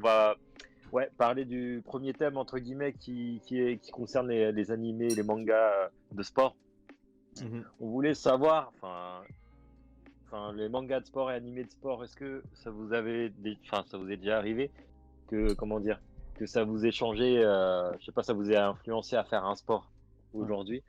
va parler du premier thème entre guillemets qui concerne les animés, les mangas de sport. On voulait savoir, enfin les mangas de sport et animés de sport, est-ce que ça vous ça vous est déjà arrivé que que ça vous ait changé, je sais pas, ça vous ait influencé à faire un sport aujourd'hui?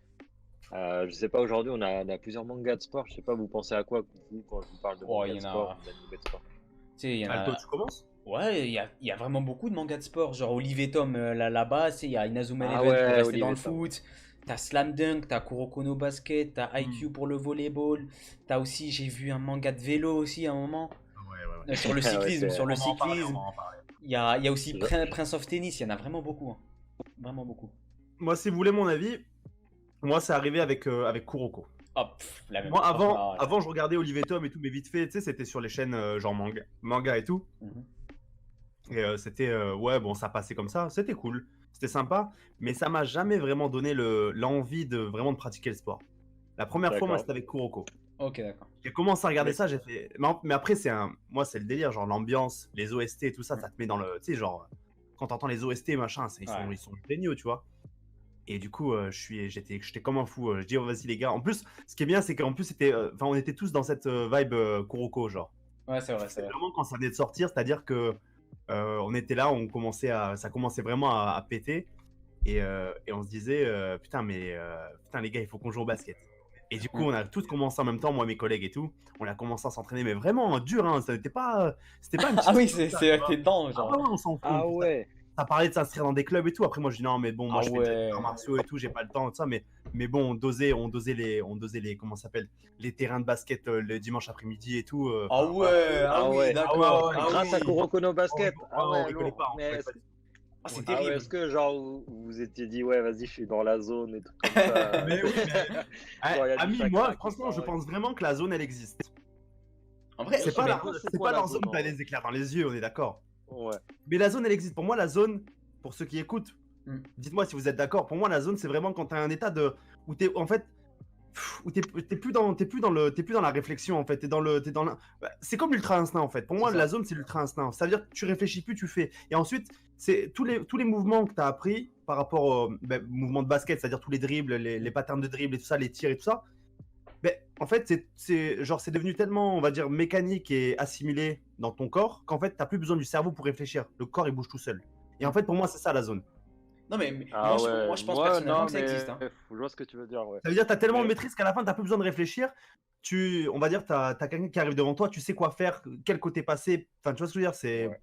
Je sais pas, aujourd'hui on a plusieurs mangas de sport. Je sais pas, vous pensez à quoi vous quand je vous parle de Oh, mangas il de y en sport a. ou d'animés de sport? Tu sais, il y en Alto, a. tu commences? Ouais, il y a vraiment beaucoup de mangas de sport. Genre Olive et Tom là-bas, tu sais, il y a Inazuma Ah Eleven pour ouais, rester dans Olivier le Tom. foot. T'as Slam Dunk, t'as Kuroko no Basket, t'as IQ pour le volleyball. T'as aussi, j'ai vu un manga de vélo aussi à un moment. Ouais. Sur le Ouais, cyclisme, sur le On va en parler, on cyclisme. va en parler. Il y a aussi Je- Prince of Tennis, il y en a vraiment beaucoup, hein. Vraiment beaucoup. Moi, si vous voulez mon avis, moi, c'est arrivé avec Kuroko. Hop, la même. Moi, Franchement, avant, je regardais Olive et Tom et tout, mais vite fait, tu sais, c'était sur les chaînes genre manga et tout. Mhm. Et c'était, ouais, bon, ça passait comme ça, c'était cool, c'était sympa, mais ça m'a jamais vraiment donné l'envie de vraiment de pratiquer le sport. La première fois, moi, D'accord. c'était avec Kuroko. Ok, d'accord. J'ai commencé à regarder Mais- ça, j'ai fait. Mais après, moi, c'est le délire, genre l'ambiance, les OST et tout ça, ça te met dans le. Tu sais, genre, quand t'entends les OST, machin, ils sont géniaux, tu vois. Et du coup, j'étais comme un fou. Je dis, oh, vas-y, les gars. En plus, ce qui est bien, c'est qu'en plus, on était tous dans cette vibe Kuroko, genre. Ouais, c'est vrai, c'est C'est vrai. vraiment quand ça venait de sortir, c'est-à-dire que on était là, ça commençait vraiment à péter. Et on se disait, putain, les gars, il faut qu'on joue au basket. Et du coup, on a tous commencé en même temps, moi, mes collègues et tout. On a commencé à s'entraîner, mais vraiment dur, hein. C'était pas une petite Ah oui, chose, ça, c'est tu avec vois. tes dents, Ah genre. ouais, on s'en fout. Ah ouais. Ça parlait de s'inscrire dans des clubs et tout. Après, moi, je dis non, mais bon, moi, Ah je fais déjà des ouais. arts martiaux et tout, j'ai pas le temps, tout ça. Mais bon, on dosait les, comment ça s'appelle, les terrains de basket le dimanche après-midi et tout. Ah ouais, ah Ah oui, ouais. d'accord. ouais, Ah Grâce à oui. Kuroko no Basket. Ah on ouais, rigolait lourd. pas, on Mais rigolait est-ce- pas. Ah, c'est Ouais. ah ouais, terrible. est-ce que genre vous vous étiez dit ouais, vas-y, je suis dans la zone et tout comme ça. Mais oui, mais Genre, il y a du ami, chakra moi, qui franchement, je part. pense vraiment que la zone, elle existe. En vrai, Bien C'est sûr, pas, mais la, après, c'est c'est quoi pas la leur zone zone, où t'as en les éclairs dans les yeux, on est d'accord. Ouais. Mais la zone, elle existe. Pour moi, la zone, pour ceux qui écoutent, Hmm. dites-moi si vous êtes d'accord. Pour moi, la zone, c'est vraiment quand t'as un état de où t'es en fait où t'es plus dans la réflexion en fait. C'est comme l'ultra instinct en fait. Pour moi, C'est ça. la zone, c'est l'ultra instinct. Ça veut dire que tu réfléchis plus, tu fais. Et ensuite, c'est tous les mouvements que t'as appris par rapport au mouvement de basket, c'est-à-dire tous les dribbles, les patterns de dribble et tout ça, les tirs et tout ça. En fait, c'est devenu tellement, on va dire, mécanique et assimilé dans ton corps qu'en fait, t'as plus besoin du cerveau pour réfléchir. Le corps, il bouge tout seul. Et en fait, pour moi, c'est ça la zone. Non, mais Ah moi, ouais. moi, je pense Moi, personnellement non, que ça mais existe, hein. je vois ce que tu veux dire, ouais. Ça veut dire que t'as tellement de Mais- maîtrise qu'à la fin, t'as plus besoin de réfléchir. On va dire, t'as quelqu'un qui arrive devant toi, tu sais quoi faire, quel côté passer. Enfin, tu vois ce que je veux dire, c'est. Ouais.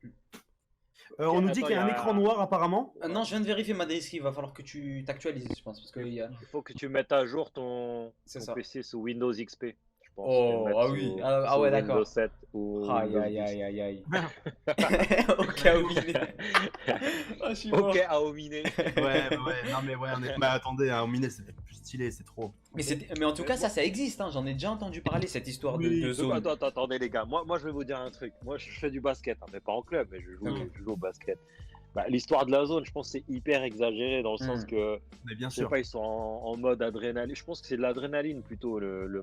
On nous dit Attends, qu'il y a un il y a- écran noir apparemment. Non, je viens de vérifier ma DSI, il va falloir que tu t'actualises, je pense, parce que il y a... Il faut que tu mettes à jour ton C'est ça. PC sous Windows XP, je pense. Oh, Et le mettre ah oui. sous- Ah sous ouais, Windows d'accord. 7 ou Aïe, Windows aïe, 10. aïe, aïe, aïe. Au cas où il est... Ah, je suis mort. Ok, à ominer. Ouais, non mais ouais, mais attendez, un miné, c'était plus stylé, c'est trop. Mais en tout cas, ça existe, hein. J'en ai déjà entendu parler, cette histoire Oui. de zone. Attendez les gars, moi je vais vous dire un truc. Moi je fais du basket, hein, mais pas en club, mais Ok. je joue au basket. L'histoire de la zone, je pense que c'est hyper exagéré dans le sens que, Mais bien je sais sûr. pas, ils sont en mode adrénaline. Je pense que c'est de l'adrénaline plutôt, le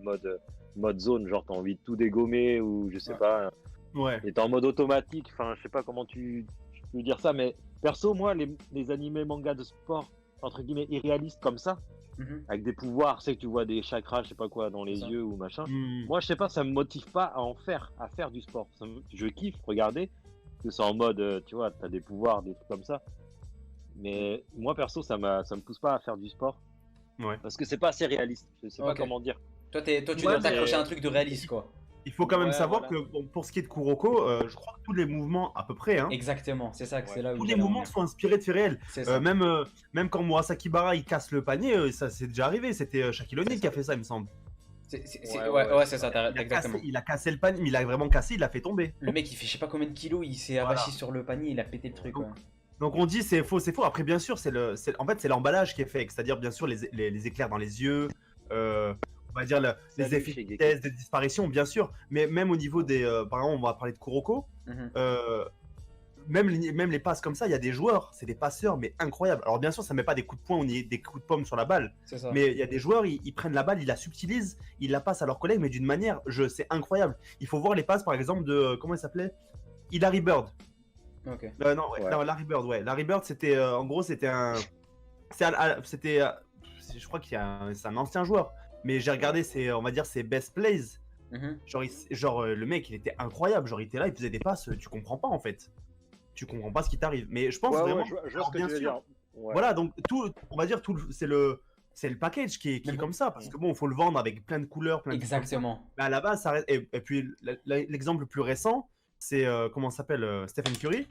mode zone. Genre t'as envie de tout dégommer ou je sais Ouais. pas. Ouais. Et t'es en mode automatique, enfin je sais pas comment tu peux dire ça, mais perso moi les animés mangas de sport entre guillemets irréalistes comme ça, Mhm. avec des pouvoirs, c'est que tu vois des chakras, je sais pas quoi dans les C'est ça. yeux ou machin. Hmm. Moi je sais pas, ça me motive pas à faire du sport. Je kiffe regarder, que c'est en mode tu vois, t'as des pouvoirs, des trucs comme ça. Mais moi perso ça me pousse pas à faire du sport Ouais. parce que c'est pas assez réaliste. Je sais pas Ok. comment dire. Toi, tu Ouais, dois t'accrocher mais- à un truc de réaliste, quoi. Il faut quand même Ouais, savoir voilà. que bon, pour ce qui est de Kuroko, je crois que tous les mouvements à peu près, hein, Exactement, c'est ça que Ouais. c'est là où tous les j'allais en mouvements venir. sont inspirés de faits réels. C'est ça. Même quand Murasaki Bara il casse le panier, ça c'est déjà arrivé. C'était Shaquille O'Neal C'est qui a fait ça, il me semble. Ouais, c'est ça, t'as exactement. Il a cassé le panier, mais il a vraiment cassé, il l'a fait tomber. Le mec, il fait je sais pas combien de kilos, il s'est Voilà. avachi sur le panier, il a pété le truc, Donc, ouais. Donc on dit c'est faux, c'est faux. Après bien sûr en fait c'est l'emballage qui est fait, c'est-à-dire bien sûr les éclairs dans les yeux, on va dire les Salut, effets chez de Geki. vitesse, des disparitions bien sûr, mais même au niveau des, par exemple on va parler de Kuroko, Mhm. même les passes comme ça, il y a des joueurs, c'est des passeurs mais incroyables. Alors bien sûr ça met pas des coups de poing ou des coups de pomme sur la balle, C'est ça. mais il y a des joueurs, ils prennent la balle, ils la subtilisent, ils la passent à leurs collègues mais d'une manière, c'est incroyable. Il faut voir les passes par exemple de comment il s'appelait, Hilary Bird. Ok. Non, Ouais. non, Larry Bird, ouais. Larry Bird, c'était en gros, c'était un. C'était. Je crois c'est un ancien joueur. Mais j'ai regardé on va dire, ses best plays. Mhm. Genre, le mec, il était incroyable. Genre, il était là, il faisait des passes. Tu comprends pas, en fait. Tu comprends pas ce qui t'arrive. Mais je pense Ouais, vraiment. je vois Alors, ce que bien tu veux sûr. dire. Ouais. Voilà, donc on va dire, c'est le package qui Mais est bon. comme ça. Parce que bon, il faut le vendre avec plein de couleurs, plein de trucs comme ça. Exactement. Mais à la base, ça reste. Et puis, l'exemple le plus récent, c'est comment ça s'appelle Stephen Curry.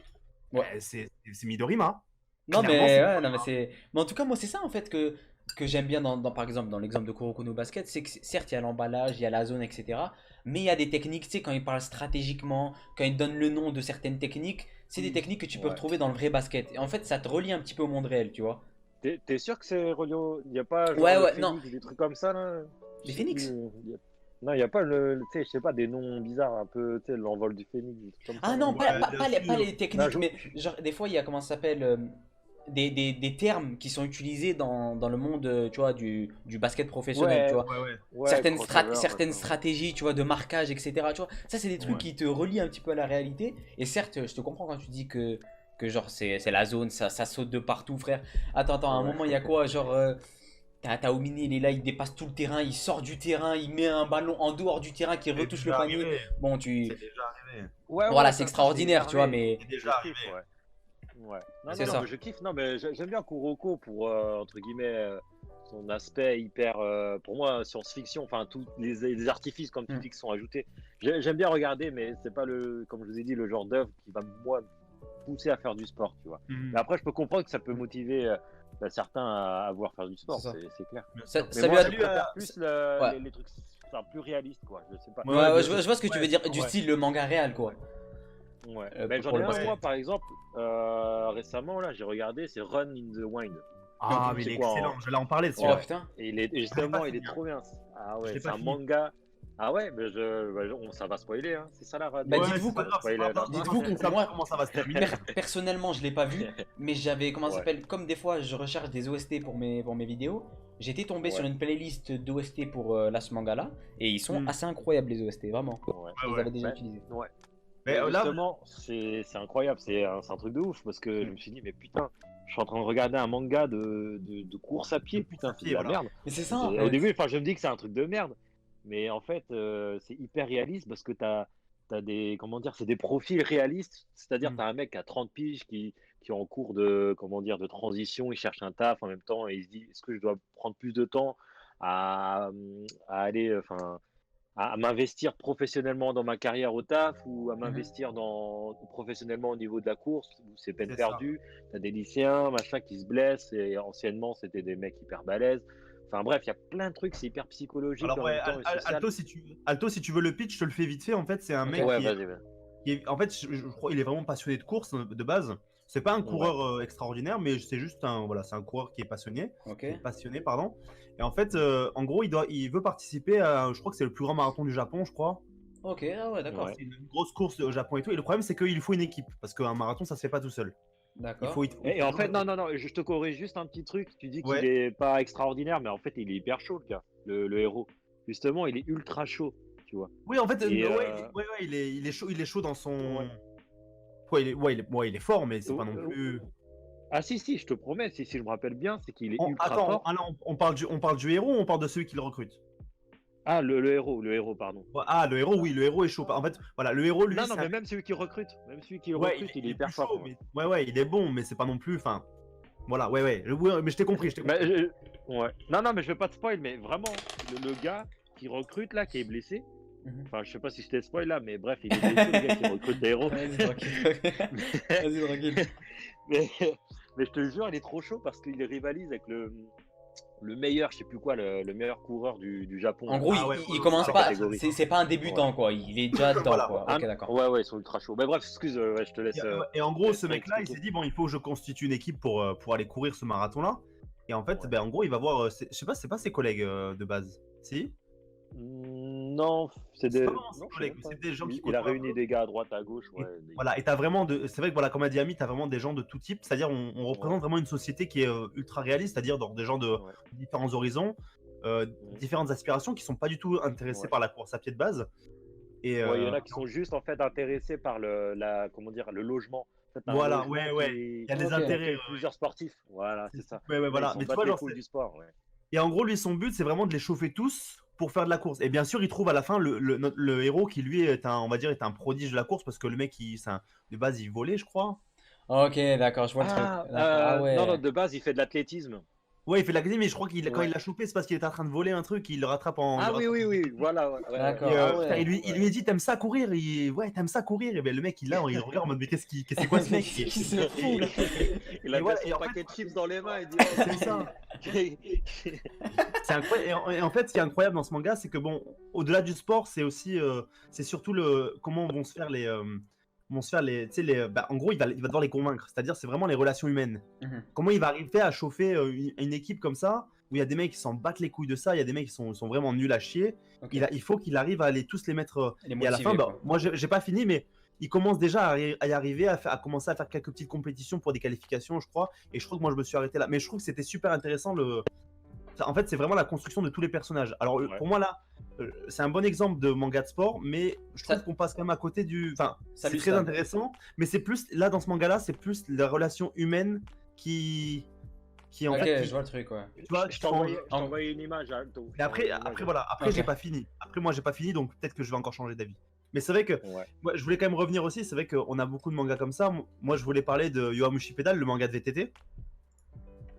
Ouais. C'est Midorima. Non Clairement, mais c'est ouais, non mais c'est. Mais en tout cas moi c'est ça en fait que j'aime bien par exemple dans l'exemple de Kuroko no Basket, c'est que certes il y a l'emballage, il y a la zone, etc. Mais il y a des techniques, tu sais, quand il parle stratégiquement, quand il donne le nom de certaines techniques, c'est des techniques que tu peux Ouais. retrouver dans le vrai basket. Et en fait ça te relie un petit peu au monde réel, tu vois. T'es sûr que c'est Rolio? Il n'y a pas genre Ouais le ouais, non. Phoenix, des trucs comme ça là? Je Les sais Phoenix? plus, Non, il n'y a pas tu sais, je sais pas, des noms bizarres un peu, tu sais, l'envol du Phoenix, des trucs comme ça Ah là. non, Ouais, bien pas les sûr. techniques, je- mais genre des fois il y a comment ça s'appelle des termes qui sont utilisés dans le monde, tu vois, du basket professionnel, tu Ouais, vois. Ouais, ouais. ouais, crossover, Certaines machin. stratégies, tu vois, de marquage, etc. Tu vois, ça, c'est des trucs Ouais. qui te relient un petit peu à la réalité. Et certes, je te comprends quand tu dis que genre, c'est la zone, ça saute de partout, frère. Attends, à un Ouais. moment, il y a quoi? Genre, t'as Omini, il est là, il dépasse tout le terrain, il sort du terrain, il met un ballon en dehors du terrain qui C'est retouche le déjà panier. arrivé. Bon, C'est déjà arrivé. Ouais, voilà, ouais, c'est ça c'est extraordinaire, tu vois, énervé. mais C'est Je déjà kiffe, arrivé. ouais. Ouais. c'est Non, mais ça. je kiffe. Non, mais j'aime bien Kuroko pour, entre guillemets, son aspect hyper, pour moi, science-fiction, enfin, tous les artifices, comme tu Mm. dis, qui sont ajoutés. J'aime bien regarder, mais c'est pas comme je vous ai dit, le genre d'œuvre qui va, moi, me pousser à faire du sport, tu vois. Mhm. Mais après, je peux comprendre que ça peut motiver certains à vouloir faire du sport, C'est ça. c'est clair. Bien Ça, sûr. Mais ça lui moi, a. je préfère plus Ouais. les trucs enfin, plus réalistes, quoi. Je sais pas. Ouais, Ouais, ouais, bien je vois ce que tu sûr. veux dire, Ouais, du ouais. style le manga réel, quoi. Ouais. Mais j'en Pour ai le un, basket. moi, par exemple, récemment, là, j'ai regardé, c'est Run in the Wind. Ah, Donc, mais il c'est est quoi excellent. J'allais en parler de Oh celui-là. Ouais. putain. Et Je l'ai justement, pas il est fini. trop bien. Ah Je ouais, l'ai c'est pas un fini. manga. Ah ouais, mais ça va spoiler, hein. C'est ça la run. Bah, Ouais, dites-vous c'est pas que- grave, c'est pas Spoiler, grave. non. De toute Dites-vous façon, on que sait un peu moi, comment ça va se terminer. personnellement, je l'ai pas vu, mais j'avais, comment ça Ouais. s'appelle, comme des fois je recherche des OST pour mes vidéos, j'étais tombé sur Ouais. une playlist d'OST pour ce manga-là, et ils sont Mm. assez incroyables les OST, vraiment. Ouais. Je les Ouais, avais déjà Ouais. utilisés. Ouais. Mais Et là, justement, c'est incroyable, c'est un truc de ouf parce que je Mm. me suis dit, mais putain, je suis en train de regarder un manga de course à pied, putain, c'est de la voilà. merde. Mais c'est ça en Au fait. début, enfin, je me dis que c'est un truc de merde, mais en fait, c'est hyper réaliste parce que t'as des, comment dire, c'est des profils réalistes, c'est-à-dire Mm. t'as un mec à 30 piges qui est en cours de, comment dire, de transition, il cherche un taf en même temps et il se dit, est-ce que je dois prendre plus de temps à aller, enfin, à m'investir professionnellement dans ma carrière au taf ou à Mhm. m'investir professionnellement au niveau de la course où c'est peine C'est ça. perdue. Tu as des lycéens, machin, qui se blessent et anciennement, c'était des mecs hyper balèzes. Enfin bref, il y a plein de trucs, c'est hyper psychologique Alors, en ouais, même temps et social. Alto, si tu veux le pitch, je te le fais vite fait. En fait, c'est un Ok. mec Ouais, qui est, vas-y, vas-y. en fait, je crois qu'il est vraiment passionné de course de base. C'est pas un Ouais. coureur extraordinaire, mais c'est juste voilà, c'est un coureur qui est passionné. Ok. Qui est passionné, pardon. Et en fait, en gros, il veut participer à, je crois que c'est le plus grand marathon du Japon, je crois. Ok, ah ouais, d'accord. Ouais. C'est une grosse course au Japon et tout. Et le problème, c'est qu'il faut une équipe. Parce qu'un marathon, ça se fait pas tout seul. Il D'accord. faut, Et en fait, non, je te corrige juste un petit truc. Tu dis qu'il Ouais. est pas extraordinaire, mais en fait, il est hyper chaud, le gars, le héros. Justement, il est ultra chaud, tu vois. Oui, en fait, Et, il est chaud dans son. Ouais. Ouais, il est fort, mais c'est pas non Euh, plus. Ah si, je te promets, si je me rappelle bien, c'est qu'il est ultra Attends, fort. on parle du héros ou on parle de celui qui le recrute? Ah, le héros, pardon. Ah, le héros, oui, le héros est chaud. En fait, voilà, le héros, lui, Non, c'est non, un mais même celui qui recrute, Ouais, il est est hyper plus fort. chaud, Quoi. mais ouais, il est bon, mais c'est pas non plus. Enfin, voilà, ouais, mais je t'ai compris, Mais, ouais. Non, mais je vais pas te spoil, mais vraiment, le gars qui recrute là, qui est blessé. Mhm. Enfin, je sais pas si je t'ai spoil là, mais bref, il est blessé, le gars qui recrute les héros. Vas-y, tranquille. Vas-y, tranquille. mais, mais je te jure, il est trop chaud parce qu'il rivalise avec le meilleur, je sais plus quoi, le meilleur coureur du Japon. En gros, Ah ouais, il commence ouais, pas. catégorie. C'est pas un débutant, quoi. Il est déjà dedans, Voilà. quoi. Ah, Ok, d'accord. ouais, ils sont ultra chauds. Mais bref, excuse, ouais, je te laisse. Et en gros, laisse ce mec-là, il expliquer. s'est dit, bon, il faut que je constitue une équipe pour aller courir ce marathon-là. Et en fait, Ouais. ben, en gros, il va voir, je sais pas, c'est pas ses collègues de base. Si? Non, c'est C'est des. pas vraiment ses Non, je sais collègues, même pas. c'est des gens qui Il a côtoient un réuni peu. des gars à droite, à gauche. Et Ouais, voilà, et t'as vraiment c'est vrai que voilà, comme a dit Ami, t'as vraiment des gens de tout type, c'est-à-dire on représente vraiment une société qui est ultra réaliste, c'est-à-dire des gens de Ouais. différents horizons, différentes aspirations qui sont pas du tout intéressés Ouais. par la course à pied de base. Et Ouais, il y en a qui sont juste en fait intéressés par comment dire, le logement. T'as un Voilà, logement ouais. qui Il y a des Ok. intérêts. accueille plusieurs sportifs. Voilà, c'est ça. Ouais, Là, voilà. ils s'en Mais tu battent vois, les genre, couilles du sport. Ouais. et en gros, lui, son but, c'est vraiment de les chauffer tous pour faire de la course. Et bien sûr, il trouve à la fin le héros qui, lui, on va dire, est un prodige de la course parce que le mec, de base, il volait, je crois. Ok, d'accord, je vois le truc. Ah, D'accord. Ah non, ouais. de base, il fait de l'athlétisme. Ouais, il fait de l'académie, mais je crois quand il Ouais. l'a chopé, c'est parce qu'il était en train de voler un truc, il le rattrape en. Il le Ah oui, rattrape oui, en- oui, voilà. Ouais. D'accord. Et, Ah putain, ouais. il lui a dit, t'aimes ça courir? Ouais, t'aimes ça courir? Et ben, le mec, il regarde en mode, mais c'est quoi ce Mais mec? qu'est-ce qui se fout là? Il Et a bien voilà, son et en fait, paquet de chips dans les mains. Il dit, c'est ça. C'est incroyable. Et en fait, ce qui est incroyable dans ce manga, c'est que bon, au-delà du sport, c'est aussi, c'est surtout comment vont se faire tu sais, en gros, il va devoir les convaincre. C'est-à-dire, c'est vraiment les relations humaines. Mhm. Comment il va arriver à chauffer une équipe comme ça, où il y a des mecs qui s'en battent les couilles de ça, il y a des mecs qui sont vraiment nuls à chier. Ok. Il faut qu'il arrive à tous les mettre. Les Et à la fin, motiver, bah, quoi. moi, j'ai pas fini, mais il commence déjà à y arriver, à commencer à faire quelques petites compétitions pour des qualifications, je crois. Et je crois que moi, je me suis arrêté là. Mais je trouve que c'était super intéressant. En fait, c'est vraiment la construction de tous les personnages. Alors, Ouais. pour moi, là, c'est un bon exemple de manga de sport, mais je trouve Ça- qu'on passe quand même à côté du. Enfin, c'est Salut, très Stan. intéressant, mais c'est plus. Là, dans ce manga-là, c'est plus la relation humaine qui en Ok, fait. je vois le truc, ouais. Tu vois, Je qui font- t'ai envoyé une image. Mais après, voilà. Après, Ok. j'ai pas fini. Après, moi, j'ai pas fini, donc peut-être que je vais encore changer d'avis. Mais c'est vrai que. Ouais. Moi, je voulais quand même revenir aussi. C'est vrai qu'on a beaucoup de mangas comme ça. Moi, je voulais parler de Yowamushi Pedal, le manga de VTT.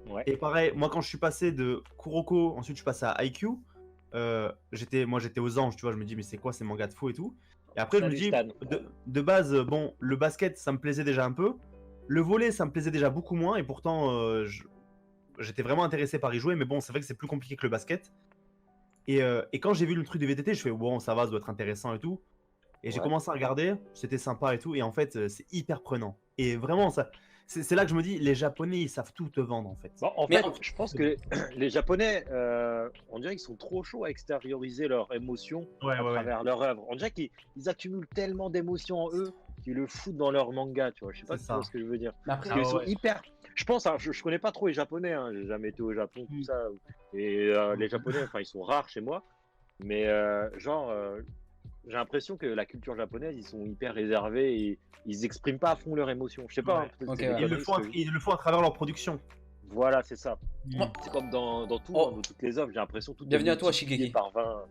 Ouais. Et pareil, moi quand je suis passé de Kuroko, ensuite je suis passé à IQ, j'étais aux anges, tu vois, je me dis mais c'est quoi ces mangas de fou et tout. Et après je me Salut, dis, Stan. de base, bon, le basket ça me plaisait déjà un peu, le volley ça me plaisait déjà beaucoup moins, et pourtant j'étais vraiment intéressé par y jouer, mais bon, c'est vrai que c'est plus compliqué que le basket. Et quand j'ai vu le truc de VTT, je fais bon, ça va, ça doit être intéressant et tout. Et j'ai Ouais. commencé à regarder, c'était sympa et tout, et en fait c'est hyper prenant. Et vraiment, c'est là que je me dis, les Japonais ils savent tout te vendre en fait. Bon, en Mais fait, je pense que les Japonais, on dirait qu'ils sont trop chauds à extérioriser leurs émotions Ouais, à ouais, ouais. travers leur œuvre. On dirait qu'ils accumulent tellement d'émotions en eux qu'ils le foutent dans leur manga, tu vois. Je sais pas C'est si tu vois ça. ce que je veux dire. Mais après, Parce qu'ils sont ouais. hyper. Je pense, hein, je connais pas trop les Japonais, hein, j'ai jamais été au Japon, tout ça. Et les Japonais, enfin, ils sont rares chez moi. Mais j'ai l'impression que la culture japonaise, ils sont hyper réservés et ils expriment pas à fond leurs émotions. Je sais pas, Ouais. hein, peut-être Ok, c'est des ouais. Ils le conneries, font, ils le font à travers leur production. Voilà, c'est ça. Moi- C'est comme dans tout, Oh. hein, dans toutes les œuvres, j'ai l'impression tout Bienvenue est à toi, multiplié Shigeki. par 20.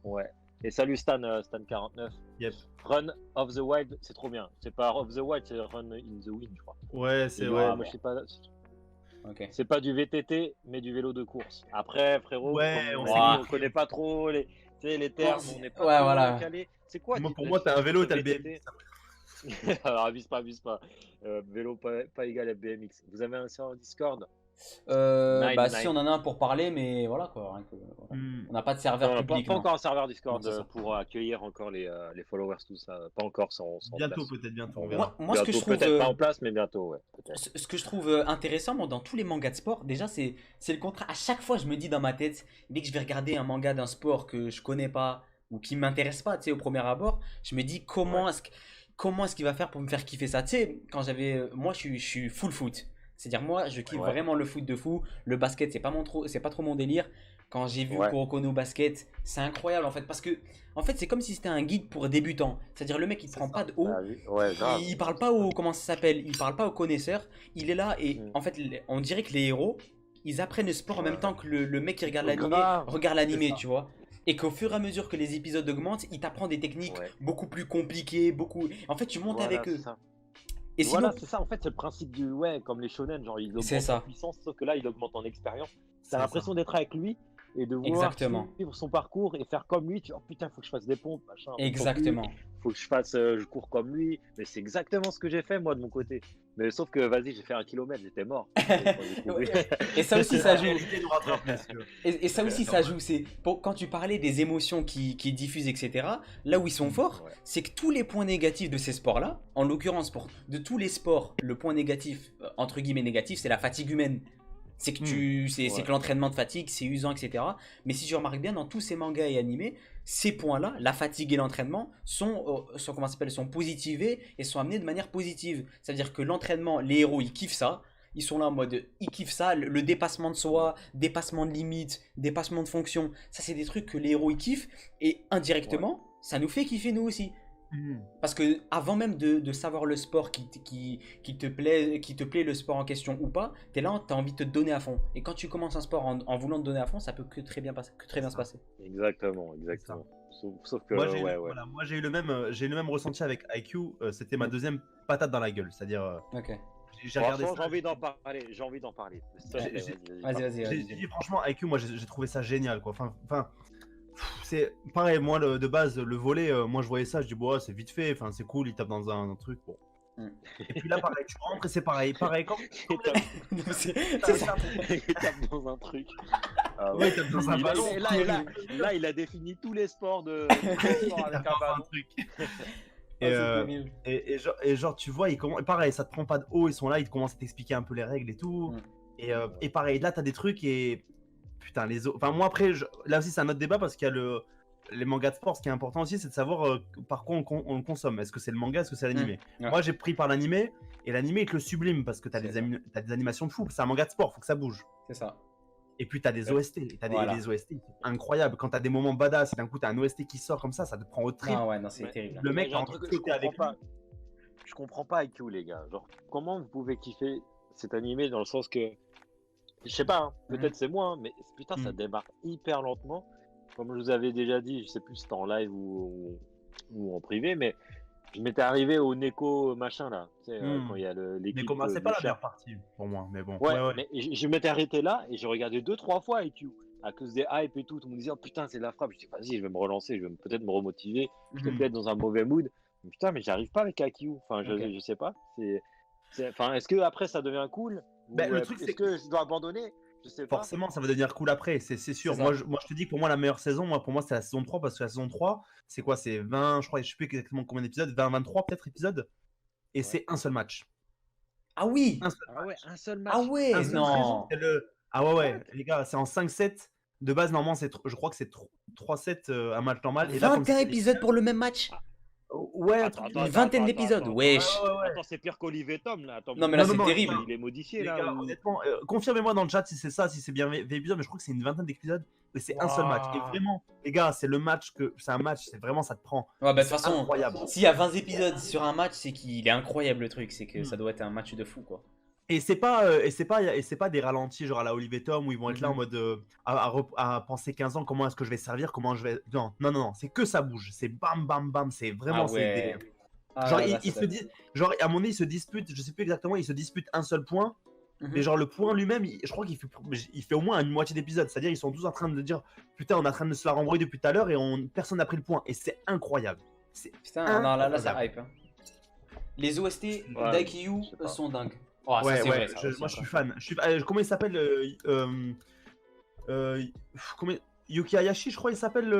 Ouais. Et salut Stan, Stan49. Yep. Run of the Wild, c'est trop bien. C'est pas of the Wild, c'est Run in the Wind, je crois. Ouais, c'est Et ouais. moi, je sais pas. Ok. C'est pas du VTT, mais du vélo de course. Après, frérot, Ouais, comme on on sait dit, que- on connaît pas trop les, tu sais, les termes, on n'est pas Ouais, trop voilà. calé. C'est quoi Moi, qui pour te moi, t'as un vélo, sur t'as le VTT? BMX. Alors, abuse pas. Vélo pas égal à BMX. Vous avez un serveur Discord? Bah, si Nine. on en a un pour parler, mais voilà quoi. Rien que- voilà. Hmm. On n'a pas de Non, serveur pas public, non. encore un serveur Discord Non, c'est ça. pour accueillir encore les followers, tout ça. Pas encore sans Bientôt, place. peut-être, bientôt, on On verra. Moi, ce que je Bientôt, trouve, peut-être pas en place, mais bientôt, ouais. Peut-être. ce que je trouve intéressant moi, dans tous les mangas de sport, déjà c'est le contraire. À chaque fois, je me dis dans ma tête, dès que je vais regarder un manga d'un sport que je connais pas ou qui m'intéresse pas, tu sais, au premier abord, je me dis comment est-ce qu'il va faire pour me faire kiffer ça. Tu sais, quand j'avais, moi, je suis full foot. C'est-à-dire moi, je kiffe Ouais. vraiment le foot de fou. Le basket, c'est pas trop mon délire. Quand j'ai vu Ouais. Kuroko no Basket, c'est incroyable en fait parce que en fait c'est comme si c'était un guide pour débutants. C'est-à-dire le mec il te prend pas de haut, Ah oui, ouais, grave. il parle pas aux comment ça s'appelle, il parle pas aux connaisseurs. Il est là et Mm. en fait on dirait que les héros ils apprennent le sport en même temps que le mec qui regarde l'animé Grave. regarde l'animé, C'est ça. tu vois. Et qu'au fur et à mesure que les épisodes augmentent, il t'apprend des techniques Ouais. beaucoup plus compliquées, beaucoup. En fait, tu montes Voilà, avec eux. c'est ça. Et sinon, Voilà, c'est ça. En fait, c'est le principe du comme les shonen, genre il C'est augmente ça. en puissance, sauf que là, il augmente en expérience. C'est T'as l'impression d'être avec lui et de vouloir Exactement. suivre son parcours et faire comme lui. Tu dis, oh putain, faut que je fasse des pompes, machin. exactement. Faut que je fasse, je cours comme lui. Mais c'est exactement ce que j'ai fait moi de mon côté. Mais sauf que vas-y, j'ai fait 1 kilomètre, j'étais mort. Et ça aussi, ça joue. Éviter de rattraper, parce que- Et ça aussi, ça joue. C'est quand tu parlais des émotions qui diffusent, etc. Là où ils sont forts, Ouais. c'est que tous les points négatifs de ces sports-là, en l'occurrence de tous les sports, le point négatif entre guillemets négatif, c'est la fatigue humaine. C'est que c'est que l'entraînement de fatigue, c'est usant, etc. Mais si tu remarques bien, dans tous ces mangas et animés, ces points-là, la fatigue et l'entraînement, sont comment ça s'appelle, sont positivés et sont amenés de manière positive. C'est-à-dire que l'entraînement, les héros, ils kiffent ça. Ils sont là en mode, ils kiffent ça, le dépassement de soi, dépassement de limites, dépassement de fonction. Ça, c'est des trucs que les héros, ils kiffent. Et indirectement, ça nous fait kiffer nous aussi. Parce que avant même de savoir le sport qui te plaît le sport en question ou pas, t'es là, t'as envie de te donner à fond. Et quand tu commences un sport en voulant te donner à fond, ça peut que très bien se passer. Exactement. Sauf que, moi j'ai eu le même ressenti avec IQ. C'était ma deuxième patate dans la gueule. C'est-à-dire, Ok. j'ai regardé ça. J'ai envie d'en parler. Vas-y. J'ai dit franchement, IQ, moi j'ai trouvé ça génial, quoi. Enfin, c'est pareil, moi de base, le volley, moi je voyais ça, je dis, bon, c'est vite fait, enfin, c'est cool, il tape dans un truc, bon. Et puis là, pareil, tu rentres et c'est pareil, comme C'est ça. Il tape dans un truc. Ouais, il tape dans un ballon. Là, il a défini tous les sports avec un ballon. Et genre, tu vois, pareil, ça te prend pas de haut, ils sont là, ils commencent à t'expliquer un peu les règles et tout. Et pareil, là, t'as des trucs et. Putain, enfin, moi après, là aussi, c'est un autre débat parce qu'il y a les mangas de sport. Ce qui est important aussi, c'est de savoir par quoi on le consomme. Est-ce que c'est le manga, est-ce que c'est l'animé? Moi, j'ai pris par l'animé et l'animé, il te le sublime parce que t'as des animations de fou. C'est un manga de sport, faut que ça bouge. C'est ça. Et puis t'as des OST, des OST incroyables. Quand t'as des moments badass, et d'un coup t'as un OST qui sort comme ça te prend au trip. Ah ouais, non, c'est terrible. Le mec a un truc avec lui. Je comprends pas IQ, les gars. Genre, comment vous pouvez kiffer cet animé dans le sens que, je sais pas, hein, peut-être c'est moi, mais putain, ça démarre hyper lentement. Comme je vous avais déjà dit, je sais plus si c'était en live ou en privé, mais je m'étais arrivé au Neko machin là, tu sais, quand il y a l'équipe. Neko, c'est pas la meilleure partie pour moi, mais bon. Ouais. Mais je m'étais arrêté là et j'ai regardé 2-3 fois IQ à cause des hype et tout. Tout le monde disait, oh putain, c'est la frappe. Je dis, vas-y, je vais me relancer, je vais peut-être me remotiver. Je vais peut-être être dans un mauvais mood. Mais putain, mais j'arrive pas avec IQ. Enfin, je sais pas. Enfin, est-ce que après ça devient cool? Le truc, c'est que je dois abandonner? Je sais pas. Forcément, ça va devenir cool après, c'est sûr. Moi je te dis, pour moi, la meilleure saison, pour moi, c'est la saison 3, parce que la saison 3, c'est quoi? C'est 20, je sais plus exactement combien d'épisodes, 20, 23 peut-être épisodes, et c'est un seul match. Ah oui! Un seul match. Ah ouais, non! Ah ouais, les gars, c'est en 5-7. De base, normalement, je crois que c'est 3-7 un match normal. Et 21 épisodes pour le même match? Ouais, une vingtaine d'épisodes, wesh. Attends, c'est pire qu'Olivier Tom là. Attends, non mais là c'est terrible. Il est modifié les là. gars, honnêtement, confirmez-moi dans le chat si c'est ça, si c'est bien l'épisode, mais je crois que c'est une vingtaine d'épisodes et c'est un seul match. Et vraiment, les gars, c'est le match c'est un match, c'est vraiment ça te prend. Ouais, bah de toute façon, incroyable. S'il y a 20 épisodes sur un match, c'est qu'il est incroyable le truc, c'est que ça doit être un match de fou quoi. Et c'est pas des ralentis genre à la Olivier Tom où ils vont être là en mode à penser 15 ans comment est-ce que je vais servir, comment je vais. Non, c'est que ça bouge, c'est bam bam bam, c'est vraiment genre ils se disent, genre à mon avis ils se disputent, je sais plus exactement, ils se disputent un seul point, mais genre le point lui-même, je crois qu'il fait au moins une moitié d'épisode, c'est-à-dire ils sont tous en train de dire putain on est en train de se la rembrouiller depuis tout à l'heure et personne n'a pris le point et c'est incroyable. Putain, non là ça hype. Hein. Les OST d'IQ sont dingues. Oh, ouais, vrai, moi je suis fan. Comment il s'appelle Yuki Hayashi, je crois il s'appelle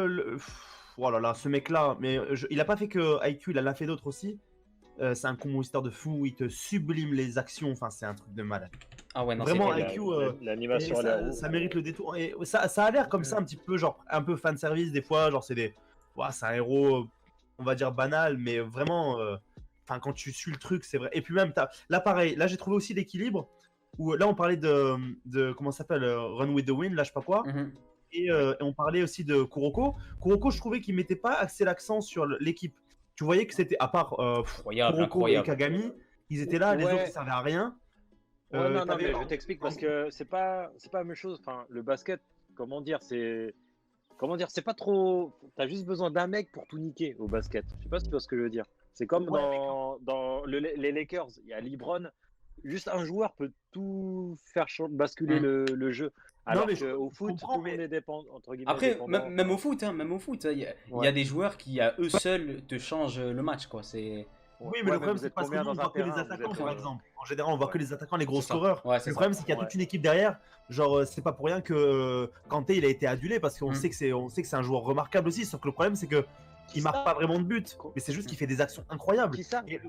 oh là là, ce mec là, mais il a pas fait que IQ, il en a fait d'autres aussi. C'est un compositeur de fou, il te sublime les actions, enfin c'est un truc de malade. Ah ouais, non, vraiment IQ, l'animation ça mérite le détour. Et ça a l'air comme ça un petit peu, genre un peu fan service des fois, genre c'est un héros, on va dire banal, mais vraiment. Enfin, quand tu suis le truc, c'est vrai. Et puis même, là pareil, là j'ai trouvé aussi l'équilibre où là on parlait de comment ça s'appelle, Run with the Wind, là je sais pas quoi. Et on parlait aussi de Kuroko. Kuroko, je trouvais qu'il mettait pas assez l'accent sur l'équipe. Tu voyais que c'était, à part Kuroko et Kagami, ils étaient là, les autres ils servaient à rien. Non, mais je t'explique parce que c'est pas la même chose. Enfin, le basket, c'est pas trop. T'as juste besoin d'un mec pour tout niquer au basket. Je sais pas si tu vois ce que je veux dire. C'est comme dans les Lakers, il y a LeBron. Juste un joueur peut tout faire basculer le jeu. Alors qu'au foot, tout le monde est dépendant, entre guillemets. Après, même au foot, il y a des joueurs qui, à eux seuls, te changent le match, quoi. Oui, mais le problème, c'est parce que nous, on voit que les attaquants, par exemple. En général, on voit que les attaquants, les gros scoreurs. Le problème, c'est qu'il y a toute une équipe derrière. Genre, c'est pas pour rien que Kanté, il a été adulé parce qu'on sait que c'est un joueur remarquable aussi. Sauf que le problème, c'est que il marque pas vraiment de but, mais c'est juste qu'il fait des actions incroyables. Et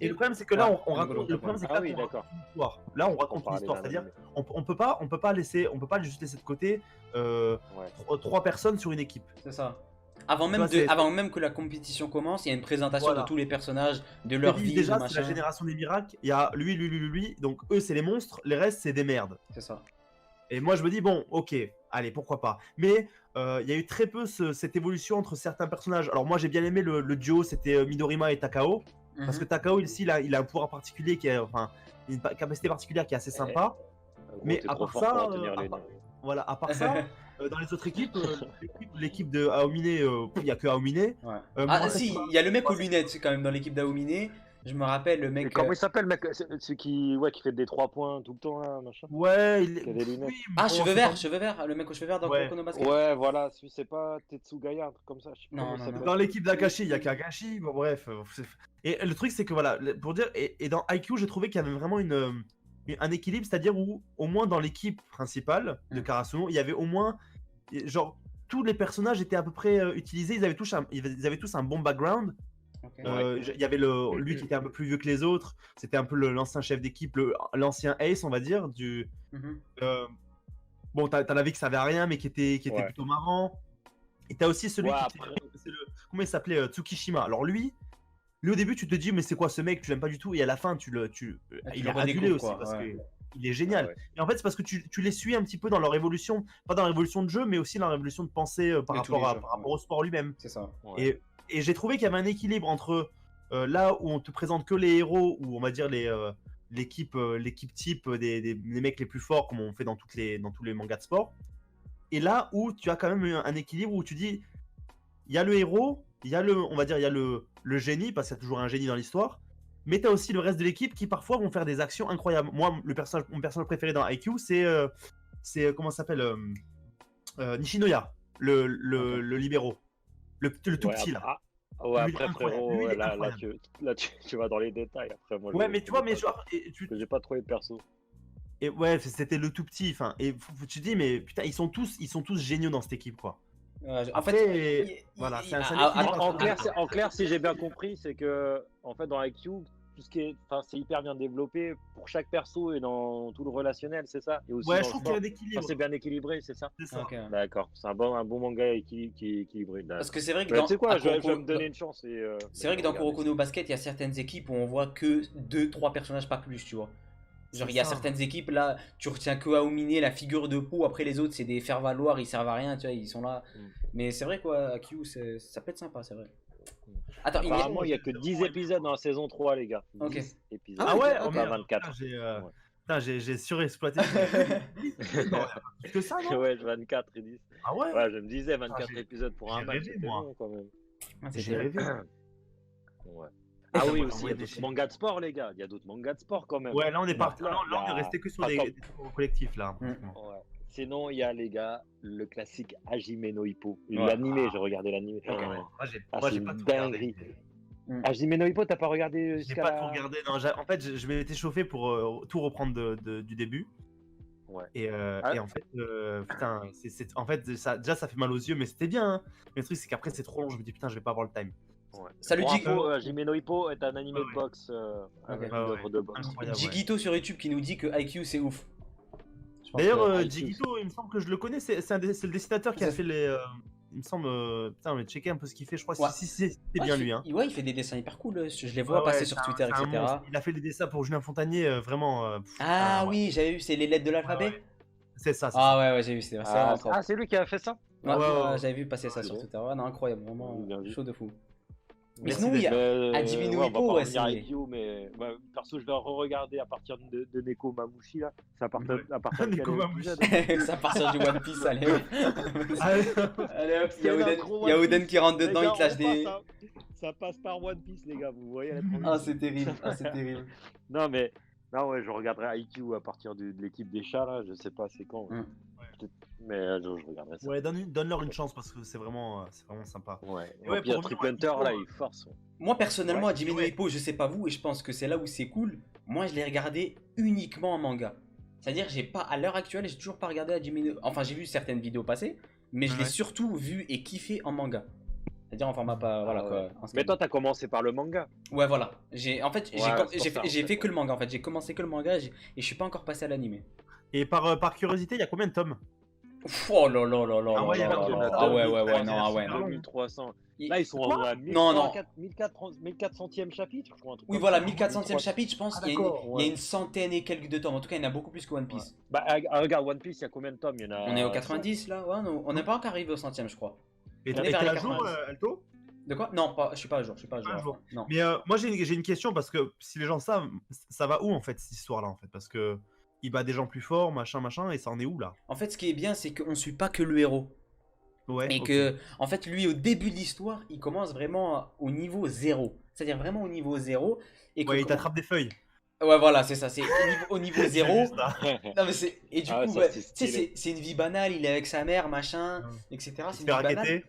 le problème, c'est que là, on raconte. Le problème, c'est que là, on raconte une histoire. Là, on raconte une histoire. C'est-à-dire, on peut pas juste laisser de côté 3 personnes sur une équipe. C'est ça. Avant même que la compétition commence, il y a une présentation de tous les personnages, de leur vie. Déjà, c'est la génération des miracles. Il y a lui. Donc eux, c'est les monstres. Les restes, c'est des merdes. C'est ça. Et moi, je me dis, bon, ok, allez, pourquoi pas. Mais il y a eu très peu cette évolution entre certains personnages. Alors, moi, j'ai bien aimé le duo, c'était Midorima et Takao. Parce que Takao, ici, il a un pouvoir particulier, enfin, une capacité particulière qui est assez sympa. Mais à part ça, voilà, à part ça, dans les autres équipes, l'équipe de Aomine, il n'y a que Aomine. Ah, si, il y a le mec aux lunettes quand même dans l'équipe d'Aomine. Je me rappelle le mec. Et comment il s'appelle, mec? Celui qui fait des 3 points tout le temps, là, machin. Ouais, qui a des lunettes. Ah, cheveux verts, le mec aux cheveux verts dans Kuroko no Basket. Ouais, voilà, c'est pas Tetsugaya, un truc comme ça. Non. Dans l'équipe d'Akashi, il y a qu'Akashi. Bon, bref. Et le truc, c'est que voilà, pour dire, et dans IQ, j'ai trouvé qu'il y avait vraiment un équilibre, c'est-à-dire où, au moins dans l'équipe principale de Karasuno, il y avait au moins, genre, tous les personnages étaient à peu près utilisés, ils avaient tous un bon background. Il y avait lui qui était un peu plus vieux que les autres, c'était un peu l'ancien chef d'équipe, l'ancien Ace, on va dire. Bon, t'en avais qui savait rien, mais qui était plutôt marrant. Et t'as aussi celui comment il s'appelait, Tsukishima. Alors lui au début, tu te dis, mais c'est quoi ce mec, tu l'aimes pas du tout, et à la fin, il est adulé aussi, parce qu'il est génial. Et en fait, c'est parce que tu les suis un petit peu dans leur évolution, pas dans la révolution de jeu, mais aussi dans la révolution de pensée par rapport au sport lui-même. C'est ça. Et j'ai trouvé qu'il y avait un équilibre entre là où on te présente que les héros, ou on va dire l'équipe type des mecs les plus forts, comme on fait dans tous les mangas de sport, et là où tu as quand même un équilibre où tu dis, il y a le héros, il y a le génie, parce qu'il y a toujours un génie dans l'histoire, mais tu as aussi le reste de l'équipe qui parfois vont faire des actions incroyables. Moi, mon personnage préféré dans IQ, c'est comment ça s'appelle, Nishinoya, le libéraux. Le tout petit là. Ouais, après frérot, là tu vas dans les détails. Après, moi, mais tu vois, j'ai pas trouvé de perso. Et ouais, c'était le tout petit. Enfin, et tu te dis, mais putain, ils sont tous géniaux dans cette équipe, quoi. En fait, voilà, c'est un en clair, si j'ai bien compris, c'est que en fait dans IQ, tout ce qui est, c'est hyper bien développé pour chaque perso et dans tout le relationnel, c'est ça. Et aussi ouais, je trouve qu'il y a un équilibre. C'est bien équilibré, c'est ça. C'est ça. Okay. D'accord, c'est un bon manga qui est équilibré. Parce que c'est vrai que tu sais quoi, je vais me donner une chance. C'est vrai que dans Kuroko no Basket, il y a certaines équipes où on voit que 2-3 personnages, pas plus, tu vois. Genre, il y a certaines équipes là, tu retiens que Aomine, la figure de peau, après les autres, c'est des faire-valoir, ils servent à rien, tu vois, ils sont là. Mais c'est vrai quoi, AQ, ça peut être sympa, c'est vrai. Attends, apparemment, il n'y a que 10 épisodes dans la saison 3, les gars. Ok. Épisodes. Ah ouais, pas 24. J'ai surexploité. Que ça, non? Ouais, 24 et 10. Ah ouais? Ouais, je me disais 24 épisodes pour un match, c'était long quand même. J'ai rêvé. Ouais. Ah oui, aussi, il y a d'autres mangas de sport, les gars. Il y a d'autres mangas de sport quand même. Ouais, là, on est parti. Là, on est resté que sur les collectifs, là. Ouais. Sinon, il y a, les gars, le classique Hajime no Ippo. L'animé, j'ai regardé l'animé. Moi, j'ai pas tout regardé. Hajime no Ippo, t'as pas regardé? J'ai pas tout regardé. Non, en fait, je m'étais chauffé pour tout reprendre du début. Ouais. Et en fait, putain, en fait, déjà, ça fait mal aux yeux, mais c'était bien. Hein. Mais le truc, c'est qu'après, c'est trop long. Je me dis, putain, je vais pas avoir le time. Ouais. Salut Jigito. Hajime no Ippo est un animé de boxe avec une œuvre de boxe. Jigito sur YouTube qui nous dit que IQ c'est ouf. D'ailleurs, Jigito, il me semble que je le connais, c'est le dessinateur qui a fait les. Il me semble. Putain, mais checker un peu ce qu'il fait, je crois. Si, c'est bien lui. Hein. Ouais, il fait des dessins hyper cool. Je les vois passer sur Twitter, etc. Il a fait des dessins pour Julien Fontanier, vraiment. Oui, j'avais vu, c'est les lettres de l'alphabet. C'est ça. Ouais, j'ai vu, c'est ça. C'est lui qui a fait ça. Ouais, j'avais vu passer ça sur Twitter. Ouais, non, incroyable, vraiment chaud de fou. Mais Merci sinon, il y a Hajime no Ippo, ouais, mais perso, je vais re-regarder à partir de Neko Mamushi là. Ça part de Neko Mamushi. Ça part sur du One Piece, allez. Allez hop, il y a Oden qui rentre dedans, il te lâche des. Ça passe par One Piece, les gars, vous voyez la Ah, c'est terrible, Non, ouais, je regarderai IQ à partir de l'équipe des chats là, je sais pas c'est quand. Mais je regarderai ça. Ouais, donne-leur une chance parce que c'est vraiment sympa. Ouais, et puis Triple Hunter là, il force. Moi personnellement, Hajime no Ippo, je sais pas vous, et je pense que c'est là où c'est cool. Moi, je l'ai regardé uniquement en manga. C'est-à-dire, à l'heure actuelle, j'ai toujours pas regardé Hajime no Ippo. Enfin, j'ai vu certaines vidéos passer, mais je l'ai surtout vu et kiffé en manga. C'est-à-dire en format pas. Voilà quoi. Mais toi, t'as commencé par le manga. Ouais, voilà. J'ai fait que le manga en fait. J'ai commencé que le manga et je suis pas encore passé à l'animé. Et par curiosité, il y a combien de tomes? Oh là là là là Ah ouais, il y là avait là un là. truc Ah ouais, comme ouais, ça, ouais, non, ah ouais. super long. 2300. Il- Là, ils sont Quoi à Non, non. 1400e chapitre, je crois. Un truc Oui, comme voilà, ça. 1400e chapitre, je pense. Ah Il y a une, d'accord. il y a Ouais. une centaine et quelques de tomes. En tout cas, il y en a beaucoup plus que One Ouais. Piece. Bah, regarde, One Piece, il y a combien de tomes? Il y en On est au a 100. 90 là? Ouais, non, on n'est pas encore arrivé au centième, je crois. Et On est vers t'es les à jour, 90. Alto? De quoi? Non, pas, je suis pas à jour, je suis pas à jour. Un Enfin, jour. non. Mais moi j'ai une question parce que si les gens savent, ça va où en fait cette histoire-là en fait? Parce que il bat des gens plus forts, machin, machin, et ça en est où là? En fait, ce qui est bien, c'est qu'on suit pas que le héros. Ouais, Et ok. que, en fait, lui, au début de l'histoire, il commence vraiment au niveau 0. C'est-à-dire vraiment au niveau 0. Et que Ouais, il comment- t'attrape des feuilles. Ouais, voilà, c'est ça. C'est au niveau J'ai 0. vu ça. Non, mais c'est. Et du Ah, coup, ça, ouais, c'est tu sais, stylé. c'est une vie banale. Il est avec sa mère, machin, Ouais. etc. Il C'est se une fait vie banale. raqueter.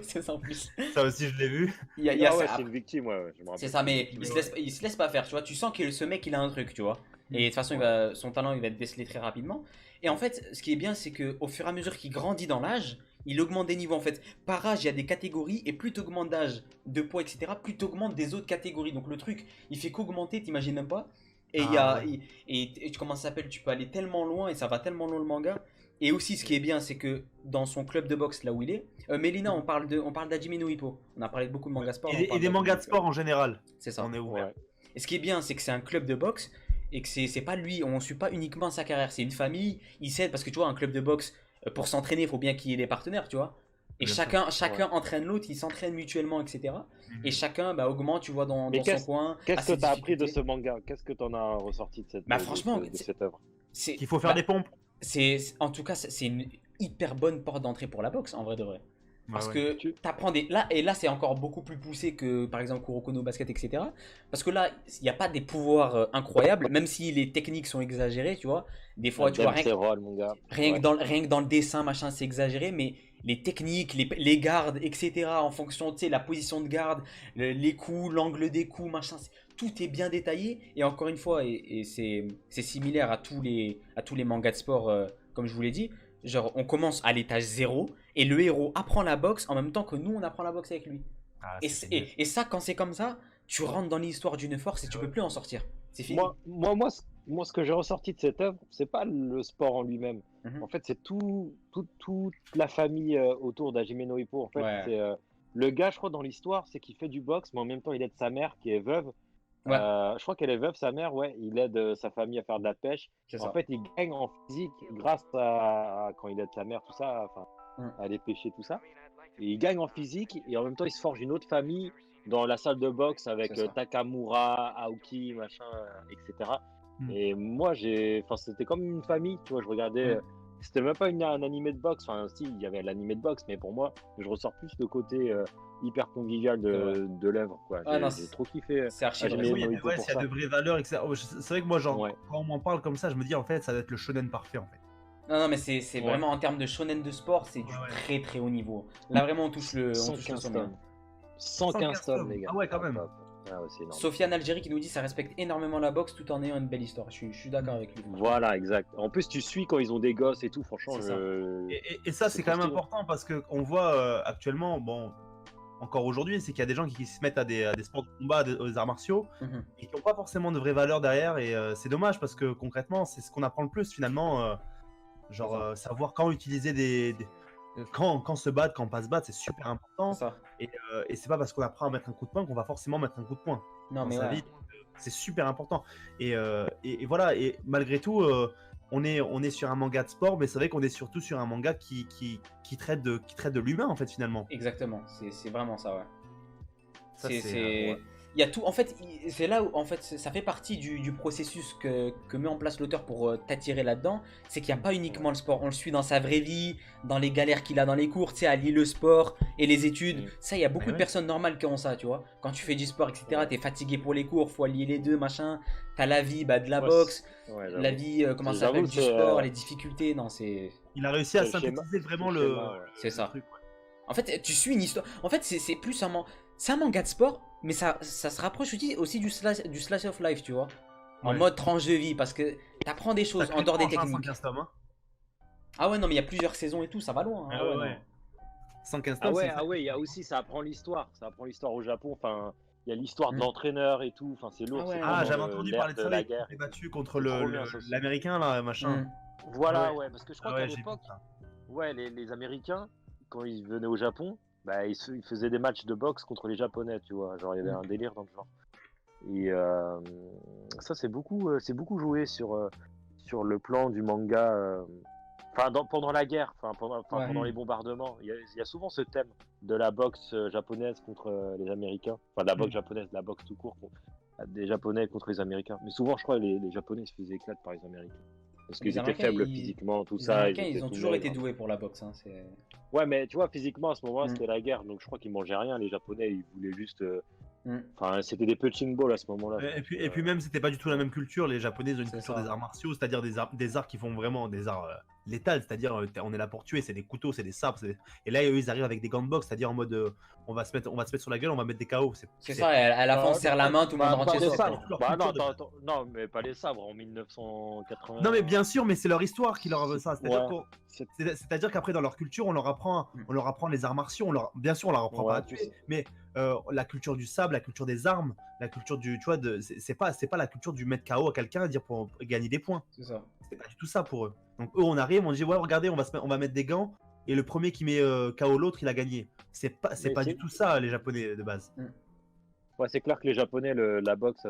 C'est ça en plus. Ça aussi je l'ai vu. Il y a Ah ouais, ça. c'est une victime, ouais, je me C'est rappelle. ça, mais Ouais. il se laisse pas faire, tu vois. Tu sens que ce mec, il a un truc, tu vois. Et de toute façon, son talent, il va être décelé très rapidement. Et en fait, ce qui est bien, c'est que au fur et à mesure qu'il grandit dans l'âge, il augmente des niveaux. En fait, par âge, il y a des catégories, et plus tu augmentes d'âge, de poids, etc., plus tu augmentes des autres catégories. Donc le truc, il fait qu'augmenter, t'imagines même pas. Et il y Ah a, ouais. et comment ça s'appelle, tu peux aller tellement loin, et ça va tellement loin le manga. Et aussi, ce qui est bien, c'est que dans son club de boxe, là où il est, Mélina, on parle d'Hajime no Ippo. On a parlé de beaucoup de mangas sport. on Et parle des d'Hajime mangas no de Ippo. sport en général. C'est ça. On est ouvert. Ouais. Et ce qui est bien, c'est que c'est un club de boxe et que c'est pas lui, on suit pas uniquement sa carrière, c'est une famille, il s'aide parce que tu vois, un club de boxe, pour s'entraîner, il faut bien qu'il y ait des partenaires, tu vois. Et Bien chacun entraîne l'autre, ils s'entraînent mutuellement, etc. Et chacun augmente, tu vois, Mais dans son coin. à qu'est-ce ses que tu as appris de difficultés. ce manga? Qu'est-ce que tu en as ressorti de Bah, franchement, de cette œuvre? c'est Qu'il faut faire bah, des pompes. en tout cas, c'est une hyper bonne porte d'entrée pour la boxe, en vrai de vrai. Parce Ouais, que Tu- t'apprends des. Là, c'est encore beaucoup plus poussé que par exemple Kuroko no Basket, etc. Parce que là, il n'y a pas des pouvoirs incroyables, même si les techniques sont exagérées, tu vois. Des fois, tu vois, Dame Serrol, mon gars. rien, Ouais. rien que dans le dessin, machin, c'est exagéré, mais les techniques, les gardes, etc., en fonction, tu sais, la position de garde, les coups, l'angle des coups, machin, tout est bien détaillé. Et encore une fois, et c'est similaire à tous les mangas de sport, comme je vous l'ai dit. Genre, on commence à l'étage 0 et le héros apprend la boxe en même temps que nous, on apprend la boxe avec lui. Ah, Et, c'est génial. et ça, quand c'est comme ça, tu rentres dans l'histoire d'une force et tu peux plus en sortir. C'est fini. Moi, ce que j'ai ressorti de cette œuvre, c'est pas le sport en lui-même. Mhm. En fait, c'est toute la famille autour d'Hajime no Ippo. En fait, Ouais. c'est le gars, je crois, dans l'histoire, c'est qu'il fait du boxe, mais en même temps, il aide sa mère qui est veuve. Ouais, Je crois qu'elle est veuve, sa mère, ouais. Il aide sa famille à faire de la pêche. c'est En ça. fait, il gagne en physique grâce à quand il aide sa mère, tout ça, enfin, Mm. à aller pêcher, tout ça. Et il gagne en physique et en même temps, il se forge une autre famille dans la salle de boxe avec C'est ça. Takamura, Aoki, machin, etc. Mm. Et moi, enfin, c'était comme une famille, tu vois. Je regardais, Mm. c'était même pas un animé de boxe. Enfin, si, il y avait l'animé de boxe, mais pour moi, je ressors plus le côté hyper convivial C'est vrai. de l'œuvre, quoi. Ah non, J'ai trop kiffé. c'est archi Hajime vrai. Oui, no Ippo ouais, pour s'il y a ça. de vraies valeurs, etc. Oh, c'est vrai que moi, genre, Ouais. quand on m'en parle comme ça, je me dis en fait, ça doit être le shonen parfait en fait. Non, non, mais c'est Ouais. vraiment en termes de shonen de sport, c'est du Ouais, ouais. très très haut niveau. Là, vraiment, on touche le 115 sommet. tomes. 115 tomes, les gars. Ah ouais, quand même. Ah ouais, c'est énorme. Sofiane Algérie qui nous dit ça respecte énormément la boxe tout en ayant une belle histoire. Je suis d'accord avec lui. Voilà, exact. En plus, tu suis quand ils ont des gosses et tout, franchement. C'est ça. Et ça, C'est c'est quand même trop stylé. important parce qu'on voit actuellement, bon, encore aujourd'hui, c'est qu'il y a des gens qui se mettent à des sports de combat, aux arts martiaux, Mhm. et qui n'ont pas forcément de vraies valeurs derrière. Et c'est dommage parce que concrètement, c'est ce qu'on apprend le plus finalement. Genre, savoir quand utiliser quand se battre, quand pas se battre, c'est super important. C'est ça. Et c'est pas parce qu'on apprend à mettre un coup de poing qu'on va forcément mettre un coup de poing Non, dans mais sa ouais. vie. C'est super important. Et voilà, et malgré tout, on est sur un manga de sport, mais c'est vrai qu'on est surtout sur un manga qui traite de l'humain, en fait, finalement. Exactement. C'est vraiment ça, ouais. Ça, C'est. ouais. Il y a tout. En fait, c'est là où en fait ça fait partie du processus que met en place l'auteur pour t'attirer là-dedans. C'est qu'il n'y a pas uniquement le sport. On le suit dans sa vraie vie, dans les galères qu'il a dans les cours, tu sais, allier le sport et les études. Mm. Ça, il y a beaucoup Ouais, de personnes normales qui ont ça, tu vois. Quand tu fais du sport, etc., Ouais. t'es fatigué pour les cours, faut allier les deux, machin. T'as la vie de la Ouais, boxe, Ouais, la j'avoue. vie, comment ça J'avoue s'appelle, que du c'est, sport, les difficultés. Non, c'est. Il a réussi à C'est le schéma- synthétiser vraiment c'est le schéma, ouais. C'est ça. truc, ouais. En fait, tu suis une histoire. En fait, c'est plus c'est un manga de sport, mais ça se rapproche aussi du slash of life, tu vois. En Ouais. mode tranche de vie, parce que t'apprends des choses Ça en dehors des fait une tranche, techniques. 115 tomes, hein. Ah ouais, non, mais il y a plusieurs saisons et tout, ça va loin. Hein. Ah Ah ouais, ouais, ouais. non. 115 Ah tomes, ouais, c'est- ah ouais, il y a aussi, ça apprend l'histoire. Ça apprend l'histoire au Japon. Enfin, il y a l'histoire de Mm. l'entraîneur et tout. Enfin, c'est lourd. Ah ouais. c'est Ah, vraiment j'avais entendu l'ère parler de ça, la il guerre. s'est battu contre C'est trop bien, ça aussi. l'américain, là, machin. Mm. Voilà, Ouais. ouais, parce que je crois Ah ouais, qu'à j'ai vu l'époque, ça. ouais, les Américains, quand ils venaient au Japon, bah, ils faisaient des matchs de boxe contre les Japonais, tu vois. Genre, il y avait un délire dans le genre. Et ça, c'est beaucoup joué sur le plan du manga. Enfin, pendant la guerre, pendant les bombardements, il y a souvent ce thème de la boxe japonaise contre les Américains. Enfin, de la boxe japonaise, de la boxe tout court, des Japonais contre les Américains. Mais souvent, je crois, les Japonais se faisaient éclater par les Américains. Parce qu'ils étaient faibles physiquement, tout Les ça. Américains, ils étaient ont tout toujours été maigres. doués pour la boxe. Hein, Ouais, mais tu vois, physiquement, à ce moment-là, Mm. c'était la guerre. Donc, je crois qu'ils mangeaient rien. Les Japonais, ils voulaient juste. Mm. Enfin, c'était des punching balls à ce moment-là. Et puis même, c'était pas du tout la même culture. Les Japonais ils ont une C'est culture ça. des arts martiaux, c'est-à-dire des arts qui font vraiment des arts létals, c'est-à-dire on est là pour tuer, c'est des couteaux, c'est des sabres. Et là, eux, ils arrivent avec des gants de boxe, c'est-à-dire en mode on va se mettre sur la gueule, on va mettre des KO. C'est ça, à la fin, on serre la main, tout le monde Pas entier les sort. sabres. Leur Bah, non, culture de- attends, non, mais pas les sabres en 1980. Non mais bien sûr, mais c'est leur histoire qui leur veut ça. C'est-à-dire Ouais. c'est-à-dire qu'après dans leur culture, on leur apprend les arts martiaux. Bien sûr, on leur apprend Ouais, pas à tuer, mais la culture du sable, la culture des armes, la culture du, tu vois, c'est pas la culture du mettre KO à quelqu'un et dire pour gagner des points. C'est ça. C'est pas du tout ça pour eux. Donc eux, on arrive, on dit ouais, regardez, on va mettre des gants et le premier qui met KO l'autre, il a gagné. C'est pas du tout ça les Japonais de base. Ouais, c'est clair que les Japonais, la boxe,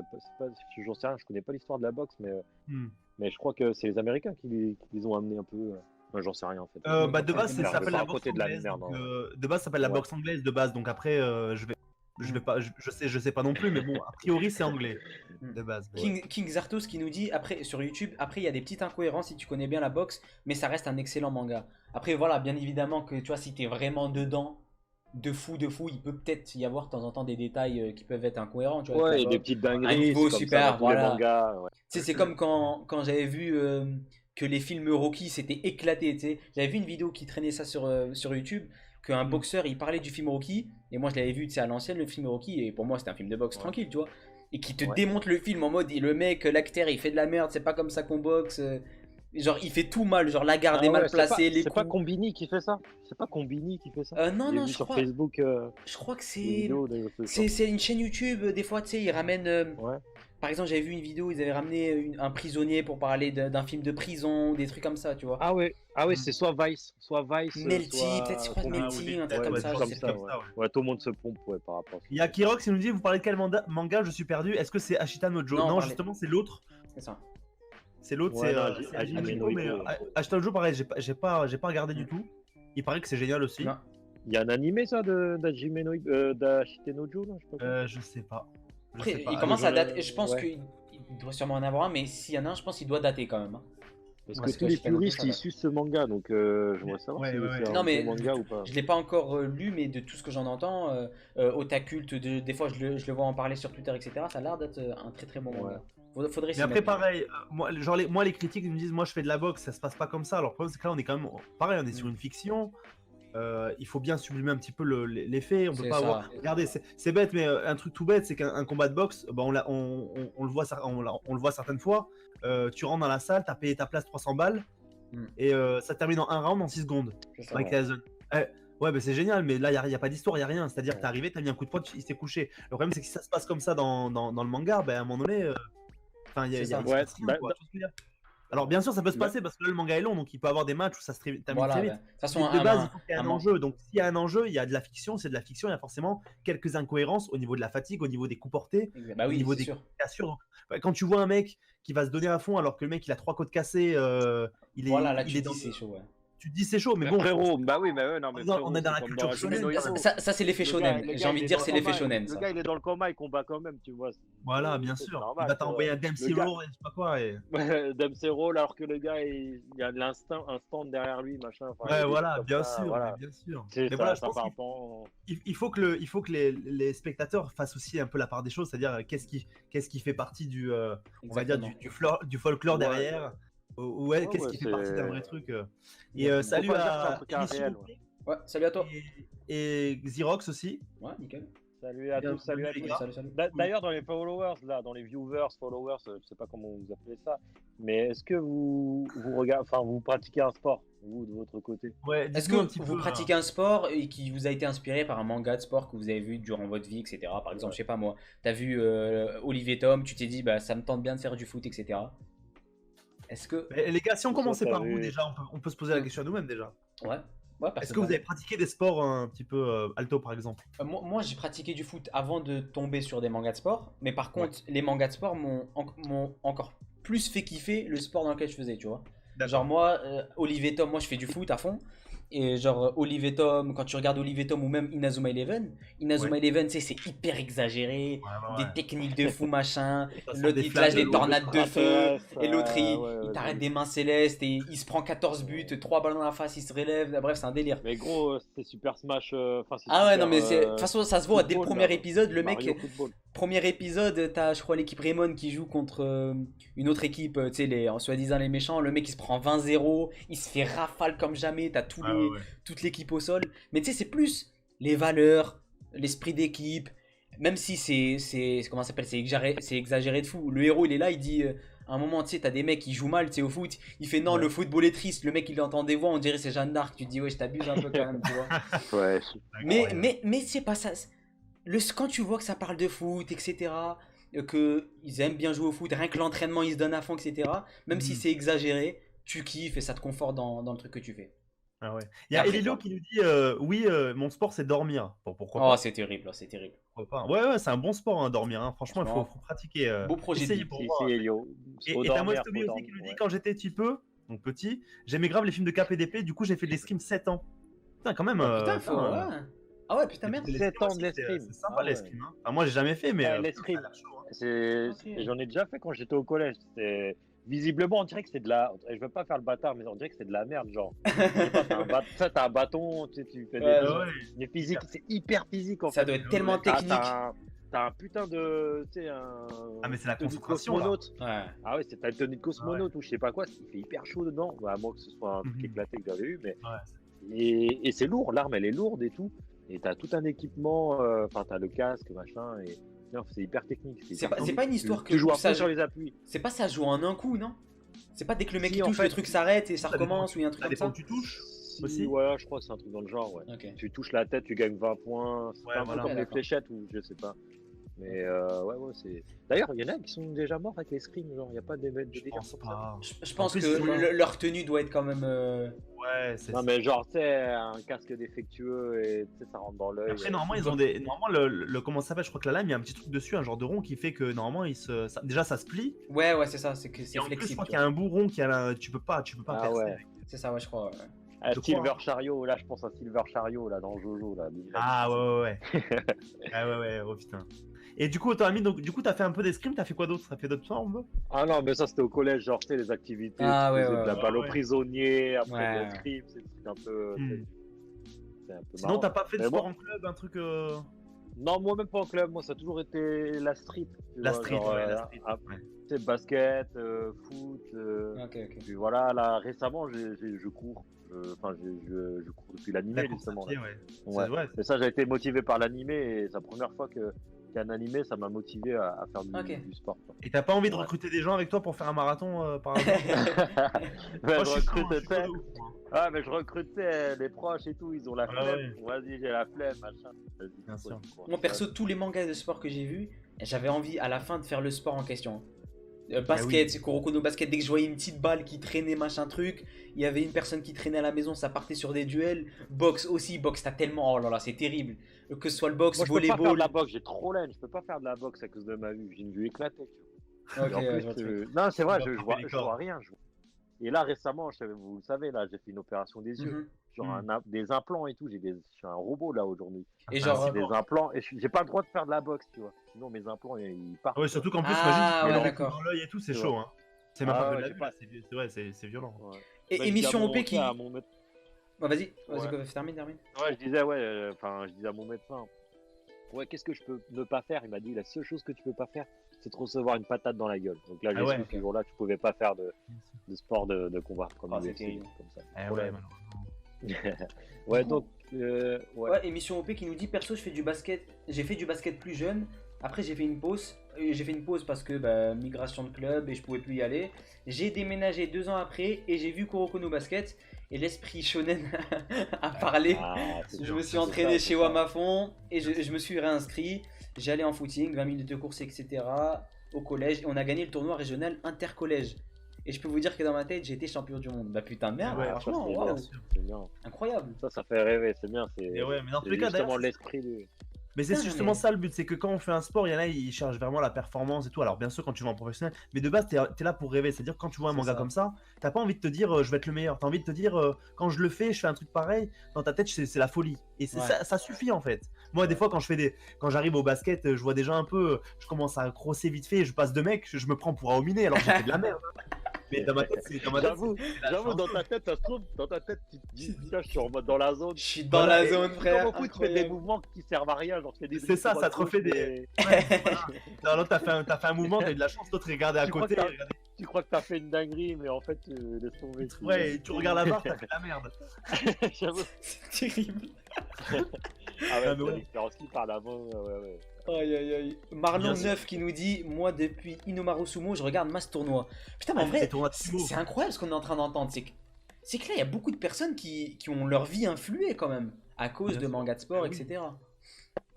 j'en sais rien, je connais pas l'histoire de la boxe, mais je crois que c'est les Américains qui les ont amenés un peu. Moi, j'en sais rien en fait. Bah de base, c'est ça s'appelle la boxe boxe anglaise. De base, ça s'appelle la boxe anglaise de base. Donc après, je vais pas, je sais pas non plus, mais bon, a priori, c'est anglais de base. King Zartos qui nous dit après sur YouTube, après il y a des petites incohérences si tu connais bien la boxe, mais ça reste un excellent manga. Après voilà, bien évidemment que tu vois si t'es vraiment dedans, de fou, il peut peut-être y avoir de temps en temps des détails qui peuvent être incohérents. Tu vois, Ouais, avec et la des boxe. petites dingueries. Un niveau c'est comme super, ça dans tous les voilà. mangas, ouais. Tu sais, c'est comme quand j'avais vu que les films Rocky s'étaient éclatés. Tu sais. J'avais vu une vidéo qui traînait ça sur YouTube, qu'un boxeur il parlait du film Rocky, et moi je l'avais vu tu sais, à l'ancienne le film Rocky, et pour moi c'était un film de boxe tranquille, tu vois. Et qui te démonte le film en mode le mec, l'acteur il fait de la merde, c'est pas comme ça qu'on boxe. Genre il fait tout mal, genre la garde est mal placée, les coups. C'est pas Combini qui fait ça. C'est pas Combini qui fait ça. Non, J'ai non, vu je sur crois. Facebook. Je crois que c'est. c'est une chaîne YouTube, des fois, tu sais, ils ramènent. Ouais. Par exemple, j'avais vu une vidéo, ils avaient ramené un prisonnier pour parler d'un film de prison, des trucs comme ça, tu vois. Ah ouais, c'est soit Vice, Melty, soit peut-être, je crois, Melty, un truc ouais, comme ouais, ça. comme je sais ça, plus. ouais. Ouais, tout le monde se pompe par rapport à ça. Il y a Kirox qui nous dit vous parlez de quel manga, je suis perdu. Est-ce que c'est Ashita no Joe? Non, justement, c'est l'autre. C'est ça. C'est l'autre, Ouais, c'est Hajime no Ippo, mais Ashita no Joe, pareil, j'ai pas regardé du tout. Il paraît que c'est génial aussi. Non. Il y a un animé ça d'Hajime no d'Ashite no Joe là, je sais pas. Je sais pas. Après, il commence à dater. Je pense qu'il doit sûrement en avoir un, mais s'il y en a un, je pense qu'il doit dater quand même. Hein. Parce que tous les puristes ils suivent ce manga, donc je voudrais savoir si c'est un bon manga ou pas. Je l'ai pas encore lu, mais de tout ce que j'en entends, Otakult, des fois je le vois en parler sur Twitter, etc. Ça a l'air d'être un très très bon manga. Faudrait mais après, pareil, moi les critiques ils me disent moi je fais de la boxe, ça se passe pas comme ça. Alors le problème c'est que là on est quand même pareil, on est sur une fiction. Il faut bien sublimer un petit peu les faits. On peut pas avoir. Regardez, c'est bête, mais un truc tout bête, c'est qu'un combat de boxe, bah, on le voit certaines fois. Tu rentres dans la salle, t'as payé ta place 300 balles, et ça termine en un round en 6 secondes. Avec la zone. Ouais, bah, c'est génial, mais là, il n'y a pas d'histoire, il n'y a rien. C'est-à-dire que t'es arrivé, t'as mis un coup de poing, il s'est couché. Le problème, c'est que si ça se passe comme ça dans le manga, bah, à un moment donné, il y a alors bien sûr ça peut se passer parce que là, le manga est long, donc il peut avoir des matchs où ça se termine très vite. De toute façon, de base il faut qu'il y ait un enjeu, donc s'il y a un enjeu, il y a de la fiction, c'est de la fiction, il y a forcément quelques incohérences au niveau de la fatigue, au niveau des coups portés, au niveau des cassures. Donc, quand tu vois un mec qui va se donner à fond alors que le mec il a 3 côtes cassées, il est dans... c'est chaud, ouais. Tu te dis c'est chaud, mais bon. Frérot, bah oui, mais non, mais on est dans la culture shonen. Ça c'est l'effet shonen. J'ai envie de dire, c'est l'effet shonen. Le gars, il est dans le coma, il combat quand même, tu vois. Voilà, bien sûr. Il va t'envoyer un Dempsey Roll, je sais pas quoi. Dempsey Roll, alors que le gars, il y a de l'instinct, un stand derrière lui, machin. Ouais, voilà, bien sûr, bien sûr. Mais voilà, je pense qu'il faut que les spectateurs fassent aussi un peu la part des choses, c'est-à-dire qu'est-ce qui fait partie du, on va dire, du folklore derrière. Ouais, qu'est-ce qui fait partie d'un vrai truc. Et salut à ouais, salut à toi. Et Xerox aussi. Ouais, nickel. Salut à tous, salut à tous. D'ailleurs, dans les followers, là, dans les viewers, je sais pas comment vous appelez ça, mais est-ce que vous regardez, enfin, vous pratiquez un sport, vous, de votre côté? Ouais. Est-ce que vous pratiquez un sport et qui vous a été inspiré par un manga de sport que vous avez vu durant votre vie, etc. Par exemple, je sais pas moi, t'as vu Olivier Tom, tu t'es dit, bah, ça me tente bien de faire du foot, etc. Est-ce que... Mais les gars, si on commençait par vous vu. déjà, on peut se poser la question à nous-mêmes déjà. Ouais, Est-ce que vous avez pratiqué des sports un petit peu alto par exemple? moi, j'ai pratiqué du foot avant de tomber sur des mangas de sport, mais par contre, les mangas de sport m'ont encore plus fait kiffer le sport dans lequel je faisais, tu vois. Genre moi, Olive et Tom, moi je fais du foot à fond. Et genre Olive et Tom, quand tu regardes Olive et Tom ou même Inazuma Eleven, tu sais, c'est hyper exagéré, des techniques de fou machin, l'autre il te lâche des tornades de feu, et l'autre il t'arrête des mains célestes, et il se prend 14 buts, 3 ballons dans la face, il se relève, bref c'est un délire. Mais gros, c'est Super Smash. Ah ouais, non mais de toute façon ça se voit dès le premier épisode, le mec... Premier épisode, t'as je crois l'équipe Raymond qui joue contre une autre équipe, tu sais, en soi-disant les méchants. Le mec il se prend 20-0, il se fait rafale comme jamais, t'as toute l'équipe au sol. Mais tu sais, c'est plus les valeurs, l'esprit d'équipe, même si comment ça s'appelle, c'est exagéré de fou. Le héros il est là, il dit, à un moment, tu sais, t'as des mecs qui jouent mal, tu sais, au foot, il fait non, le football est triste, le mec il entend des voix, on dirait c'est Jeanne d'Arc, tu te dis ouais, je t'abuse un peu quand même, tu vois. Ouais. Mais c'est pas ça. Quand tu vois que ça parle de foot, etc., qu'ils aiment bien jouer au foot, rien que l'entraînement, ils se donnent à fond, etc., même si c'est exagéré, tu kiffes et ça te conforte dans le truc que tu fais. Ah ouais. Il y a Elilo qui nous dit oui, mon sport c'est dormir. Bon, pourquoi pas. Oh, c'est terrible, c'est terrible. Ouais, c'est un bon sport, hein, dormir. Hein. Franchement, il faut pratiquer. Beau projet de vie. Pour voir. Et t'as Mostobi aussi qui nous dit quand j'étais donc petit, j'aimais grave les films de KPDP, du coup j'ai fait de l'escrime 7 ans. Putain, quand même. Putain, ah ouais, putain, merde. 7 ans de l'escrime. C'est sympa l'escrime. Hein. Enfin, moi j'ai jamais fait, mais. L'escrime. J'en ai déjà fait quand j'étais au collège. Visiblement, on dirait que c'est de la. Je veux pas faire le bâtard, mais on dirait que c'est de la merde, genre. T'as un bâton, tu fais des physiques, c'est hyper physique en fait. Ça doit être tellement technique. T'as un putain de. Ah, mais c'est la concentration. Cosmonaute. Ah ouais, t'as une tenue de cosmonaute ou je sais pas quoi, il fait hyper chaud dedans. À moins que ce soit un truc éclaté que j'avais eu, mais. Et c'est lourd, l'arme elle est lourde et tout. Et t'as tout un équipement, enfin t'as le casque, machin, et non, c'est hyper technique. C'est pas une histoire que tu joues ça sur les appuis. C'est pas ça joue en un coup, non? C'est pas dès que le mec il touche, le truc s'arrête et ça recommence ou il y a un truc comme ça? Tu touches aussi. Ouais, je crois que c'est un truc dans le genre, ouais. Okay. Tu touches la tête, tu gagnes 20 points. C'est un peu comme les fléchettes ou je sais pas. Mais ouais, c'est. D'ailleurs, il y en a qui sont déjà morts avec l'escrime, genre, il n'y a pas de délire comme ça. Je pense que leur tenue doit être quand même. Ouais, c'est non, mais genre, tu sais, un casque défectueux et ça rentre dans l'œil. Après, normalement, ils ont des. Normalement, comment ça s'appelle? Je crois que la lame, il y a un petit truc dessus, un genre de rond qui fait que normalement, déjà, ça se plie. Ouais, c'est ça, c'est que c'est flexible. Plus, je crois qu'il y a un bout rond qui a tu peux pas percer. Ouais. C'est ça, ouais, je crois. Silver Chariot, là, je pense à Silver Chariot, là, dans Jojo, là. Ah ouais. Ah ouais, oh putain. Et du coup, t'as fait un peu d'escrime, t'as fait quoi d'autre? T'as fait d'autres sports, Ah non, mais ça c'était au collège, genre, tu sais, les activités, de la balle aux prisonniers, après l'escrime, c'est un peu. C'est un peu sinon, t'as pas fait de sport en club, un truc. Non, moi même pas en club, moi ça a toujours été la street. La street. Tu sais, basket, foot. Puis voilà, là récemment, je cours. Enfin, je cours depuis l'animé justement. Ouais. Mais ça, j'ai été motivé par l'animé et c'est la première fois qu'un animé, ça m'a motivé à faire du sport. Quoi. Et t'as pas envie de recruter des gens avec toi pour faire un marathon par exemple? Moi, je recrutais les proches et tout, ils ont la flemme. Vas-y, j'ai la flemme, machin. Bien sûr. Moi, perso, tous les mangas de sport que j'ai vus, j'avais envie à la fin de faire le sport en question. Basket, Kuroko no Basket, dès que je voyais une petite balle qui traînait, machin truc, il y avait une personne qui traînait à la maison, ça partait sur des duels. Boxe aussi, boxe, t'as tellement. Oh là là, c'est terrible. Que ce soit le boxe, volleyball. Je peux pas faire de la boxe, j'ai trop laine, je peux pas faire de la boxe à cause de ma vue, j'ai une vue éclatée. Non, c'est vrai, je vois rien. Et là, récemment, vous le savez, là, j'ai fait une opération des yeux. Genre des implants et tout, je suis un robot là aujourd'hui. Et genre des implants, et j'ai pas le droit de faire de la boxe, tu vois. Sinon mes implants ils partent. Ouais, surtout qu'en plus, imagine, dans l'œil et tout, c'est chaud, hein. C'est même pas de la vue, c'est violent. Et émission OP qui. Vas-y, termine. Ouais, je disais à mon médecin, ouais, qu'est-ce que je peux ne pas faire? Il m'a dit, la seule chose que tu peux pas faire, c'est de recevoir une patate dans la gueule. Donc là, j'ai su que ce jour-là, tu pouvais pas faire de sport de combat comme ça. Ouais, ouais, donc. Émission OP qui nous dit perso, j'ai fait du basket plus jeune. Après, j'ai fait une pause. Parce que migration de club et je pouvais plus y aller. J'ai déménagé 2 ans après et j'ai vu Kuroko no Basket. Et l'esprit shonen a parlé. Je me suis entraîné chez WAM à fond et je me suis réinscrit. J'ai allé en footing, 20 minutes de course, etc. au collège. Et on a gagné le tournoi régional intercollège. et je peux vous dire que dans ma tête, j'ai été champion du monde. Bah putain de merde, Ouais, franchement, c'est waouh, bien, c'est bien. incroyable. Ça fait rêver, c'est bien. Et ouais, mais dans tous C'est les cas, justement d'ailleurs, l'esprit du. mais c'est Non, justement mais ça le but, c'est que quand on fait un sport, il y en a, ils cherchent vraiment la performance et tout. Alors bien sûr, quand tu vas en professionnel, mais de base, t'es là pour rêver. C'est-à-dire que quand tu vois un c'est manga ça. comme ça, t'as pas envie de te dire je vais être le meilleur. T'as envie de te dire quand je le fais, je fais un truc pareil. Dans ta tête, c'est la folie. Et c'est Ouais. ça suffit en fait. Moi, des fois, quand j'arrive au basket, je vois des gens un peu, je commence à crosser vite fait, je passe de mec, je me prends pour Aomine alors que j'ai fait de la merde. Mais dans ma tête, J'avoue, la j'avoue, chance. dans ta tête, ça se trouve, dans ta tête, tu te dis, putain, je suis en mode dans la zone. Je suis dans Voilà, la et zone, Comme frère. au foot, tu fais des Incroyable. mouvements qui servent à rien, genre tu fais des C'est dribbles ça, sur ça la te refait gauche, des. mais Ouais, voilà. Non, non, t'as fait un mouvement, t'as eu de la chance, l'autre il regardait à tu crois côté. que tu crois que t'as fait une dinguerie, mais en fait, laisse tomber. Ouais, et tu regardes la barre, t'as fait de la merde. J'avoue. C'est terrible. Ah ouais, Ah, mais c'est ouais. l'expérience qui parle avant, ouais. Aïe aïe aïe. Marlon Bien sûr. 9 qui nous dit moi depuis Inomaru Sumo je regarde Mass Tournoi. Putain mais en Les vrai tournois de c'est sumo. c'est incroyable ce qu'on est en train d'entendre. C'est que là il y a beaucoup de personnes qui ont leur vie influée quand même à cause Bien de sûr. mangas de sport Ah oui. etc.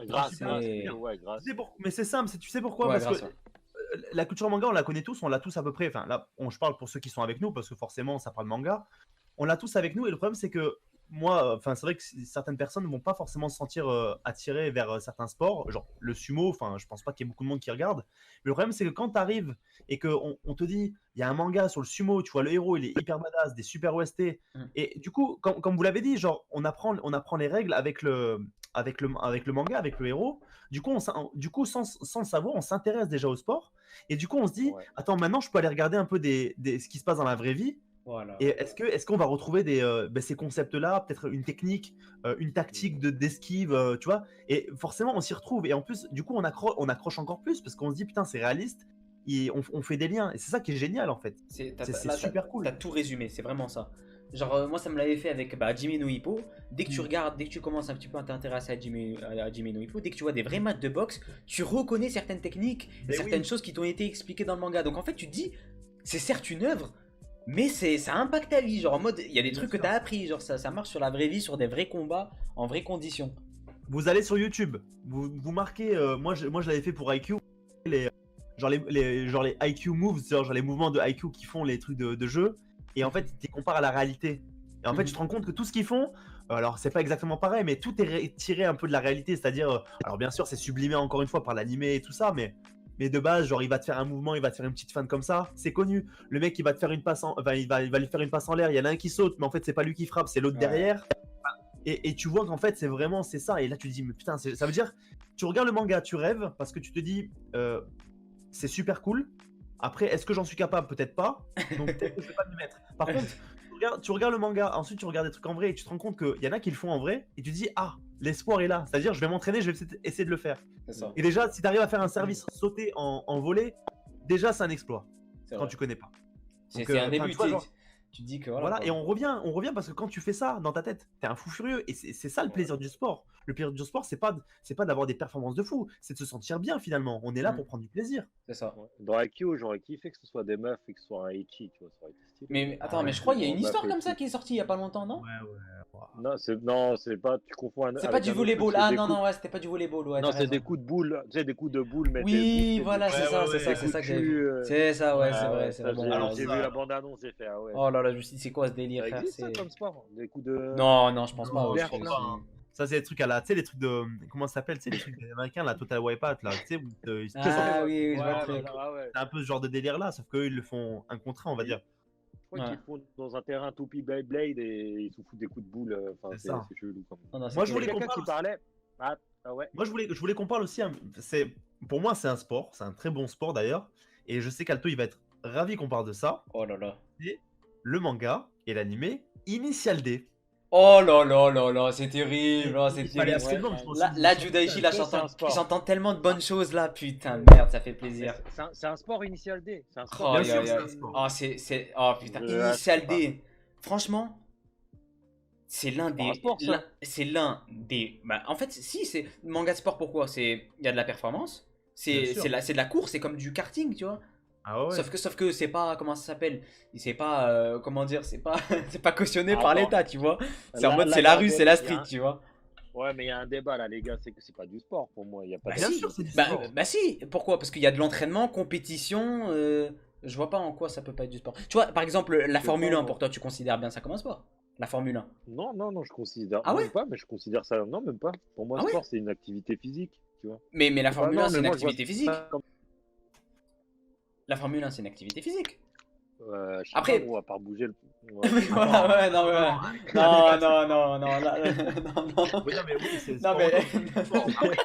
Grâce, super, grâce, c'est- ouais, grâce. Mais c'est simple, tu sais pourquoi? Ouais Parce grâce que ouais. la culture manga, on l'a tous à peu près. Enfin, là, je parle pour ceux qui sont avec nous, parce que forcément, ça parle manga. On l'a tous avec nous, et le problème, c'est que moi, enfin, c'est vrai que certaines personnes ne vont pas forcément se sentir attirées vers certains sports, genre le sumo. Enfin, je pense pas qu'il y ait beaucoup de monde qui regarde. Mais le problème, c'est que quand tu arrives et qu'on on te dit, il y a un manga sur le sumo, tu vois le héros, il est hyper badass, des super OST. Mm. Et du coup, comme vous l'avez dit, genre, on apprend les règles avec le manga, avec le héros. Du coup, sans le savoir, on s'intéresse déjà au sport. Et du coup, on se dit, Ouais. attends, maintenant, je peux aller regarder un peu ce qui se passe dans la vraie vie. Voilà. Et est-ce qu'on va retrouver ces concepts-là, peut-être une technique, une tactique d'esquive, tu vois? Et forcément, on s'y retrouve. Et en plus, du coup, on accroche encore plus parce qu'on se dit, putain, c'est réaliste. Et on fait des liens. Et c'est ça qui est génial, en fait. C'est Là, super cool. T'as tout résumé, c'est vraiment ça. Genre moi ça me l'avait fait avec Jimmy no Hippo. Dès que tu regardes, dès que tu commences un petit peu à t'intéresser à Jimmy no Hippo, dès que tu vois des vrais matchs de boxe, tu reconnais certaines techniques et Mais certaines oui. choses qui t'ont été expliquées dans le manga. Donc en fait tu te dis, c'est certes une œuvre, mais ça impacte ta vie. Genre en mode, il y a des Bien trucs que sûr. t'as appris, genre ça marche sur la vraie vie, sur des vrais combats, en vraies conditions. Vous allez sur YouTube, vous marquez, moi je l'avais fait pour IQ, les, genre les IQ moves, genre les mouvements de IQ qui font les trucs de jeu, et en fait ils te comparent à la réalité. Et en fait Mhm. tu te rends compte que tout ce qu'ils font, alors c'est pas exactement pareil, mais tout est tiré un peu de la réalité, c'est-à-dire, alors bien sûr c'est sublimé encore une fois par l'animé et tout ça, mais de base, genre il va te faire un mouvement, il va te faire une petite feinte comme ça, c'est connu. Le mec il va te faire une passe enfin, il va lui faire une passe en l'air, il y en a un qui saute, mais en fait c'est pas lui qui frappe, c'est l'autre Ouais. derrière. Et tu vois qu'en fait, c'est ça. Et là, tu te dis, mais putain, ça veut dire, tu regardes le manga, tu rêves, parce que tu te dis, c'est super cool. Après, est-ce que j'en suis capable? Peut-être pas. Donc, peut-être que je vais pas m'y mettre. Par contre, tu regardes le manga, ensuite, tu regardes des trucs en vrai, et tu te rends compte qu'il y en a qui le font en vrai, et tu te dis, ah, l'espoir est là. C'est-à-dire, je vais m'entraîner, je vais essayer de le faire. C'est ça. Et déjà, si tu arrives à faire un service sauter en volée, déjà, c'est un exploit, C'est quand vrai. tu connais pas. C'est Donc, un enfin, début, tu vois, genre, tu te dis que voilà. voilà, quoi. et on revient parce que quand tu fais ça dans ta tête, t'es un fou furieux. Et c'est ça le plaisir du sport. Le plaisir du sport, c'est pas d'avoir des performances de fou, c'est de se sentir bien finalement. On est là Mm. pour prendre du plaisir. C'est ça. Ouais. Dans IQ, j'aurais kiffé que ce soit des meufs et que ce soit un Ichi, tu vois, ça aurait été stylé. Mais attends, Ah mais ouais. je crois qu'il y a une Bon, histoire bah, comme ça qui est sortie il y a pas longtemps, non? Non, c'est pas, tu confonds C'est avec pas du un autre volleyball. truc, c'est Ah des non, coups- non, ouais, c'était pas du volleyball. Ouais, Non, t'as c'est des raison. coups de boule, tu sais, des coups de boule, mais Oui, des- voilà, Ouais, c'est ça, ouais, c'est ça, ouais, c'est ça que des j'ai coups de vu. cul, C'est ça, ouais, Ah c'est Ah vrai, ouais, c'est ça, vrai. j'ai alors j'ai ça, vu la bande-annonce, j'ai fait, ah ouais. Oh là là, je me suis dit, c'est quoi ce délire, Ça frère? existe ça comme sport? Des coups de. Non, non, je pense pas. Non, Ouais, je je pense pense pas, que- hein. Ça, c'est des trucs à la. Tu sais, les trucs de. Comment ça s'appelle? Tu sais, les trucs américains, la Total Wipeout, là. Tu sais, où ils se Ah oui, oui, je vois le Ouais, truc. voilà, ouais. c'est un peu ce genre de délire là, sauf qu'eux, ils le font un contre un, on va Oui. dire. Je crois qu'ils Ouais. font dans un terrain toupie Beyblade et ils se foutent des coups de boule. Enfin, C'est ça. c'est chelou quand même. Non, non, Moi, c'est je Il y voulais a qu'on quelqu'un parle qui parlait. Ah ouais. Moi, je voulais qu'on parle aussi. Pour moi, c'est un sport. C'est un très bon sport d'ailleurs. Et je sais qu'Alto, il va être ravi qu'on parle de ça. Oh là là. C'est le manga et l'animé Initial D. Oh là là là là, c'est terrible. Oh, c'est Il fallait terrible. absolument que je m'en Là, souvienne. là Judaichi, là, Ça, c'est un sport. j'entends tellement de bonnes choses là. Putain, merde, ça fait Mais plaisir. c'est un sport initial D. C'est un sport. Oh, Bien sûr, aïe, c'est aïe. un sport. Oh putain, Je Initial sais pas. D. Franchement, c'est l'un pas un des. sport, ça. C'est l'un des. Bah, en fait, si, c'est manga de sport. Pourquoi? Il y a de la performance. Bien sûr. C'est de la course, c'est comme du karting, tu vois. Ah ouais. Sauf que c'est pas. Comment ça s'appelle? C'est pas. Comment dire? C'est pas, c'est pas cautionné Ah, par attends. l'État, tu vois. C'est en Là- mode, là, c'est il y a la un rue, débat, c'est la il y a street, un- tu vois. Ouais, mais il y a un débat là, les gars, c'est que c'est pas du sport pour moi. Il y a pas Bah de. Bien si. sûr, c'est du Bah, sport. bah si, pourquoi? Parce qu'il y a de l'entraînement, compétition. Je vois pas en quoi ça peut pas être du sport. Tu vois, par exemple, la Formule 1, pour toi, tu considères bien ça comme un sport? La Formule 1. Non, je considère Ah ouais? même pas, mais je considère ça. Non, même pas. Pour moi, Ah ouais? sport, c'est une activité physique, tu vois. Mais la C'est pas- Formule 1, non, c'est mais une moi, je vois activité physique. ça comme- La Formule 1, c'est une activité physique. Je sais Après- pas, gros, à part bouger le. Mais voilà, ouais, non, ouais. Non, là, non. Oui, non, mais oui, c'est Non, sport mais. auto. Après,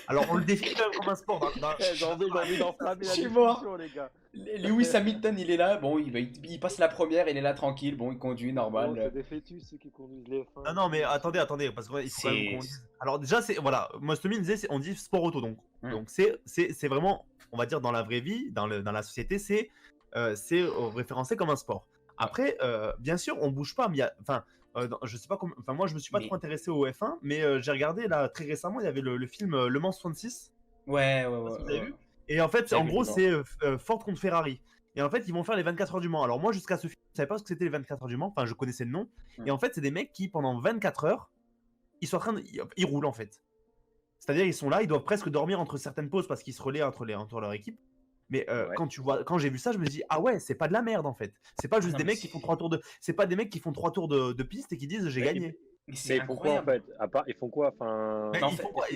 alors, on le définit quand même comme un sport. J'ai envie d'enflammer Je la suis mort. discussion, les gars. Lewis Hamilton, il est là, bon, il passe la première, il est là tranquille, bon, il conduit Bon, c'est normal. des fœtus, ceux qui conduisent les fins. Non, mais attendez, parce qu'il faut quand même qu'on dise. Alors, déjà, c'est. Voilà, moi, Stomy disait, on dit sport auto, donc. Donc, c'est vraiment, on va dire, dans la vraie vie, dans la société, c'est référencé comme un sport. Après, bien sûr, on bouge pas, mais il y a. Enfin, je sais pas comment. Enfin, moi, je me suis pas trop intéressé au F1, mais j'ai regardé là très récemment, il y avait le film Le Mans 66. Ouais. Vous avez vu? Et en fait, J'ai en vu, gros, non. c'est Ford contre Ferrari. Et en fait, ils vont faire les 24 heures du Mans. Alors, moi, jusqu'à ce film, je savais pas ce que c'était les 24 heures du Mans. Enfin, je connaissais le nom. Et en fait, c'est des mecs qui, pendant 24 heures, ils sont en train de. Ils roulent, en fait. C'est-à-dire, ils sont là, ils doivent presque dormir entre certaines pauses parce qu'ils se relaient entre leur équipe. Mais Ouais. quand j'ai vu ça, je me dis, ah ouais, c'est pas de la merde, en fait. C'est pas juste non, des mais mecs qui font 3 tours de. C'est pas des mecs qui font 3 tours de piste et qui disent, j'ai Mais- gagné. Mais Mais c'est ils font quoi en incroyable. fait? À part, ils font quoi? Enfin. Mais en ils fait- font quoi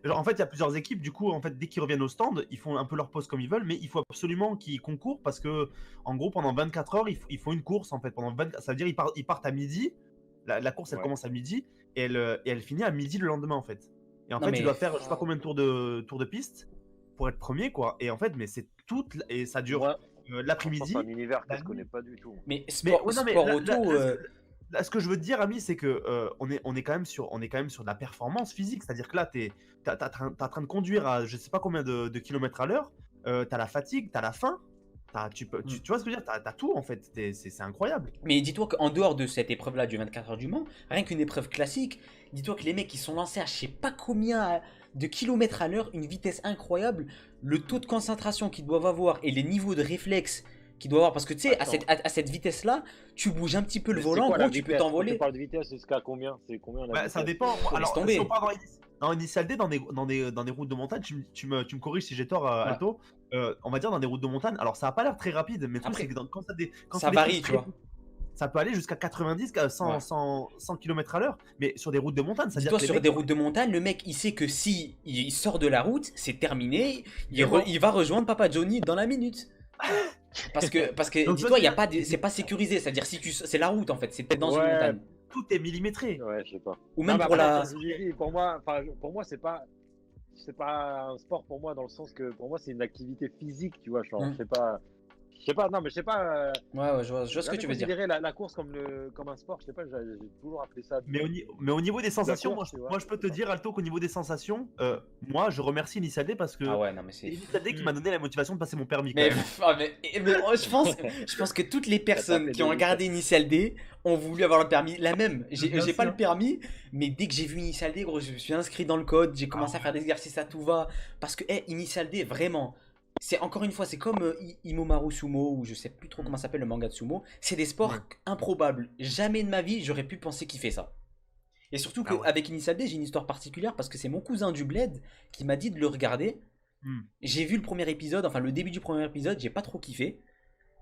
genre, en fait, il y a plusieurs équipes. Du coup, en fait, dès qu'ils reviennent au stand, ils font un peu leur pause comme ils veulent, mais il faut absolument qu'ils concourent parce que, en gros, pendant 24 heures, il faut une course en fait. Ça veut dire ils partent à midi. La course, elle Ouais. commence à midi et elle finit à midi le lendemain en fait. Et en Non, fait, mais- tu dois faire je sais pas combien de tours de piste pour être premier quoi. Et en fait, mais c'est et ça dure Moi, l'après-midi. c'est un univers que la je nuit. connais pas du tout. Mais Mais, sport, ouais, non, mais sport là, auto, là, ce que je veux te dire, Ami, c'est que on est quand même sur de la performance physique. C'est-à-dire que là, t'es en train de conduire à je sais pas combien de kilomètres à l'heure. T'as la fatigue, t'as la faim. Tu vois ce que je veux dire? T'as tout en fait. C'est incroyable. Mais dis-toi qu'en dehors de cette épreuve-là du 24 heures du Mans, rien qu'une épreuve classique, dis-toi que les mecs qui sont lancés à je sais pas combien de kilomètres à l'heure, une vitesse incroyable, le taux de concentration qu'ils doivent avoir et les niveaux de réflexe qu'ils doivent avoir, parce que tu sais, à cette vitesse-là, tu bouges un petit peu le Mais c'est volant, quoi, gros, la tu peux vitesse? Quand t'envoler. tu parles de vitesse, jusqu'à combien? C'est combien la Ouais, ça vitesse? dépend. Laisse Alors, tomber. si on part dans Initial D, dans des routes de montagne, tu me corriges si j'ai tort, Alto. On va dire dans des routes de montagne. Alors, ça a pas l'air très rapide, mais le truc, Après, c'est que quand ça c'est des varie, pistes tu très vois. ça peut aller jusqu'à 90, 100 km à l'heure, mais sur des routes de montagne, c'est-à-dire Dis-toi, que les sur mecs, des routes de montagne, le mec, il sait que si il sort de la route, c'est terminé, est mort. il va rejoindre Papa Johnny dans la minute. Parce que Donc, dis-toi, toi, c'est pas sécurisé, c'est-à-dire c'est la route en fait, c'est peut-être dans une Ouais. montagne. tout est millimétré. Ouais, je sais pas. Ou même Non, mais pour après, la. comme je dis, pour moi, c'est pas un sport pour moi dans le sens que pour moi c'est une activité physique, tu vois. Genre, je sais pas, non, mais je sais pas. Ouais, je vois ce que tu veux dire. Considérer la course comme un sport, je sais pas, j'ai toujours appelé ça. Mais au niveau des sensations, course, tu vois, moi je peux te c'est dire, Alto, qu'au niveau des sensations, moi je remercie Initial D parce que Ah ouais, non, mais c'est c'est. Initial D qui m'a donné la motivation de passer mon permis. Mais, quand même. je pense que toutes les personnes qui ont regardé Initial D ont voulu avoir le permis. La même, Bien j'ai pas sûr. le permis, mais dès que j'ai vu Initial D, gros, je me suis inscrit dans le code, j'ai commencé à faire des exercices à tout va. Parce que, Initial D, vraiment, c'est encore une fois, c'est comme Imomaru Sumo, ou je sais plus trop comment s'appelle le manga de sumo. C'est des sports Ouais. improbables. Jamais de ma vie, j'aurais pu penser kiffer ça. Et surtout Ah ouais. qu'avec Initial D, j'ai une histoire particulière parce que c'est mon cousin du bled qui m'a dit de le regarder. J'ai vu le premier épisode, enfin le début du premier épisode, j'ai pas trop kiffé.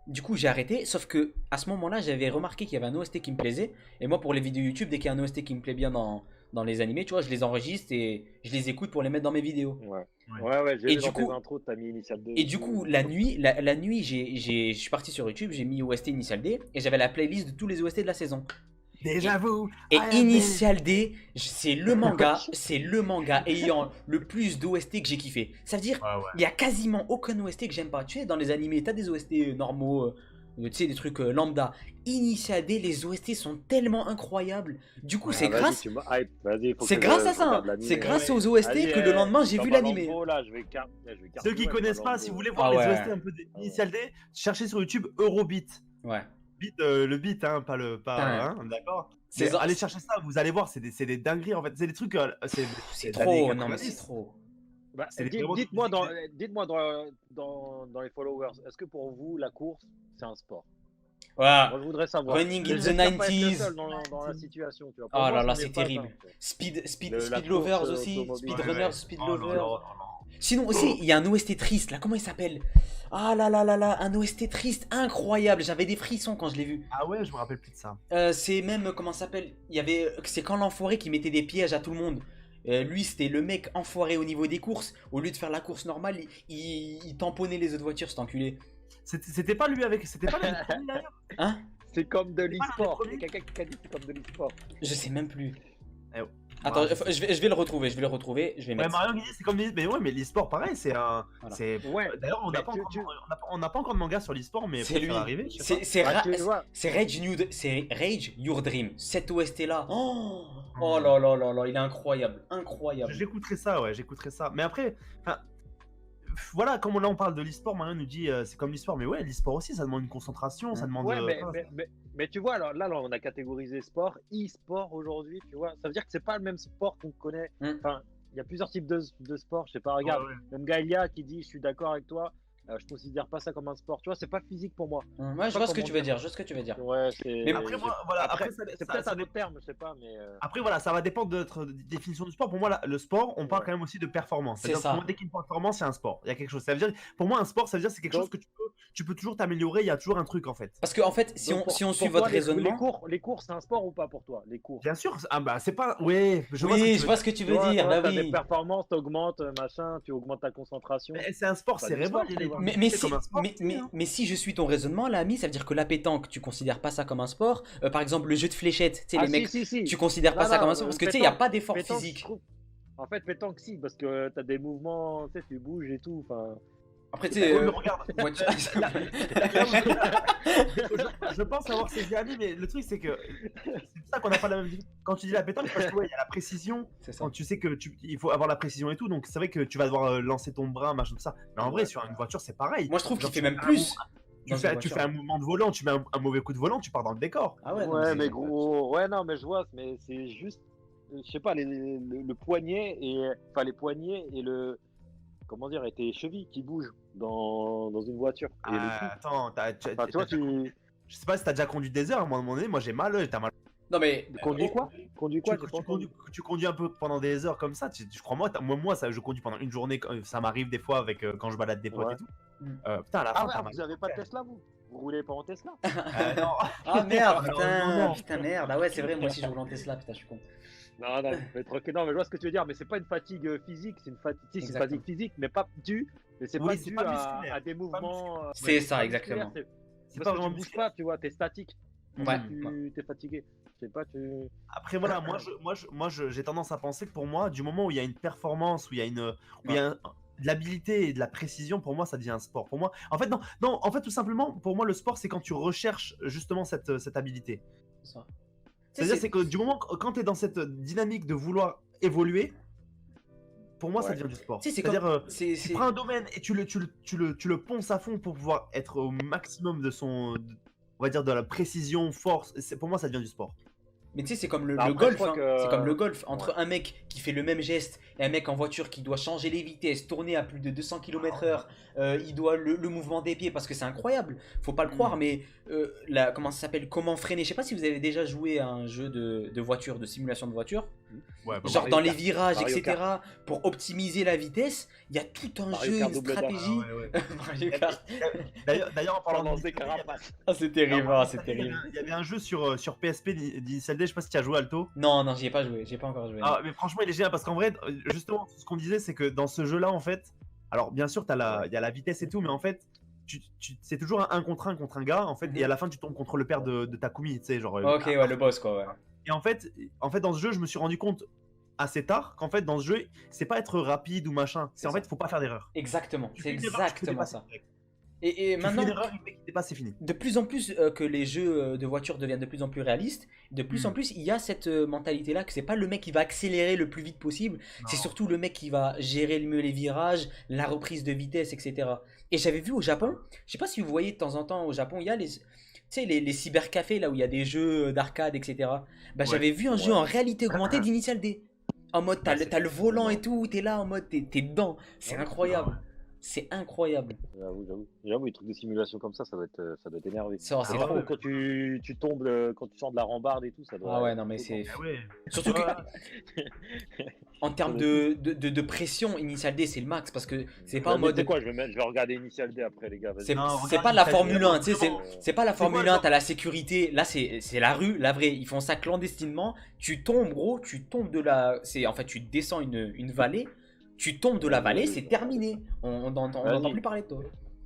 Du coup, j'ai arrêté. Sauf que à ce moment-là, j'avais remarqué qu'il y avait un OST qui me plaisait. Et moi, pour les vidéos YouTube, dès qu'il y a un OST qui me plaît bien dans les animés, tu vois, je les enregistre et je les écoute pour les mettre dans mes vidéos. Ouais, j'ai Et vu du dans tes coup- intros, t'as mis Initial D. Et du coup, la nuit, je suis parti sur YouTube, j'ai mis OST Initial D et j'avais la playlist de tous les OST de la saison. Déjà vous. Et Initial D, c'est le manga ayant le plus d'OST que j'ai kiffé. Ça veut dire, il y a quasiment aucun OST que j'aime pas. Tu sais, dans les animés, t'as des OST normaux, tu sais, des trucs lambda. Initial D, les OST sont tellement incroyables. Du coup, c'est grâce. C'est grâce à ça. C'est grâce aux OST que le lendemain j'ai vu l'animé. Ceux qui connaissent pas, si vous voulez voir Ah les ouais. OST un peu d'Initial D, cherchez sur YouTube Eurobeat. Ouais. Le beat, hein, pas le. Pas, hein, d'accord. C'est- Allez chercher ça, vous allez voir, c'est des dingueries en fait. C'est des trucs. C'est des années trop, non mais 90. c'est trop. C'est vraiment des Dites-moi musiques dans les followers, est-ce que pour vous la course c'est un sport? Voilà. Moi je voudrais savoir. Running in the J'espère pas être le 90s. seul dans la situation, tu vois. Oh Pour moi, là là, ce n'est c'est pas terrible. ça. Speed La Speed course Lovers aussi, automobile. Speed Runners, Speed Lovers. Sinon aussi, il y a un OST triste là, comment il s'appelle? Ah là là là là, un OST triste incroyable, j'avais des frissons quand je l'ai vu. Ah ouais, je me rappelle plus de ça. C'est même, comment ça s'appelle? C'est quand l'enfoiré qui mettait des pièges à tout le monde. Lui, c'était le mec enfoiré au niveau des courses. Au lieu de faire la course normale, il tamponnait les autres voitures, cet enculé. C'était pas lui avec. C'était pas lui avec Tony, d'ailleurs. Hein? C'est comme de l'e-sport. premier. Il y a quelqu'un qui a dit c'est comme de l'e-sport. Je sais même plus. Eh, Attends, ouais. je vais le retrouver, je vais Ouais, mettre. Marion qui dit c'est comme mais ouais, mais l'e-sport pareil, c'est un. Voilà. Ouais. D'ailleurs, on n'a Mais pas, tu- on n'a pas encore de manga sur l'e-sport, mais C'est peut-être lui. ça va arriver. je sais pas. C'est vois. C'est Rage Your Dream. Cet OST là. Oh là là là là, il est incroyable. Incroyable. J'écouterai ça, ouais, j'écouterai ça. Mais après, enfin, voilà, comme là on parle de l'e-sport, Marion nous dit c'est comme l'e-sport, mais ouais, l'e-sport aussi, ça demande une concentration, ça demande. Ouais, mais tu vois, alors là, on a catégorisé sport, e-sport aujourd'hui, tu vois. Ça veut dire que c'est pas le même sport qu'on connaît. Enfin, il y a plusieurs types de sports. Je sais pas, regarde, Ouais. même Gaïa qui dit je suis d'accord avec toi, je considère pas ça comme un sport. Tu vois, c'est pas physique pour moi. Ouais, je vois ce que tu veux dire. Je vois ce que tu veux dire. Ouais, c'est. Mais Après, moi, voilà, Après, après, c'est peut-être un autre terme, je sais pas, mais. Après, voilà, ça va dépendre de notre définition du sport. Pour moi, le sport, on parle Ouais. quand même aussi de performance. C'est C'est-à-dire, ça. pour moi, dès qu'il y a une performance, c'est un sport. Il y a quelque chose. Ça veut dire, pour moi, un sport, ça veut dire c'est quelque chose que tu peux toujours t'améliorer. Il y a toujours un truc, en fait. Parce que en fait, si Donc, on suit pour toi, votre raisonnement. les cours, c'est un sport ou pas pour toi? Les cours. Bien sûr. Ah bah, c'est pas. Ouais, je vois ce que Oui, tu je veux vois dire. ce que tu Tu veux vois, dire. toi, Bah t'as des oui. performances, t'augmentes, machin, tu augmentes ta concentration. Mais c'est un sport Pas du cérébral. sport, tu vois. Mais C'est si, comme un sport, mais, c'est, mais, hein. mais si je suis ton raisonnement, là, ami, ça veut dire que la pétanque, tu considères pas ça comme un sport. Par exemple, le jeu de fléchettes, tu sais, Ah, les mecs, si. tu considères pas Non, ça comme non, un sport. Parce que tu sais, il n'y a pas d'effort pétanque, physique. je trouve. En fait, pétanque, si, parce que t'as des mouvements, tu sais, tu bouges et tout. Enfin, Après, tu sais. Ouais, mais regarde. voiture- Je pense avoir saisi ami, mais le truc, c'est que c'est pour ça qu'on n'a pas la même. Quand tu dis la pétanque, parce que ouais, il y a la précision. C'est ça. Quand tu sais que il faut avoir la précision et tout, donc c'est vrai que tu vas devoir lancer ton bras, machin, tout ça. Mais en vrai, sur une voiture, c'est pareil. Moi, je trouve qu'il Genre, fait tu même fais un plus. Tu dans fais, une tu voiture. fais un mouvement de volant, tu mets un mauvais coup de volant, tu pars dans le décor. Ah ouais, non, ouais, c'est- mais gros, ouais, non, mais je vois, mais c'est juste, je sais pas, le poignet et, enfin, les poignets et comment dire, et tes chevilles qui bougent dans une voiture. Et le coup, Attends, enfin, tu vois, je sais pas si t'as déjà conduit des heures, à un moment donné, moi j'ai mal, t'as mal. Non, mais. conduis quoi? Conduis quoi? Tu, J'ai pas tu conduis, entendu. tu conduis un peu pendant des heures comme ça, je crois moi, moi ça, je conduis pendant une journée, ça m'arrive des fois avec quand je balade des potes Ouais. et tout. Mm. Putain, à la Ah fin, ouais, t'as mal. vous avez pas de Tesla, vous? Vous roulez pas en Tesla? Non. Ah merde, Non. putain, merde. Ah ouais, c'est vrai, moi aussi je roule en Tesla, putain, je suis con. Non, non, mais tranquille, non, mais je vois ce que tu veux dire, mais c'est pas une fatigue physique, c'est une fatigue, si, c'est une Exactement. fatigue physique, mais pas due, mais c'est Oui, pas c'est dû pas musculaire. à des mouvements. C'est ça, pas exactement. musculaire, C'est parce pas que vraiment tu bouges musculaire. pas, tu vois, t'es statique. Ouais. Tu t'es fatigué. Je sais pas, Après voilà, j'ai tendance à penser que pour moi, du moment où il y a une performance, où il y a de l'habilité et de la précision, pour moi ça devient un sport. Pour moi, en fait non, en fait tout simplement, pour moi le sport c'est quand tu recherches justement cette habilité. C'est ça. C'est-à-dire c'est que du moment quand tu es dans cette dynamique de vouloir évoluer, pour moi ça Ouais. devient du sport. Tu sais, c'est C'est-à-dire comme- tu c'est- prends un domaine et tu le ponces à fond pour pouvoir être au maximum on va dire de la précision, force. Pour moi ça devient du sport. Mais tu sais, c'est comme le Bah, après, golf, je crois hein. que- C'est comme le golf. Entre Ouais. un mec qui fait le même geste et un mec en voiture qui doit changer les vitesses, tourner à plus de 200 km/h, il doit le mouvement des pieds parce que c'est incroyable. Faut pas le croire, mais comment ça s'appelle? Comment freiner? Je sais pas si vous avez déjà joué à un jeu de voiture, de simulation de voiture. Ouais, bah, Genre Mario dans les Kart. virages, Mario etc. Pour optimiser la vitesse, il y a tout un Mario jeu, Kart une double dash. stratégie. ouais. Mario Kart. D'ailleurs en parlant Pendant de des carapaces. Ah, c'est terrible, Alors, ah, c'est terrible. Il y avait un jeu sur PSP d'Initial D, je sais pas si tu as joué Alto. Non, non, j'y ai pas joué, j'ai pas encore joué. Ah, mais franchement, il est génial parce qu'en vrai, justement, ce qu'on disait, c'est que dans ce jeu-là, en fait, alors bien sûr, il y a la vitesse et tout, mais en fait, c'est toujours un contre un gars, en fait, et à la fin, tu tombes contre le père de Takumi, tu sais, genre. Ok, ouais, le boss quoi, ouais. Et en fait, dans ce jeu, je me suis rendu compte assez tard qu'en fait, dans ce jeu, c'est pas être rapide ou machin, c'est en ça. fait, faut pas faire d'erreur. Exactement, Tu c'est fais une erreur, tu peux exactement dépasser ça. direct. Et Tu fais maintenant, une erreur, le mec, il dépasse, c'est fini. de plus en plus que les jeux de voiture deviennent de plus en plus réalistes, de plus en plus il y a cette mentalité-là que c'est pas le mec qui va accélérer le plus vite possible, c'est Non. surtout le mec qui va gérer le mieux les virages, la reprise de vitesse, etc. Et j'avais vu au Japon, je sais pas si vous voyez de temps en temps au Japon, il y a tu sais, les cybercafés là où il y a des jeux d'arcade, etc. Bah, Ouais. j'avais vu un jeu en réalité augmentée d'Initial D. En mode, Ouais, c'est t'as le volant bon. et tout, t'es là en mode, t'es dedans. C'est incroyable. C'est incroyable. J'avoue, les trucs de simulation comme ça doit être énervé. C'est Ah trop. ouais. Quand tu tombes, quand tu sors de la rambarde et tout, ça doit. Ah ouais, non, mais c'est. Ah ouais. Surtout que, Ouais. en termes de pression, Initial D, c'est le max. Parce que c'est pas en Mais tu mode. sais quoi, je vais regarder Initial D après, les gars. vas-y. C'est Non, c'est regarde, pas la Initial D, Formule 1, tu sais, vraiment. c'est pas la Formule quoi, 1, t'as la sécurité. Là, c'est la rue, la vraie. Ils font ça clandestinement. Tu tombes, gros, tu tombes de la. En fait, tu descends une vallée. Tu tombes de la vallée, c'est terminé. On n'entend Vas-y. plus parler de toi.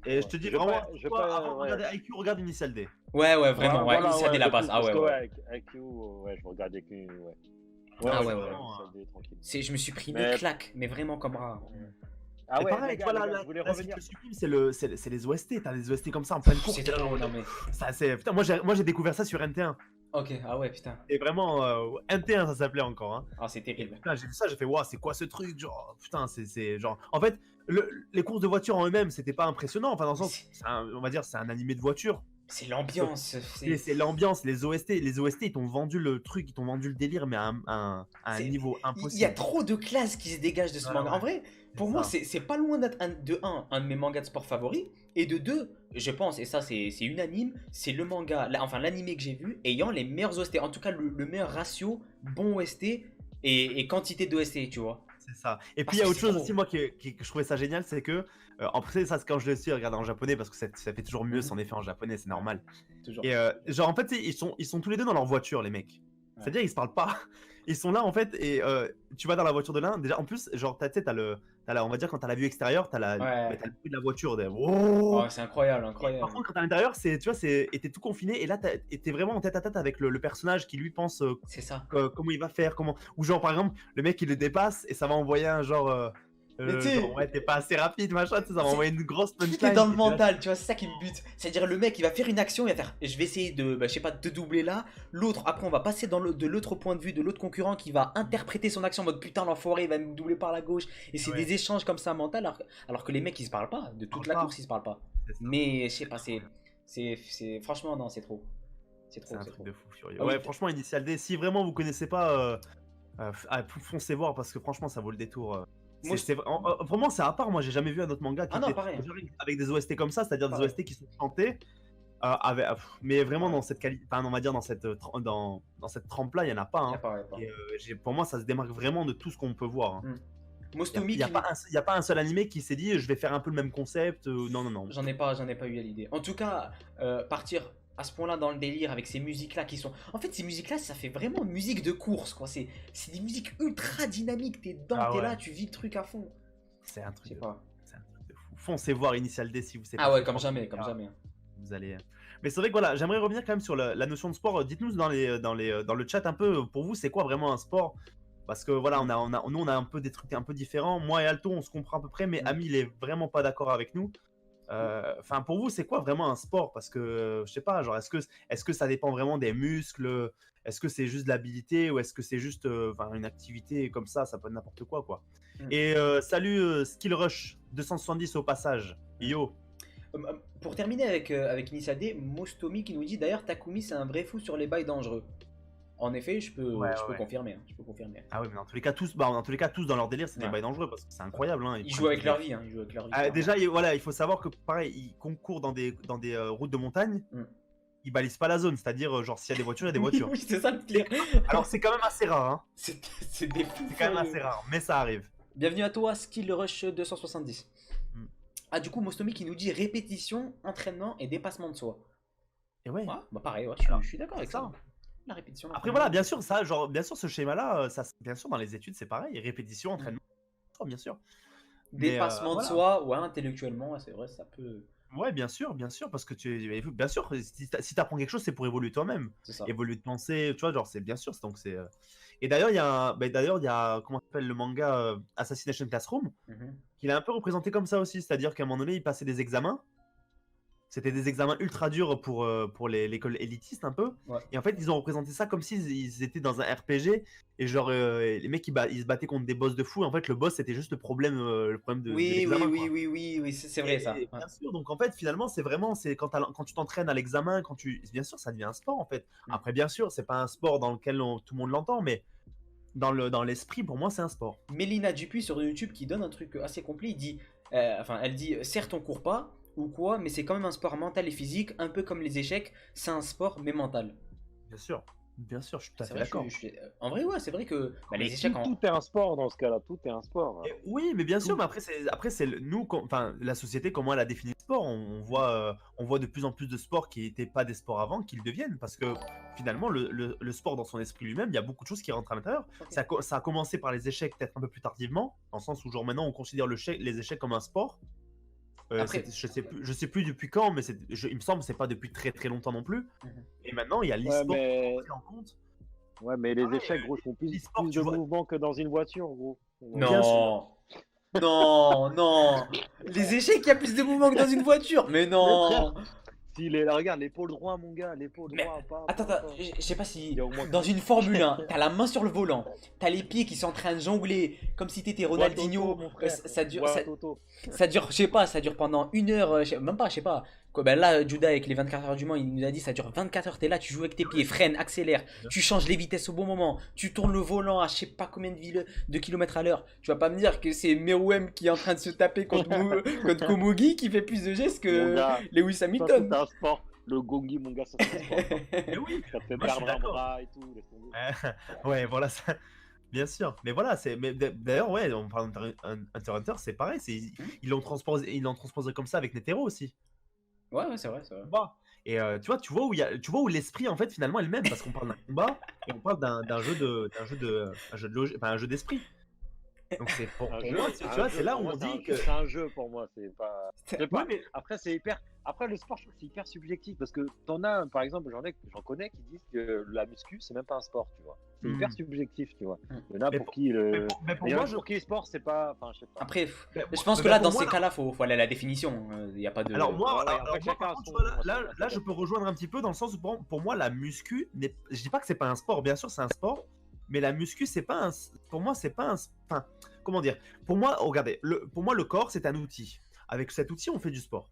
Et je te dis Je vais vraiment, pas- je vais toi, pas- avant de ouais. regarder IQ, regarde Initial D. Ouais, ouais, vraiment. Ouais, Voilà, Initial D la de passe. fou, Ah parce ouais, que, ouais. avec you, ouais, je regarde avec lui, ouais. Ah je ouais, regarde ouais. Initial D, tranquille. Je me suis pris une Mais- claque, mais vraiment comme rare. Ah Et ouais, pareil, les tu vois, gars, là, je voulais là, ce qui revenir. te supprime, c'est les OST. T'as des OST comme ça en pleine course. C'est t'es là, trop, non mais. Ça, putain, moi j'ai découvert ça sur NT1. Ok, ah ouais, putain. Et vraiment, NT1 ça s'appelait encore. Hein. Ah, c'est Et terrible. putain, j'ai vu ça, j'ai fait, waouh, c'est quoi ce truc? Genre, putain, c'est genre. En fait, les courses de voiture en eux-mêmes, c'était pas impressionnant. Enfin, dans le sens, on va dire, c'est un animé de voiture. C'est l'ambiance. C'est l'ambiance, les OST. Les OST, ils t'ont vendu le truc, ils t'ont vendu le délire, mais à un C'est- niveau Il impossible. y a trop de classes qui se dégagent de ce Ouais, manga. ouais. En vrai, pour C'est moi, ça. c'est pas loin d'être un de mes mangas de sport favoris. Et de deux, je pense, et ça c'est unanime, c'est le manga, enfin l'animé que j'ai vu, ayant les meilleurs OST. En tout cas, le meilleur ratio bon OST et quantité d'OST, tu vois. C'est ça. Et Parce puis il y a que autre c'est chose trop. aussi, moi, que je trouvais ça génial, c'est que, en fait, ça, c'est quand je le suis regardé en japonais, parce que ça fait toujours mieux, Mhm. son effet en japonais, c'est normal. Toujours. Et genre, en fait, tu sais, ils sont tous les deux dans leur voiture, les mecs. Ouais. C'est-à-dire, ils se parlent pas. Ils sont là, en fait, et tu vas dans la voiture de l'un. Déjà, en plus, genre, tu sais, on va dire, quand t'as la vue extérieure, t'as Ouais. le bruit de la voiture. Oh. Oh, c'est incroyable, Et incroyable. par contre, quand t'es à l'intérieur, tu vois, et t'es tout confiné, et là, t'es vraiment en tête à tête avec le personnage qui lui pense C'est ça. comment il va faire, ou genre, par exemple, le mec, il le dépasse, et ça va envoyer un genre. Mais tu sais- genre, ouais, t'es pas assez rapide, machin, tu sais, ça va C'est- envoyer une grosse punchline. Tout est dans le et t'es là, mental, tu vois, c'est ça qui me bute. C'est-à-dire le mec, il va faire une action, il va faire, je vais essayer de, je sais pas, de doubler là. L'autre, après, on va passer de l'autre point de vue, de l'autre concurrent qui va interpréter son action en mode putain, l'enfoiré, il va me doubler par la gauche. Et c'est Ouais. des échanges comme ça mental, alors que les mecs, ils se parlent pas. De toute Parlent la pas. course, ils se parlent pas. c'est ça. Mais je sais pas, franchement, non, c'est trop. C'est C'est trop, un c'est truc trop. de fou furieux. Ah oui, Ouais, franchement, Initial D, si vraiment vous connaissez pas, foncez voir parce que franchement, ça vaut le détour. Moi, Vraiment, c'est à part. Moi, j'ai jamais vu un autre manga qui Ah non, était pareil. avec des OST comme ça, c'est-à-dire des Pareil. OST qui sont chantés. Mais vraiment, dans cette qualité, enfin, on va dire dans cette, dans cette trempe-là, il y en a pas. y a Hein. pas, y a pas. Et, pour moi, ça se démarque vraiment de tout ce qu'on peut voir. Hein. Mostomi, Il n'y a pas un seul animé qui s'est dit je vais faire un peu le même concept. Non, non, non. j'en ai pas eu à l'idée. En tout cas, partir à ce point-là dans le délire avec ces musiques-là qui sont. En fait, ces musiques-là, ça fait vraiment musique de course, quoi. C'est des musiques ultra dynamiques. T'es dedans, Ah t'es ouais. là, tu vis le truc à fond. C'est un Je truc sais de pas. C'est un truc de fou. Foncez voir Initial D si vous savez Ah pas. ouais, comme jamais, comme jamais. Vous allez. Mais c'est vrai que voilà, j'aimerais revenir quand même sur la notion de sport. Dites-nous dans le chat un peu, pour vous, c'est quoi vraiment un sport? Parce que voilà, nous on a un peu des trucs un peu différents. Moi et Alto, on se comprend à peu près, mais Ami, il est vraiment pas d'accord avec nous. Enfin, pour vous, c'est quoi vraiment un sport? Parce que je sais pas, genre, est-ce que ça dépend vraiment des muscles? Est-ce que c'est juste de l'habilité ou est-ce que c'est juste une activité comme ça peut être n'importe quoi, quoi. Et salut Skill Rush 270 au passage. Yo. Pour terminer avec Initial D, Mostomi qui nous dit d'ailleurs Takumi c'est un vrai fou sur les bails dangereux. En effet, je peux confirmer. Hein, je peux confirmer. Ah ouais, mais dans tous les cas, tous dans leur délire, c'est des Ouais. bails dangereux parce que c'est incroyable. Hein, Ils jouent avec leur vie. Hein, ils jouent avec leur vie. Déjà, il faut savoir que pareil, ils concourent dans des routes de montagne. Ils balisent pas la zone, c'est-à-dire genre s'il y a des voitures, il y a des voitures. Oui, c'est ça le pire. Alors c'est quand même assez rare. Hein. C'est des fous. C'est quand même assez rare, mais ça arrive. Bienvenue à toi, Skill Rush 270. Mm. Ah, du coup, Mostomi qui nous dit répétition, entraînement et dépassement de soi. Et ouais. Ouais, bah pareil, ouais, je suis d'accord avec ça. ça. La répétition. Après voilà, bien sûr, bien sûr, ce schéma-là, bien sûr, dans les études, c'est pareil, répétition, entraînement, bien sûr. Dépassement de voilà. soi, ouais, intellectuellement, ouais, c'est vrai, ça peut. Ouais, bien sûr, parce que bien sûr, si t'apprends quelque chose, c'est pour évoluer toi-même, C'est ça. évoluer de pensée, tu vois, genre c'est bien sûr, donc c'est. Et d'ailleurs, il y a, comment ça s'appelle le manga Assassination Classroom, qu'il a un peu représenté comme ça aussi, c'est-à-dire qu'à un moment donné, il passait des examens. C'était des examens ultra durs pour l'école élitiste un peu. Ouais. Et en fait, ils ont représenté ça comme s'ils étaient dans un RPG. Et genre, les mecs, ils se battaient contre des boss de fou. Et en fait, le boss, c'était juste le problème de l'examen. Oui, c'est vrai ça. Et bien sûr, donc en fait, finalement, c'est quand tu t'entraînes à l'examen, bien sûr, ça devient un sport en fait. Après, bien sûr, c'est pas un sport dans lequel tout le monde l'entend, mais dans l'esprit, pour moi, c'est un sport. Mélina Dupuis sur YouTube qui donne un truc assez complet. Il dit, elle dit, certes on court pas ou quoi, mais c'est quand même un sport mental et physique, un peu comme les échecs. C'est un sport mais mental. Bien sûr, je suis tout à C'est fait vrai, d'accord. en vrai, ouais, c'est vrai que Mais les échecs. tout est un sport dans ce cas-là, tout est un sport. Oui, mais bien sûr, mais après c'est nous, enfin la société comment elle a défini le sport. On voit de plus en plus de sports qui n'étaient pas des sports avant qu'ils deviennent, parce que finalement le sport dans son esprit lui-même, il y a beaucoup de choses qui rentrent à l'intérieur. Ok. Ça a commencé par les échecs peut-être un peu plus tardivement, dans le sens où genre maintenant on considère les échecs comme un sport. Après, Je sais plus depuis quand, mais il me semble que c'est pas depuis très très longtemps non plus. Et maintenant il y a Ouais, l'e-sport qui est mais... pris en compte. ouais, mais les échecs, gros, font L'e-sport, plus tu de vois. mouvements que dans une voiture, gros. Bien sûr. non, non, non. Les échecs, il y a plus de mouvements que dans une voiture. Mais Mais frère, non. regarde, l'épaule droit, mon gars, l'épaule Mais droit, pas, attends, pas, pas. je sais pas Il si y a au moins dans une Formule 1, t'as la main sur le volant, t'as les pieds qui sont en train de jongler comme si t'étais Boîte auto, Ronaldinho. mon frère. Ça dure, Boîte auto. ça dure, je sais pas, ça dure pendant 1 heure, même pas, je sais pas. Quoi, ben là, Judah avec les 24 heures du Mans, il nous a dit ça dure 24 heures. T'es là, tu joues avec tes pieds, freine, accélère, tu changes les vitesses au bon moment, tu tournes le volant à je sais pas combien de kilomètres à l'heure. Tu vas pas me dire que c'est Merouem qui est en train de se taper contre Komugi qui fait plus de gestes Mon que gars, Lewis ça c'est Hamilton. un sport. Le gongi, mon gars, ça c'est un sport. Mais oui, Ça te fait moi je suis perdre un d'accord. bras et tout. Laisse tomber. Ouais, voilà ça. Bien sûr. Mais voilà, d'ailleurs, ouais, on parle d'Hunter x Hunter, c'est pareil. Ils l'ont transposé comme ça avec Netero aussi. Ouais, c'est vrai, c'est vrai. Bah. Et tu vois où l'esprit en fait finalement est le même, parce qu'on parle d'un combat et on parle d'un jeu d'esprit. Donc c'est pour moi, tu vois, c'est là où on dit que c'est un jeu pour moi, c'est pas. Je sais ouais, pas. mais Après, c'est hyper. Après, le sport, je trouve que c'est hyper subjectif parce que t'en as, par exemple, j'en connais qui disent que la muscu, c'est même pas un sport, tu vois. C'est hyper subjectif, tu vois. Il y en a Mais pour qui le. pour Il y en a moi, pour qui le sport, c'est pas. Enfin, je sais pas. Après, mais je pense que mais là, pour dans moi, ces cas-là, faut aller à la définition. Il n'y a pas de. alors moi, Ouais, alors après, moi, chacun par a contre, tu son- vois, son là, je peux rejoindre un petit peu dans le sens où pour moi la muscu je dis pas que c'est pas un sport, bien sûr c'est un sport, mais la muscu c'est pas un, pour moi c'est pas un, enfin comment dire, pour moi regardez, pour moi le corps c'est un outil. Avec cet outil on fait du sport.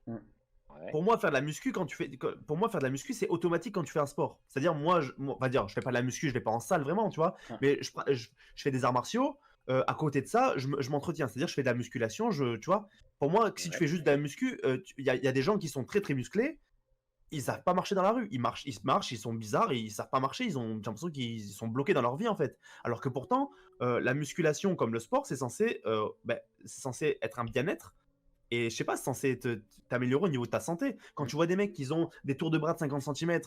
Ouais. Pour moi faire de la muscu pour moi faire de la muscu c'est automatique quand tu fais un sport. C'est-à-dire on va dire je fais pas de la muscu, je vais pas en salle vraiment, tu vois, mais je fais des arts martiaux. À côté de ça, je m'entretiens, c'est-à-dire je fais de la musculation, tu vois. Pour moi, si tu fais juste de la muscu, il y a des gens qui sont très très musclés, ils savent pas marcher dans la rue. Ils marchent, ils sont bizarres, ils savent pas marcher, j'ai l'impression qu'ils sont bloqués dans leur vie en fait. Alors que pourtant, la musculation comme le sport, c'est censé être un bien-être. Et je sais pas, c'est censé t'améliorer au niveau de ta santé. Quand tu vois des mecs qui ont des tours de bras de 50 cm,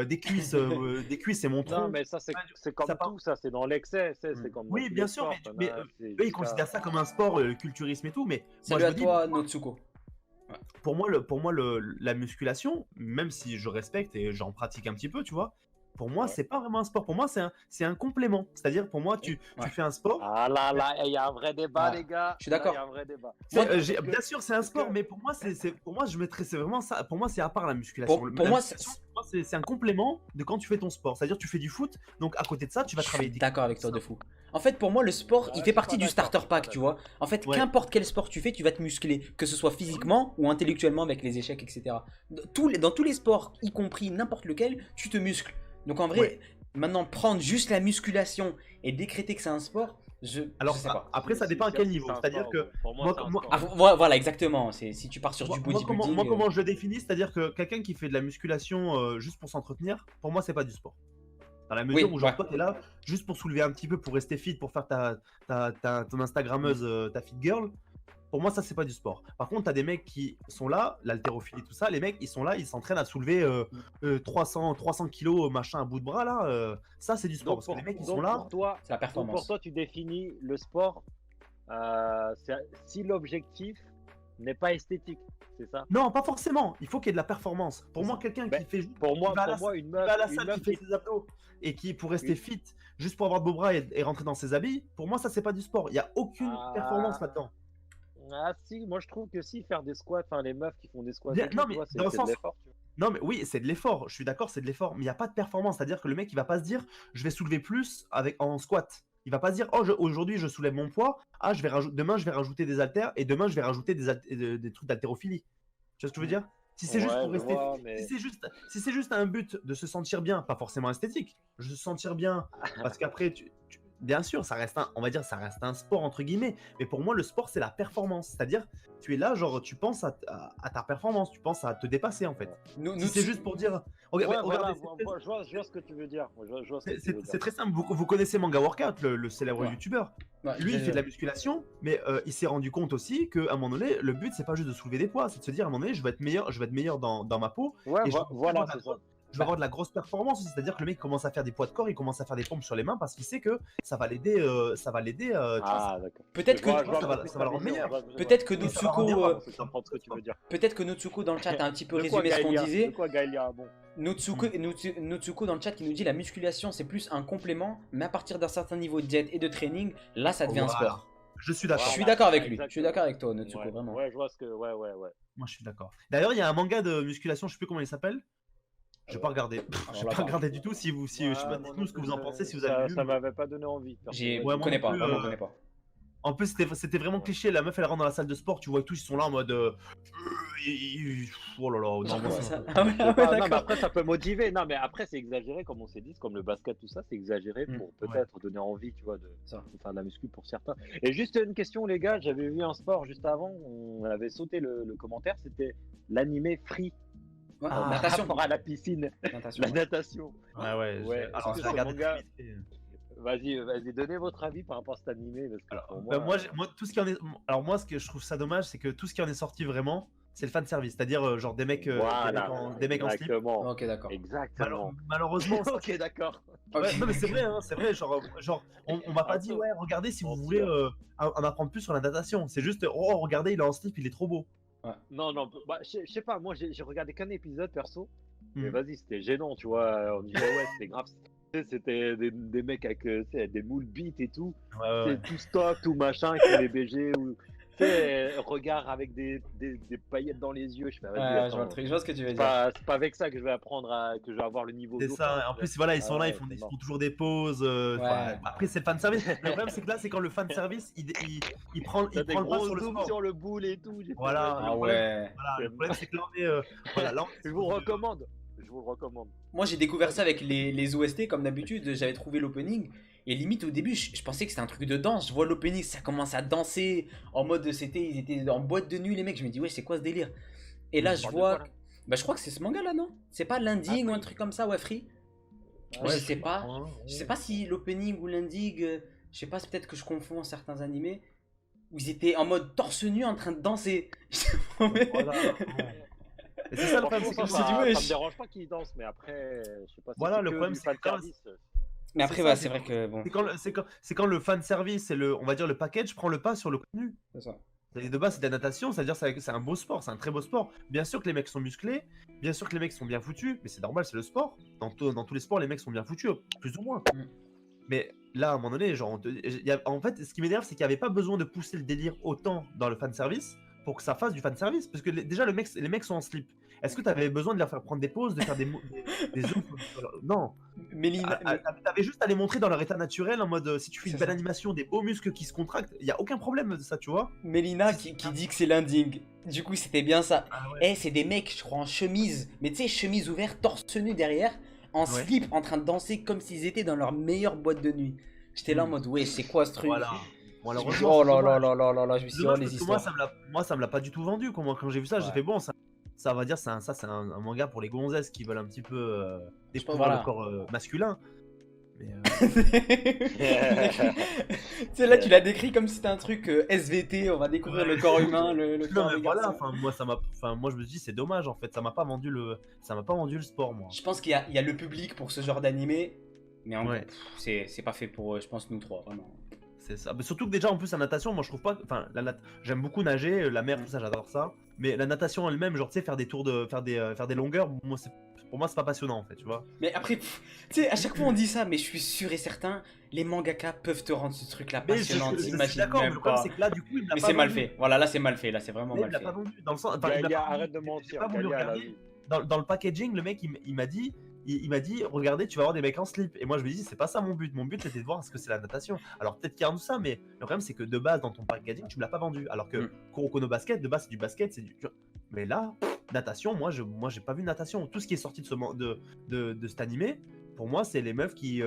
des cuisses et mon Non, tronc. mais ça, c'est comme ça part- tout, ça, c'est dans l'excès, c'est comme dans Oui, tous bien les sûr, sports, mais t'en as, c'est eux, ils jusqu'à- considèrent ça comme un sport, le culturisme et tout. Mais moi, Salut je à me dis, toi, Notsuko. pour moi la musculation, même si je respecte et j'en pratique un petit peu, tu vois, pour moi, Ouais. c'est pas vraiment un sport. Pour moi, c'est un complément. C'est-à-dire, pour moi, tu fais un sport. Ah là là, il y a un vrai débat, Ouais. les gars. Je suis d'accord. Il y a un vrai débat. Bien sûr, c'est un sport, mais pour moi, pour moi, je mettrais, c'est vraiment ça. Pour moi, c'est à part la musculation. Pour La moi, musculation, pour moi, c'est un complément de quand tu fais ton sport. C'est-à-dire, tu fais du foot, donc à côté de ça, tu vas je travailler. suis d'accord avec toi de fou. En fait, pour moi, le sport, il je fait suis partie pas du d'accord, starter je suis pas pack, tu vois. En fait, Ouais. qu'importe quel sport tu fais, tu vas te muscler, que ce soit physiquement ou intellectuellement avec les échecs, etc. Dans tous les sports, y compris n'importe lequel, tu te muscles. Donc en vrai, Ouais. maintenant, prendre juste la musculation et décréter que c'est un sport, Alors, je sais pas. après, ça dépend à quel niveau. C'est un C'est-à-dire sport, que gros. Pour moi, moi, c'est un moi- sport. Ah, voilà, exactement. Si tu pars sur du bodybuilding. moi, comment je le définis, c'est-à-dire que quelqu'un qui fait de la musculation juste pour s'entretenir, pour moi, c'est pas du sport. Dans la mesure Oui, où, genre, ouais. toi, t'es là juste pour soulever un petit peu, pour rester fit, pour faire ton Instagrammeuse, ta fit girl. Pour moi, ça, c'est pas du sport. Par contre, t'as des mecs qui sont là, l'haltérophilie, tout ça. Les mecs, ils sont là, ils s'entraînent à soulever 300 kilos, machin, à bout de bras, là. Ça, c'est du sport. Parce que les mecs, ils sont là. Pour toi, C'est la performance. pour toi, tu définis le sport si l'objectif n'est pas esthétique, c'est ça? Non, pas forcément. Il faut qu'il y ait de la performance. Pour moi, quelqu'un Ben, qui fait juste. Pour moi, qui va à la une qui meuf, va à la une salle, meuf qui fait qui- ses abdos et qui pour rester fit, juste pour avoir de beaux bras et rentrer dans ses habits, pour moi ça c'est pas du sport. Il y a aucune performance là-dedans. Ah si, moi je trouve que si faire des squats, enfin les meufs qui font des squats, Bien, et tout, non, tu mais vois, dans le c'est sens- de l'effort, tu vois. Non mais oui, c'est de l'effort. Je suis d'accord, c'est de l'effort, mais il y a pas de performance. C'est-à-dire que le mec il va pas se dire je vais soulever plus en squat. Il va pas se dire aujourd'hui je soulève mon poids. Ah demain je vais rajouter des haltères et demain je vais rajouter des trucs d'haltérophilie. Tu vois ce que je veux dire? Si c'est juste Ouais, pour je rester, vois, mais- si c'est juste un but de se sentir bien, pas forcément esthétique, de se sentir bien, parce qu'après bien sûr, ça reste on va dire, ça reste un sport entre guillemets. Mais pour moi, le sport, c'est la performance. C'est-à-dire, tu es là, genre, tu penses à ta performance, tu penses à te dépasser en fait. Si c'est juste pour dire, regardez, je vois ce que tu veux dire. c'est très simple. Vous connaissez Manga Workout, le célèbre Ouais. youtubeur. Ouais, Lui, il fait de la musculation, mais il s'est rendu compte aussi qu'à un moment donné, le but, c'est pas juste de soulever des poids, c'est de se dire à un moment donné, je vais être meilleur dans ma peau. Ouais, et voilà, c'est ça. je vais avoir de la grosse performance aussi, c'est-à-dire que le mec commence à faire des poids de corps, il commence à faire des pompes sur les mains parce qu'il sait que ça va l'aider, Ah, d'accord. Peut-être que ça va le rendre meilleur. peut-être que Mais ça va rendre Notsuko, bien, Je comprends ce que tu veux dire. peut-être que Notsuko dans le chat a un petit peu De quoi résumé ce qu'on Gaëlia disait. De quoi Gaëlia Bon. Notsuko dans le chat qui nous dit la musculation c'est plus un complément, mais à partir d'un certain niveau de diète et de training, là ça devient un Voilà. sport. Je suis Je d'accord. suis d'accord avec lui. Exactement. Je suis d'accord avec toi, Notsuko, Ouais, vraiment. ouais, je vois ce que. Ouais. Moi, je suis d'accord. D'ailleurs, il y a un manga de musculation, je sais plus comment il s'appelle. Je vais pas regarder. Je vais là, pas regarder du tout. Si je sais pas, dites-nous ce que vous en pensez, si vous avez lu. Ça m'avait pas donné envie. Je Ouais, moi connais non pas, plus, vraiment, je connais pas. En plus, c'était vraiment cliché. La meuf, elle rentre dans la salle de sport, tu vois que tous ils sont là en mode. Oh là là, non, moi, ça. Ah ouais, Non, mais d'accord. après, ça peut motiver. Non, mais après, c'est exagéré, comme on s'est dit, comme le basket, tout ça, c'est exagéré pour peut-être donner envie, tu vois, de faire de la muscu pour certains. Et juste une question, les gars, j'avais vu un sport juste avant, on avait sauté le commentaire, c'était l'animé Free. Ouais, Ah, natation. Par rapport à la piscine, Natation. la natation. Ouais. Alors, j'ai ce regardé manga- très vite fait. Vas-y, donnez votre avis par rapport à cet animé. Parce que Alors, pour bah, moi, tout ce qui en est. Alors, moi, ce que je trouve ça dommage, c'est que tout ce qui en est sorti vraiment, c'est le fan service. C'est-à-dire, genre, des mecs en slip. Exactement. Ok, d'accord. Exactement. Malheureusement, ça- Ok, d'accord. Ouais, non mais c'est vrai, hein, c'est vrai, genre on m'a pas dit ouais regardez si vous voulez en apprendre plus sur la natation, c'est juste oh regardez il est en slip, il est trop beau. Non, bah, je sais pas, moi j'ai regardé qu'un épisode perso, mais Hmm. vas-y, c'était gênant, tu vois. On disait, ouais, c'était grave. Tu sais, c'était des mecs avec tu sais, des moules bites et tout. Ouais. C'est tout stock, tout machin, qui les BG. Ou, tu sais, regard avec des paillettes dans les yeux. Je fais, vas-y, Ouais, je attends, vois le truc, je vois ce que tu veux c'est dire. pas avec ça que je vais apprendre que je vais avoir le niveau. C'est ça, en plus voilà ils sont là, ils c'est font toujours des pauses. Après c'est le fan service. Le problème c'est que là c'est quand le fan service il prend le pas sur le sport. sur le boule et tout. J'ai fait, Voilà. vas-y. Ah ouais. Voilà, le problème c'est que là on est voilà, là, Je vous le recommande. Je vous le recommande. Moi j'ai découvert ça avec les OST comme d'habitude, j'avais trouvé l'opening et limite au début je pensais que c'était un truc de danse, je vois l'opening, ça commence à danser en mode ils étaient en boîte de nuit les mecs, je me dis ouais c'est quoi ce délire. Et là On je parle de vois, quoi, là bah je crois que c'est ce manga là non? C'est pas l'ending ou un truc comme ça, ouais Free? Ouais, Je sais pas. Je sais pas si l'opening ou l'ending, je sais pas, c'est peut-être que je confonds certains animés où ils étaient en mode torse nu en train de danser. Voilà. Et c'est ça le problème, c'est que me ça, suis dit, ça wesh. me dérange pas qu'ils dansent, mais après, je sais pas si Voilà, c'est le que problème, du c'est que fan quand- service. Mais après, c'est ouais, ça, c'est vrai que bon. c'est quand le fan service et on va dire le package prend le pas sur le contenu. C'est ça. Et de base, c'est de la natation, c'est-à-dire c'est un beau sport, c'est un très beau sport. Bien sûr que les mecs sont musclés, bien sûr que les mecs sont bien foutus, mais c'est normal, c'est le sport. Dans tous les sports, les mecs sont bien foutus, plus ou moins. Mm. Mais là, à un moment donné, genre, en fait, ce qui m'énerve, c'est qu'il n'y avait pas besoin de pousser le délire autant dans le fan service pour que ça fasse du fan service. Parce que déjà, les mecs sont en slip. Est-ce que tu avais besoin de leur faire prendre des pauses, de faire des zooms Non. Mélina, T'avais juste à les montrer dans leur état naturel en mode si tu fais une C'est belle ça. animation, des beaux muscles qui se contractent, il n'y a aucun problème de ça, tu vois. Mélina qui dit que c'est l'ending. Du coup, c'était bien ça. Ah ouais. Eh, c'est des mecs, je crois, en chemise. Mais tu sais, chemise ouverte, torse nu derrière, en Ouais. slip, en train de danser comme s'ils étaient dans leur meilleure boîte de nuit. J'étais là en mode, ouais, c'est quoi ce truc? Voilà. Je me dis, Malheureusement, oh c'est là là dommage. là là là là, je me suis dit, oh Dommage les parce que histoires. moi, ça me l'a pas du tout vendu. Quand j'ai vu ça, j'ai Ouais. fait bon, ça va dire, c'est un manga pour les gonzesses qui veulent un petit peu découvrir voilà. le corps masculin. Mais, Tu sais, là, tu l'as décrit comme si c'était un truc SVT, on va découvrir le corps humain, le non, corps mais des voilà. garçons. Moi, je me dis, c'est dommage en fait. Ça m'a pas vendu le sport, moi. Je pense qu'il y a le public pour ce genre d'animé, mais en Ouais. gros, c'est pas fait pour, je pense, nous trois, vraiment. C'est ça. Mais surtout que déjà en plus la natation, moi je trouve pas. Enfin, j'aime beaucoup nager, la mer, tout ça, j'adore ça. Mais la natation elle-même, genre tu sais, faire des tours faire des longueurs, pour moi c'est pas passionnant en fait, tu vois. Mais après, tu sais, à chaque fois on dit ça, mais je suis sûr et certain, les mangaka peuvent te rendre ce truc-là Mais passionnant, je suis t'imagines d'accord, mais même le problème pas. c'est que là du coup il me l'a Mais pas c'est mal vendu. fait, voilà, là c'est mal fait, là c'est vraiment Là, il mal me l'a fait. pas vendu. Dans le sens, enfin, il me l'a Gaïa, pas arrête vendu. de mentir. J'ai pas voulu Gaïa, elle a regarder. vu. Dans le packaging, le mec il m'a dit. Il m'a dit, regardez, tu vas avoir des mecs en slip. Et moi, je me dis, c'est pas ça mon but. Mon but, c'était de voir ce que c'est la natation. Alors, peut-être qu'il y a tout ça, mais le problème, c'est que de base, dans ton packaging, tu me l'as pas vendu. Alors que Kuroko no Basket, de base, c'est du basket, c'est du. Mais là, natation, moi, j'ai pas vu natation. Tout ce qui est sorti de cet animé, pour moi, c'est les meufs qui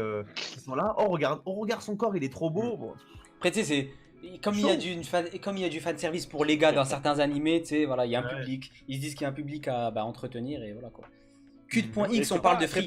sont là. Oh, regarde son corps, il est trop beau. Bon. Après, tu sais, c'est comme il y a du fan service pour les gars dans certains animés, tu sais, voilà, il y a un public. Ils se disent qu'il y a un public à entretenir et voilà quoi. Cute.x, on parle de free.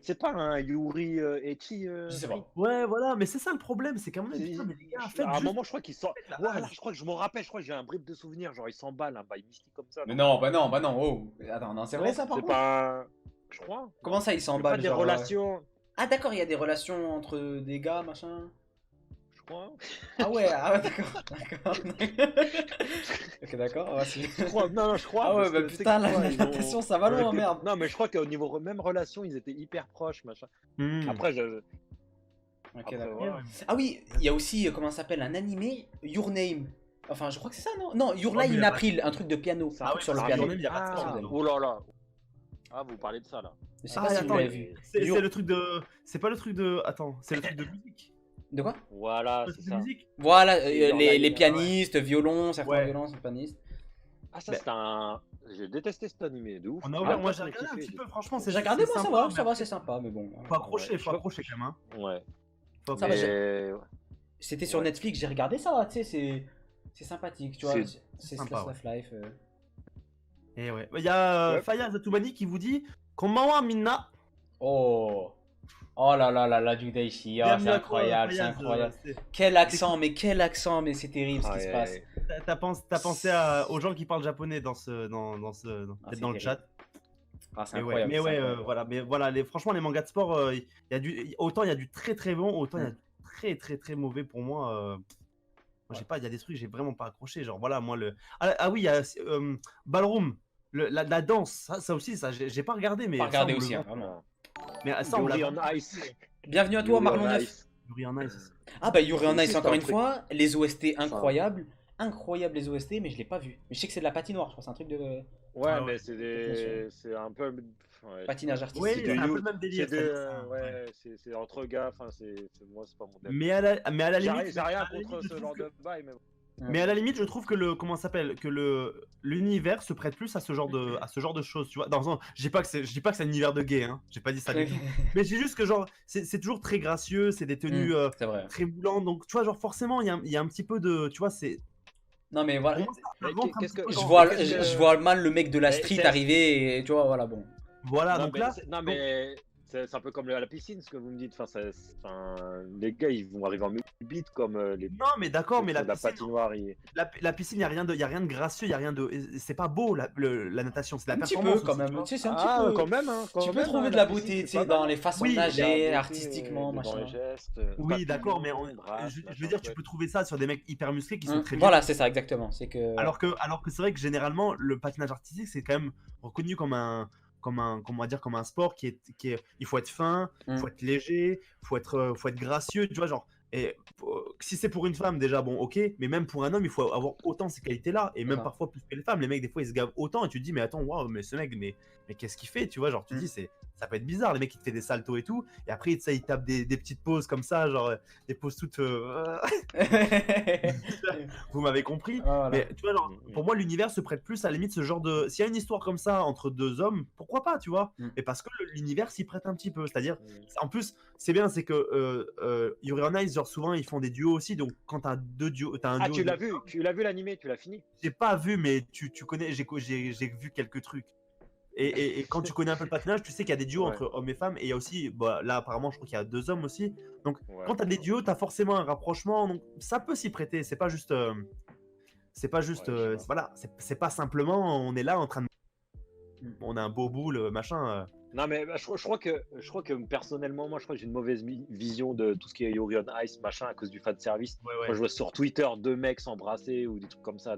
C'est pas un Yuri Ecchi. Je sais pas. Ouais, voilà, mais c'est ça le problème, c'est qu'à mon avis, putain, mais les gars, à un moment, je crois qu'ils sont. Voilà, je crois que je m'en rappelle, je crois que j'ai un bribe de souvenir, genre ils s'emballent, un bail mystique comme ça. Mais non, bah non, oh. Attends, non, c'est vrai ça par contre. C'est pas. Je crois. Comment ça, ils s'emballent? Pas des relations. Ah d'accord, il y a des relations entre des gars, machin. Je crois. Ah ouais, d'accord. Ok, d'accord. Ouais, je crois. Non, je crois. Ah ouais, bah putain, la natation, ça va loin, merde. Non, mais je crois qu'au niveau même relation, ils étaient hyper proches, machin. Après, Ok, d'accord. Ah oui, il y a aussi, comment ça s'appelle, un animé, Your Name. Enfin, je crois que c'est ça, non? Non, Your Line in April, un truc de piano. Un truc sur le piano. Oh là là. Ah, vous parlez de ça là. Je sais pas si vous l'avez vu. C'est le truc de. C'est pas le truc de. Attends, c'est le truc de musique. De quoi? Voilà, c'est ça. Voilà, les pianistes, violons, certains violons, certains pianistes. Ah, ça, c'est un. J'ai détesté cet animé, de ouf. Moi, j'ai regardé un petit peu, franchement, c'est. J'ai regardé, moi, ça va, c'est sympa, mais bon. Faut accrocher quand même, hein. Ouais. Ça va, c'était sur Netflix, j'ai regardé ça, tu sais, c'est sympathique, tu vois. C'est sympa, Slice of Life. Et ouais. Il y a Faya Zatumani qui vous dit Konbanwa Minna. Oh là là, du Daichi, c'est incroyable, c'est incroyable. Quel accent, mais c'est terrible ce qui se passe. T'as pensé aux gens qui parlent japonais dans le chat. Ah, c'est incroyable. Mais voilà, franchement, les mangas de sport, autant il y a du très très bon, autant il y a du très très très mauvais pour moi. J'ai pas, il y a des trucs, j'ai vraiment pas accroché. Genre voilà, moi oui, il y a Ballroom, la danse, ça aussi, ça, j'ai pas regardé, mais. Pas regardé aussi, vraiment. Mais ça, on Yuri on Ice. Bienvenue à toi, Marlon 9. Yuri on Ice. Ah bah Yuri on Ice, encore une fois, les OST incroyables. Incroyables les OST, mais je l'ai pas vu. Mais je sais que c'est de la patinoire, je crois, c'est un truc de. Ouais, mais c'est un peu. Patinage artistique. Oui, c'est un peu le même délire. C'est entre gars, enfin, moi, c'est pas mon délire. Mais à la limite. J'ai rien contre ce genre de bail, mais. Mais à la limite, je trouve que l'univers se prête plus à ce genre de choses, tu vois. Je dis pas que c'est un univers de gay, hein. J'ai pas dit ça du tout. Mais j'ai juste que genre c'est toujours très gracieux, c'est des tenues très moulantes, donc tu vois genre forcément il y a un petit peu de, tu vois, c'est. Non mais voilà. Je vois mal le mec de la street arriver et tu vois voilà bon. Voilà non, donc mais là. Non mais c'est un peu comme à la piscine, ce que vous me dites. Enfin, les gars, ils vont arriver en multi-beat comme les. Non, mais d'accord, mais la piscine. Patinoire, la piscine, il y a rien de gracieux, il y a rien de. C'est pas beau la natation, c'est la performance. Un petit peu quand même. Tu sais, c'est un petit peu. Quand même. Hein, tu peux trouver de la beauté, tu sais, dans les façons de nager, artistiquement, machin. Dans les gestes. Oui, d'accord, mais je veux dire, tu peux trouver ça sur des mecs hyper musclés qui sont très. Voilà, c'est ça exactement. C'est que. Alors que c'est vrai que généralement, le patinage artistique, c'est quand même reconnu comme un sport qui est il faut être fin, il faut être léger, faut être gracieux, tu vois, genre. Et si c'est pour une femme déjà, bon, ok, mais même pour un homme, il faut avoir autant ces qualités-là, et même parfois plus que les femmes. Les mecs, des fois, ils se gavent autant, et tu te dis, mais attends, waouh, mais ce mec, mais qu'est-ce qu'il fait, tu vois, genre, tu te dis, ça peut être bizarre, les mecs, ils te font des saltos et tout, et après, ça, ils tapent des petites pauses comme ça, genre, des pauses toutes. Vous m'avez compris. Voilà. Mais tu vois, genre, pour moi, l'univers se prête plus à la limite ce genre de. S'il y a une histoire comme ça entre deux hommes, pourquoi pas, tu vois. Et parce que l'univers s'y prête un petit peu. C'est-à-dire, en plus, c'est bien, c'est que Yuri on Ice, genre, souvent, ils font des duos aussi. Donc, quand t'as deux duos. Tu l'as vu l'animé, tu l'as fini? J'ai pas vu, mais tu connais, j'ai vu quelques trucs. Et quand tu connais un peu le patinage, tu sais qu'il y a des duos entre hommes et femmes. Et il y a aussi, là, apparemment, je crois qu'il y a deux hommes aussi. Donc, quand tu as des duos, tu as forcément un rapprochement. Donc, ça peut s'y prêter. C'est pas juste. Voilà. C'est pas simplement, on est là en train de. On a un beau boule, machin. Non, mais je crois que personnellement, moi, je crois que j'ai une mauvaise vision de tout ce qui est Yuri on Ice, machin, à cause du fan service. Quand je vois sur Twitter deux mecs s'embrasser ou des trucs comme ça,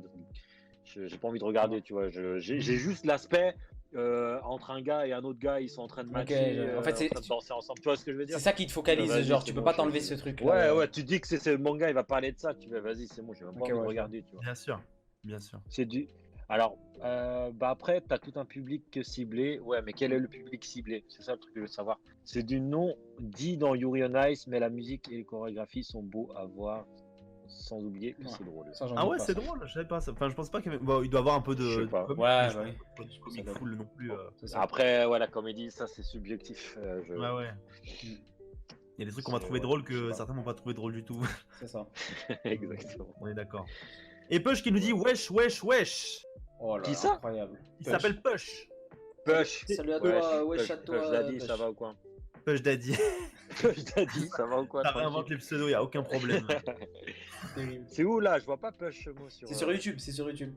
j'ai pas envie de regarder, tu vois. J'ai juste l'aspect. Entre un gars et un autre gars, ils sont en train de matcher, en fait, en train de danser ensemble. Tu vois ce que je veux dire? C'est ça qui te focalise, genre tu peux pas t'enlever ce truc. Ouais, tu dis que c'est le manga, il va parler de ça. Tu vas, vas-y, c'est bon, j'ai même pas envie de regarder, tu vois. Bien sûr. C'est du. Alors, après, t'as tout un public ciblé. Ouais, mais quel est le public ciblé? C'est ça le truc que je veux savoir. C'est du nom dit dans Yuri on Ice, mais la musique et les chorégraphies sont beaux à voir. sans oublier que c'est drôle. Ça, j'en Ah doute ouais, pas, c'est ça. drôle, je savais pas ça. Enfin, je pense pas qu'il bon, il doit avoir un peu Je sais de pas. comique, Ouais, mais je bah oui. pense pas du comique Ça doit- full non plus. C'est ça. Après, ouais, la comédie, ça c'est subjectif. Ouais, ouais. Il y a des trucs qu'on va C'est- trouver ouais, drôles je sais que pas. certains vont pas trouver drôles du tout. C'est ça. Exactement. On est d'accord. Et Push qui nous dit wesh, wesh, wesh. Oh là Qui là, ça incroyable. Il Push. s'appelle Push. Push. Salut à toi, wesh à toi. Push Daddy, Push. ça va ou quoi? Push Daddy. Push Daddy, ça va ou quoi? Ça tranquille réinvente les pseudos, y a aucun problème. Terrible. C'est où là? Je vois pas Push moi sur. C'est sur YouTube, c'est sur YouTube.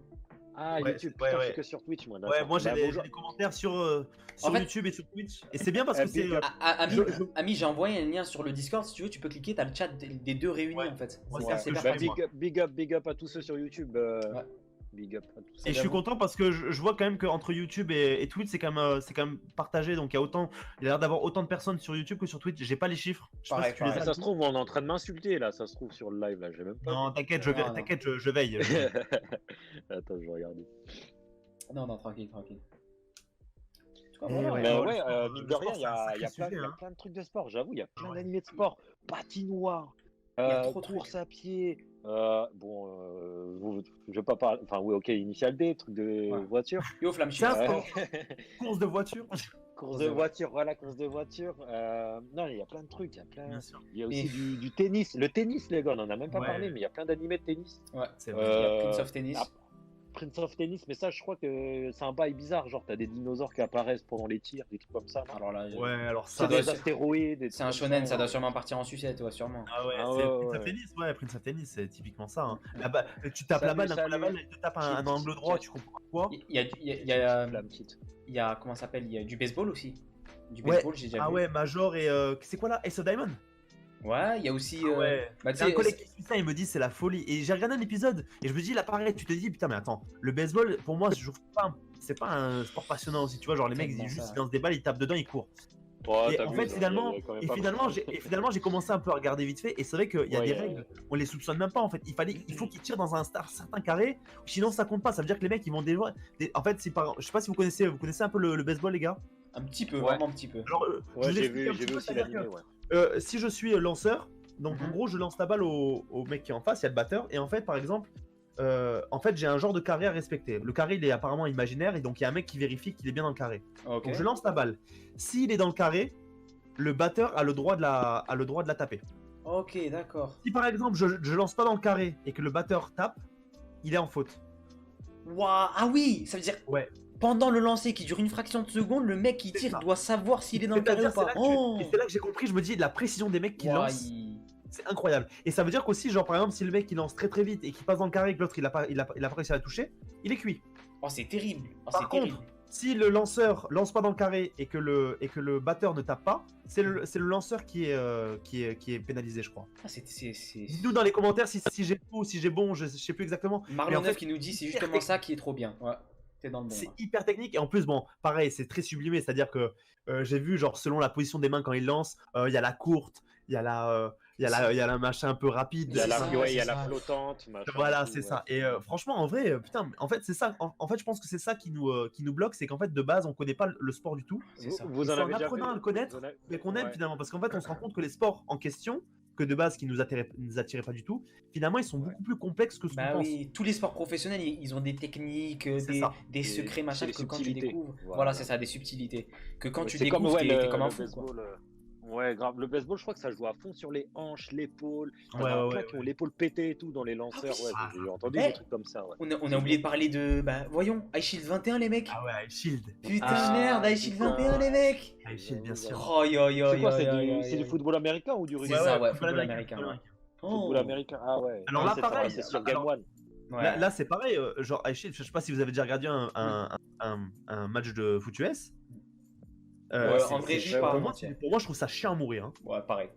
Ah, Ouais, YouTube, ouais, putain, je ouais. suis que sur Twitch moi. Ouais, d'accord. moi j'ai Bah, des, bonjour. j'ai des commentaires sur fait- YouTube et sur Twitch. Et c'est bien parce que c'est. big up. Ami, Je- ami, j'ai envoyé un lien sur le Discord. Si tu veux, tu peux cliquer. T'as le chat des deux réunis Ouais. en fait. Ouais, C'est c'est assez ce que je Bah, fais, parfait. moi. big up à tous ceux sur YouTube. Ouais. Big up à tous. Et je suis content parce que je vois quand même qu'entre YouTube et Twitch, c'est quand même partagé. Donc il y a il a l'air d'avoir autant de personnes sur YouTube que sur Twitch. J'ai pas les chiffres. Je sais pas Pareil, si tu les pareil. as. Ça se trouve, on est en train de m'insulter là. Ça se trouve sur le live là. J'ai même pas. Non, t'inquiète, Non, non. t'inquiète, je veille. Attends, je vais regarder. Non, non, tranquille, tranquille. En tout cas, Et voilà. ouais, Mais le ouais, sport, mine le de sport, rien, c'est il y un a, sacré il y a plein, sujet, il y a hein. plein de trucs de sport. J'avoue, il y a plein Ouais. d'animés de sport. Patinoire, Il y a trop de course trucs. à pied. Je vais pas parler. Enfin, oui, ok, Initial D, truc de Ouais. voiture. Yo, Flamme C'est un Chill. sport. Course de voiture. Course de voiture, voilà, course de voiture. Non, il y a plein de trucs. Il y a plein. Bien sûr. Il y a aussi Et- du tennis. Le tennis, les gars, on en a même pas Ouais. parlé, mais il y a plein d'animés de tennis. Ouais, C'est il vrai. y a Prince of Tennis. ah, Prince of Tennis, mais ça, je crois que c'est un bail bizarre. Genre, t'as des dinosaures qui apparaissent pendant les tirs, des trucs comme ça. non Alors là, Ouais, alors Ça ça. doit des être- astéroïdes. des c'est un trucs comme shonen, ça doit sûrement partir en sucette, ouais, sûrement. Ah ouais, Ah c'est ouais, Prince ouais. of Tennis, ouais, Prince of Tennis, c'est typiquement ça. Hein. Tu tapes Salut, la balle, salut. la balle, elle te tape un angle droit, tu comprends quoi. Il y a, Flamme petite. il y a, comment ça s'appelle? Il y a du baseball aussi. Du Ouais. baseball, j'ai déjà Ah vu. ouais, Major et c'est quoi là, Ace of Diamond. Ouais, il y a aussi. Ah ouais. Bah, tu J'ai un sais, collègue qui suit ça, il me dit c'est la folie. Et j'ai regardé un épisode et je me dis là pareil, tu te dis putain mais attends, le baseball pour moi je trouve pas, c'est pas un sport passionnant aussi, tu vois, genre les mecs ils Tellement juste ça. ils lancent des balles, ils tapent dedans, ils courent. Ouais, Et t'as en vu, fait il y a finalement, quand même et pas finalement, beaucoup. j'ai commencé un peu à regarder vite fait et c'est vrai qu'il y a Ouais, des règles, on les soupçonne même pas en fait. Il faut qu'ils tirent dans un certain carré, sinon ça compte pas. Ça veut dire que les mecs ils vont en fait c'est pas, je sais pas si vous connaissez un peu le baseball les gars. un petit peu, Ouais. vraiment un petit peu. Genre, je Ouais, vous j'ai explique un vu, petit peu, aussi c'est-à-dire l'animé, que, ouais. si je suis lanceur, donc en Mhm. gros je lance la balle au mec qui est en face, il y a le batteur, et en fait par exemple, en fait j'ai un genre de carré à respecter. Le carré il est apparemment imaginaire, et donc il y a un mec qui vérifie qu'il est bien dans le carré. Ok. Donc je lance la balle. S'il est dans le carré, le batteur a le droit de la taper. Ok, d'accord. Si par exemple je lance pas dans le carré et que le batteur tape, il est en faute. Waouh, ah oui, ça veut dire. Ouais. Pendant le lancer qui dure une fraction de seconde, le mec qui C'est tire ça. doit savoir s'il est dans le carré C'est-à-dire, ou pas. Oh et c'est là que j'ai compris, je me dis la précision des mecs qui Ouah, lancent. C'est incroyable. Et ça veut dire qu'aussi, genre par exemple, si le mec il lance très très vite et qu'il passe dans le carré et que l'autre il a pas réussi à la toucher, il est cuit. Oh, c'est terrible. Oh, Par c'est contre, terrible. si le lanceur lance pas dans le carré et que le batteur ne tape pas, c'est le lanceur qui est pénalisé, je crois. Ah, c'est. Dites-nous dans les commentaires si j'ai faux ou si j'ai bon, je sais plus exactement. Marlon Mais en Neuf fait, qui nous dit c'est hyper justement ça qui est trop bien. Ouais, t'es dans le bon. C'est ouais. hyper technique et en plus, bon, pareil, c'est très sublimé, c'est-à-dire que j'ai vu, genre, selon la position des mains quand il lance, il y a la courte, il y a la machin un peu rapide. Il y a la, ça, ouais, il y a c'est la ça. flottante. machin, Voilà, tout, c'est ouais. ça. Et franchement, en vrai, putain, en fait, c'est ça. En fait, je pense que c'est ça qui nous bloque, c'est qu'en fait, de base, on connaît pas le sport du tout. C'est ça. Vous Et en c'est en avez déjà apprenant fait à le connaître, Vous en avez- mais qu'on aime Ouais. finalement, parce qu'en fait, on se rend compte que les sports en question, que de base, qui nous attiraient pas du tout, finalement, ils sont beaucoup plus complexes que ce qu'on Bah pense. oui, tous les sports professionnels, ils ont des techniques, C'est des, ça. des secrets, machin, c'est des que quand tu subtilités. découvres. Voilà. Voilà, c'est ça, des subtilités. Que quand tu C'est comme, découvres, ouais, t'es comme un le fou. Quoi. baseball. Ouais, grave. Le baseball, je crois que ça joue à fond sur les hanches, l'épaule. Ouais, T'en as ouais, plein ouais, qui ont l'épaule pétée et tout dans les lanceurs. oui. Ouais, Ah. j'ai entendu Eh. des trucs comme ça. Ouais. On a oublié de parler de. Bah, voyons, Ice Shield 21, les mecs. Ah ouais, Shield. Putain, Ah, merde, Ice Shield putain. 21, les mecs. Shield, bien sûr. Oh, yo, yo, C'est quoi yo, C'est yo, du, yo, c'est yo. du football américain ou du rugby C'est ça, ouais, football américain. football Ouais. Football Oh. américain. Ah ouais. Alors Ah, là, c'est pareil. c'est sur Alors- Game One. Ouais. Là, c'est pareil, genre Ice Shield, je sais pas si vous avez déjà regardé un match de foot US. Ouais, c'est- en vrai, c'est- je sais pas, pour moi, entier. pour moi, je trouve ça chiant à mourir. Hein. Ouais, pareil.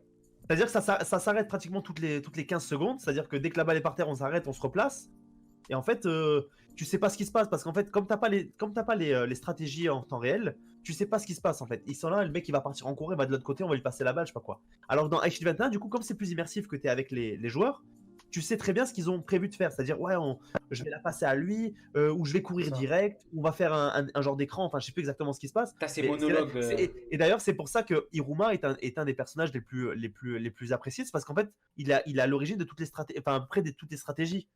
C'est-à-dire que ça s'arrête pratiquement toutes les 15 secondes. C'est-à-dire que dès que la balle est par terre, on s'arrête, on se replace. Et en fait, tu sais pas ce qui se passe parce qu'en fait, comme t'as pas les stratégies en temps réel, tu sais pas ce qui se passe en fait. Ils sont là, le mec il va partir en courant, il va de l'autre côté, on va lui passer la balle, je sais pas quoi. Alors que dans Ice Shield 21, du coup, comme c'est plus immersif que t'es avec les joueurs, tu sais très bien ce qu'ils ont prévu de faire. C'est-à-dire, ouais, je vais la passer à lui, ou je vais courir direct, on va faire un genre d'écran. Enfin, je sais plus exactement ce qui se passe. T'as ces Mais monologues. et d'ailleurs, c'est pour ça que Iruma est un des personnages les plus appréciés. C'est parce qu'en fait, il a l'origine de toutes les stratégies, enfin, près de toutes les stratégies.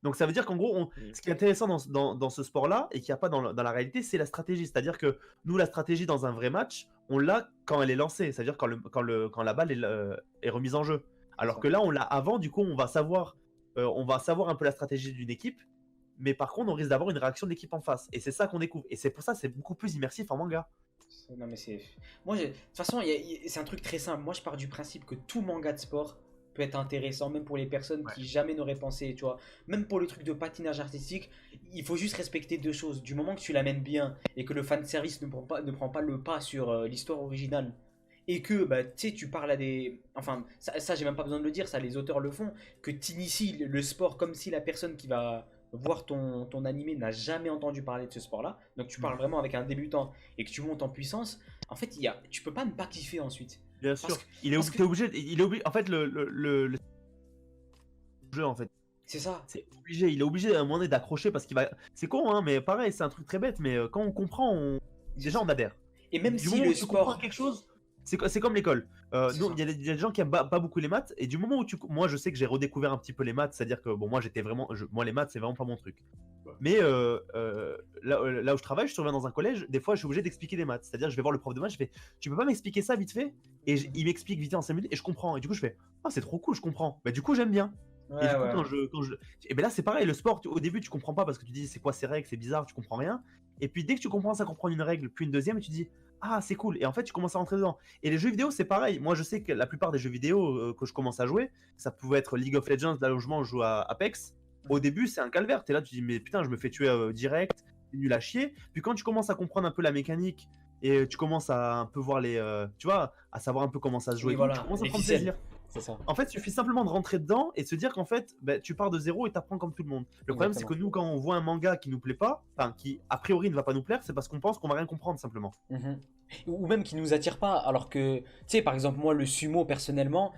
Donc ça veut dire qu'en gros, ce qui est intéressant dans ce sport-là, et qu'il n'y a pas dans la réalité, c'est la stratégie. C'est-à-dire que nous, la stratégie dans un vrai match, on l'a quand elle est lancée, c'est-à-dire quand la balle est remise en jeu. Alors que là, on l'a avant, du coup, on va savoir un peu la stratégie d'une équipe, mais par contre, on risque d'avoir une réaction de l'équipe en face. Et c'est ça qu'on découvre. Et c'est pour ça que c'est beaucoup plus immersif en manga. Non mais c'est... Moi, de toute façon, c'est un truc très simple. Moi, je pars du principe que tout manga de sport peut être intéressant, même pour les personnes qui jamais n'auraient pensé, tu vois. Même pour le truc de patinage artistique, il faut juste respecter deux choses. Du moment que tu l'amènes bien et que le fanservice ne prend pas le pas sur l'histoire originale, et que bah, tu sais, tu parles à des... Enfin, ça j'ai même pas besoin de le dire, ça les auteurs le font, que tu inities le sport comme si la personne qui va voir ton animé n'a jamais entendu parler de ce sport-là. Donc tu parles vraiment avec un débutant et que tu montes en puissance. En fait, tu peux pas ne pas kiffer ensuite. Bien sûr. Il est obligé. En fait, le jeu, en fait. C'est ça. C'est obligé. Il est obligé à un moment donné d'accrocher parce qu'il va. C'est con, hein, mais pareil, c'est un truc très bête. Mais quand on comprend, déjà on adhère. Et même du si moment le où tu sport. comprends quelque chose, c'est comme l'école. Il y a des gens qui aiment pas beaucoup les maths. Et du moment où moi, je sais que j'ai redécouvert un petit peu les maths, c'est-à-dire que bon, moi, moi, les maths, c'est vraiment pas mon truc. Mais là où je travaille, je surveille dans un collège, des fois je suis obligé d'expliquer des maths. C'est-à-dire je vais voir le prof de maths, je fais tu peux pas m'expliquer ça vite fait? Et il m'explique vite fait en 5 minutes et je comprends. Et du coup je fais ah c'est trop cool, je comprends. Bah du coup j'aime bien. Ouais, et du coup et ben là c'est pareil, le sport, au début tu comprends pas parce que tu dis c'est quoi ces règles, c'est bizarre, tu comprends rien. Et puis dès que tu commences à comprendre une règle, puis une deuxième, et tu dis ah c'est cool. Et en fait tu commences à rentrer dedans. Et les jeux vidéo c'est pareil. Moi je sais que la plupart des jeux vidéo que je commence à jouer, ça pouvait être League of Legends, là où je joue à Apex. Au début, c'est un calvaire. T'es là, tu dis, mais putain, je me fais tuer direct, c'est nul à chier. Puis quand tu commences à comprendre un peu la mécanique et tu commences à un peu voir tu vois, à savoir un peu comment ça se joue, oui, tu voilà. commences à prendre plaisir. C'est ça. En fait, il suffit simplement de rentrer dedans et de se dire qu'en fait, tu pars de zéro et t'apprends comme tout le monde. Le problème, c'est que nous, quand on voit un manga qui nous plaît pas, enfin, qui a priori ne va pas nous plaire, c'est parce qu'on pense qu'on va rien comprendre simplement. Ou même qui nous attire pas. Alors que, tu sais, par exemple, moi, le sumo, personnellement,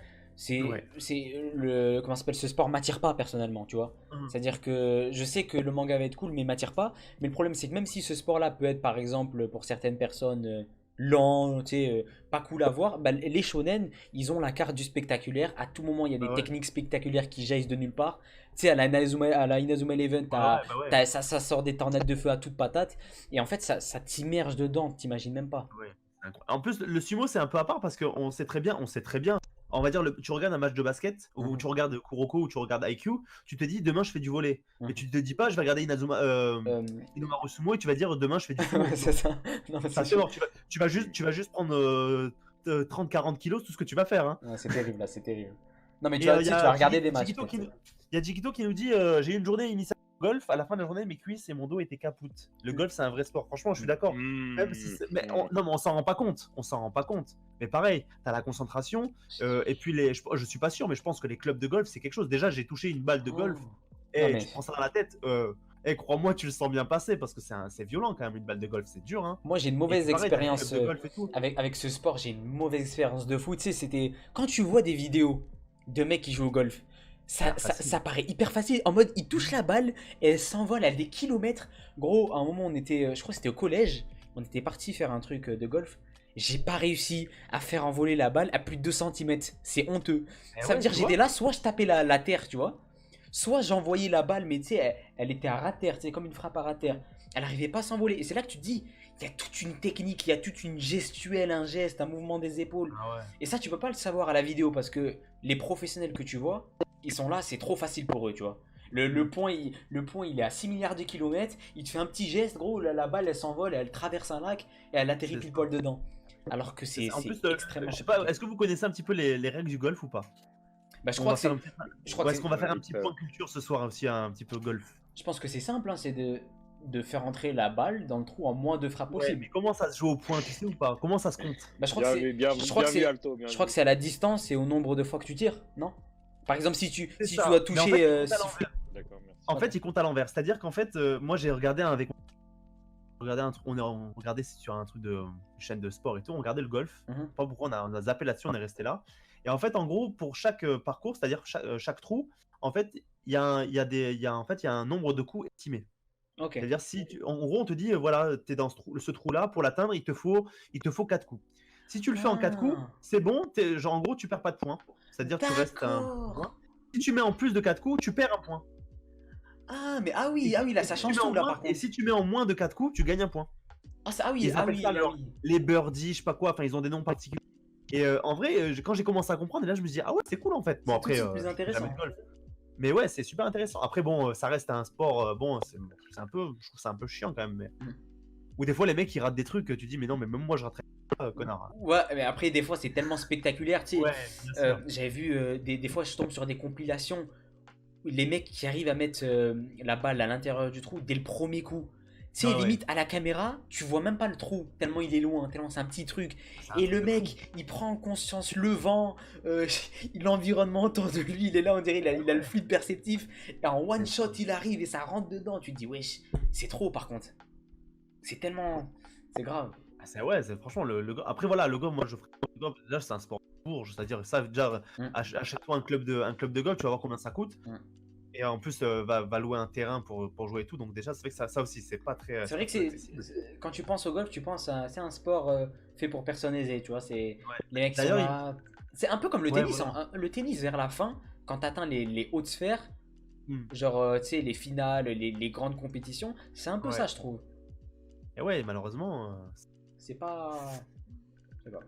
comment s'appelle, ce sport m'attire pas personnellement, tu vois. C'est-à-dire que je sais que le manga va être cool mais m'attire pas, mais le problème c'est que même si ce sport là peut être par exemple pour certaines personnes lent, tu sais, pas cool à voir, bah, les shonen, ils ont la carte du spectaculaire. À tout moment il y a des techniques spectaculaires qui jaillissent de nulle part. Tu sais, à la Inazuma Eleven, ça sort des tornades de feu à toute patate, et en fait ça t'immerge dedans, t'imagines même pas. En plus, le sumo c'est un peu à part parce qu'on sait très bien, on va dire, tu regardes un match de basket, ou tu regardes Kuroko, ou tu regardes IQ, tu te dis demain je fais du volley. Mais tu te dis pas je vais regarder Inomaru Sumo et tu vas dire demain je fais du sumo. C'est ça. Non, c'est mort, tu vas juste prendre 30-40 kilos, tout ce que tu vas faire. Hein. Ouais, c'est terrible là, c'est terrible. Non mais tu vas regarder des matchs. Il y a Jikito qui nous dit j'ai eu une journée initiale au golf, à la fin de la journée mes cuisses et mon dos étaient capoutes. Le golf c'est un vrai sport, franchement je suis d'accord. Même si non mais on s'en rend pas compte, Mais pareil, t'as la concentration et puis je suis pas sûr mais je pense que les clubs de golf c'est quelque chose. Déjà j'ai touché une balle de golf et tu prends ça dans la tête. Crois-moi, tu le sens bien passer parce que c'est violent quand même une balle de golf, c'est dur. Hein. Moi j'ai une mauvaise expérience avec ce sport, j'ai une mauvaise expérience de foot. Tu sais, c'était quand tu vois des vidéos de mecs qui jouent au golf, ça paraît hyper facile. En mode, ils touchent la balle et elle s'envole à des kilomètres. Gros, à un moment, on était, je crois que c'était au collège, on était parti faire un truc de golf. J'ai pas réussi à faire envoler la balle à plus de 2 cm. C'est honteux. Ça veut dire que j'étais là, soit je tapais la terre, tu vois. Soit j'envoyais la balle, mais tu sais, elle était à ras-terre, tu sais, comme une frappe à ras-terre. Elle n'arrivait pas à s'envoler. Et c'est là que tu te dis, il y a toute une technique, il y a toute une gestuelle, un geste, un mouvement des épaules. Et ça, tu peux pas le savoir à la vidéo parce que les professionnels que tu vois, ils sont là, c'est trop facile pour eux, tu vois. Le point, il est à 6 milliards de kilomètres, il te fait un petit geste, gros, la balle, elle s'envole, elle traverse un lac et elle atterrit pile poil dedans. Alors que c'est extrêmement... Je sais pas, est-ce que vous connaissez un petit peu les règles du golf ou pas? Bah, je crois que est-ce qu'on va faire un petit point culture ce soir aussi, un petit peu golf? Je pense que c'est simple, hein, c'est de faire entrer la balle dans le trou en moins de frappes possible. Mais comment ça se joue au point, tu sais ou pas? Comment ça se compte? Bah, je crois que c'est à la distance et au nombre de fois que tu tires, non? Par exemple, si tu dois toucher... En fait, il compte à l'envers. C'est-à-dire qu'en fait, moi j'ai regardé avec... On regardait sur un truc de chaîne de sport et tout, on regardait le golf. Pas pourquoi on a zappé là-dessus, on est resté là. Et en fait, en gros, pour chaque parcours, c'est-à-dire chaque trou, en fait, il y a un nombre de coups estimé. Ok. C'est-à-dire, en gros, on te dit, voilà, tu es dans ce trou-là, pour l'atteindre, il te faut 4 coups. Si tu le fais en 4 coups, Ah, c'est bon, genre, en gros, tu perds pas de points. C'est-à-dire, tu restes un point. d'accord. Si tu mets en plus de 4 coups, tu perds un point. Ah, mais Et oui, là, et ça si tu change mets en tout, là, moins, par et contre. si tu mets en moins de 4 coups, tu gagnes un point. Oui, Ils appellent ça oui. les birdies, je sais pas quoi, enfin, ils ont des noms particuliers. Et en vrai, quand j'ai commencé à comprendre, et là, je me suis dit, ah ouais, c'est cool en fait. Bon, C'est tout de après, suite plus je fais intéressant. jamais de golf. Mais ouais, c'est super intéressant. Après, bon, ça reste un sport, bon, c'est un peu, je trouve ça un peu chiant quand même. Ou des fois, les mecs, ils ratent des trucs, tu dis, mais non, mais même moi, je raterais pas, connard. Ouais, mais après, des fois, c'est tellement spectaculaire, tu sais. Ouais, bien sûr. J'avais vu, des fois, je tombe sur des compilations où les mecs qui arrivent à mettre la balle à l'intérieur du trou dès le premier coup. Tu sais, Ah ouais. limite, à la caméra, tu vois même pas le trou, tellement il est loin, tellement c'est un petit truc. C'est un Et truc le de mec, il prend conscience, le vent, l'environnement autour de lui, il est là, on dirait, il a le fluide perceptif. Et en one shot, il arrive et ça rentre dedans. Tu te dis, wesh, c'est trop par contre. C'est tellement. C'est grave. fou. Ah, ouais, franchement, le golf. Après, voilà, le golf, moi, je ferais le golf. Déjà, c'est un sport pour, c'est-à-dire, ça, déjà, achète-toi un club de golf, tu vas voir combien ça coûte. Et en plus, va louer un terrain pour jouer et tout. Donc, déjà, c'est vrai que ça aussi, c'est pas très. C'est vrai que quand tu penses au golf, tu penses à c'est un sport fait pour personnes aisées, tu vois. C'est les mecs qui sont là. C'est un peu comme le tennis. Voilà. Le tennis, vers la fin, quand tu atteins les hautes sphères, Hmm. genre, tu sais, les finales, les grandes compétitions, c'est un peu ça, je trouve. Et ouais, malheureusement, C'est pas. Je sais pas.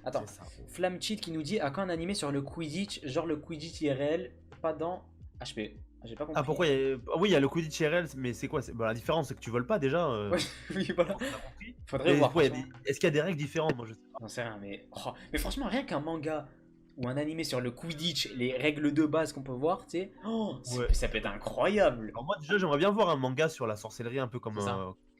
Attends, c'est ça. Flamcheat qui nous dit à quand un animé sur le Quidditch, genre le Quidditch IRL, pas dans HP. J'ai pas compris. Ah, pourquoi oui, il y a le Quidditch IRL, mais c'est quoi? La différence, c'est que tu voles pas déjà. Ouais, oui, voilà. On a compris. Faudrait voir. Ouais, franchement. est-ce qu'il y a des règles différentes? Moi, je sais pas. J'en sais rien, mais. Oh, mais franchement, rien qu'un manga ou un animé sur le Quidditch, les règles de base qu'on peut voir, tu sais, ça peut être incroyable. Alors, moi, déjà, j'aimerais bien voir un manga sur la sorcellerie, un peu comme C'est ça.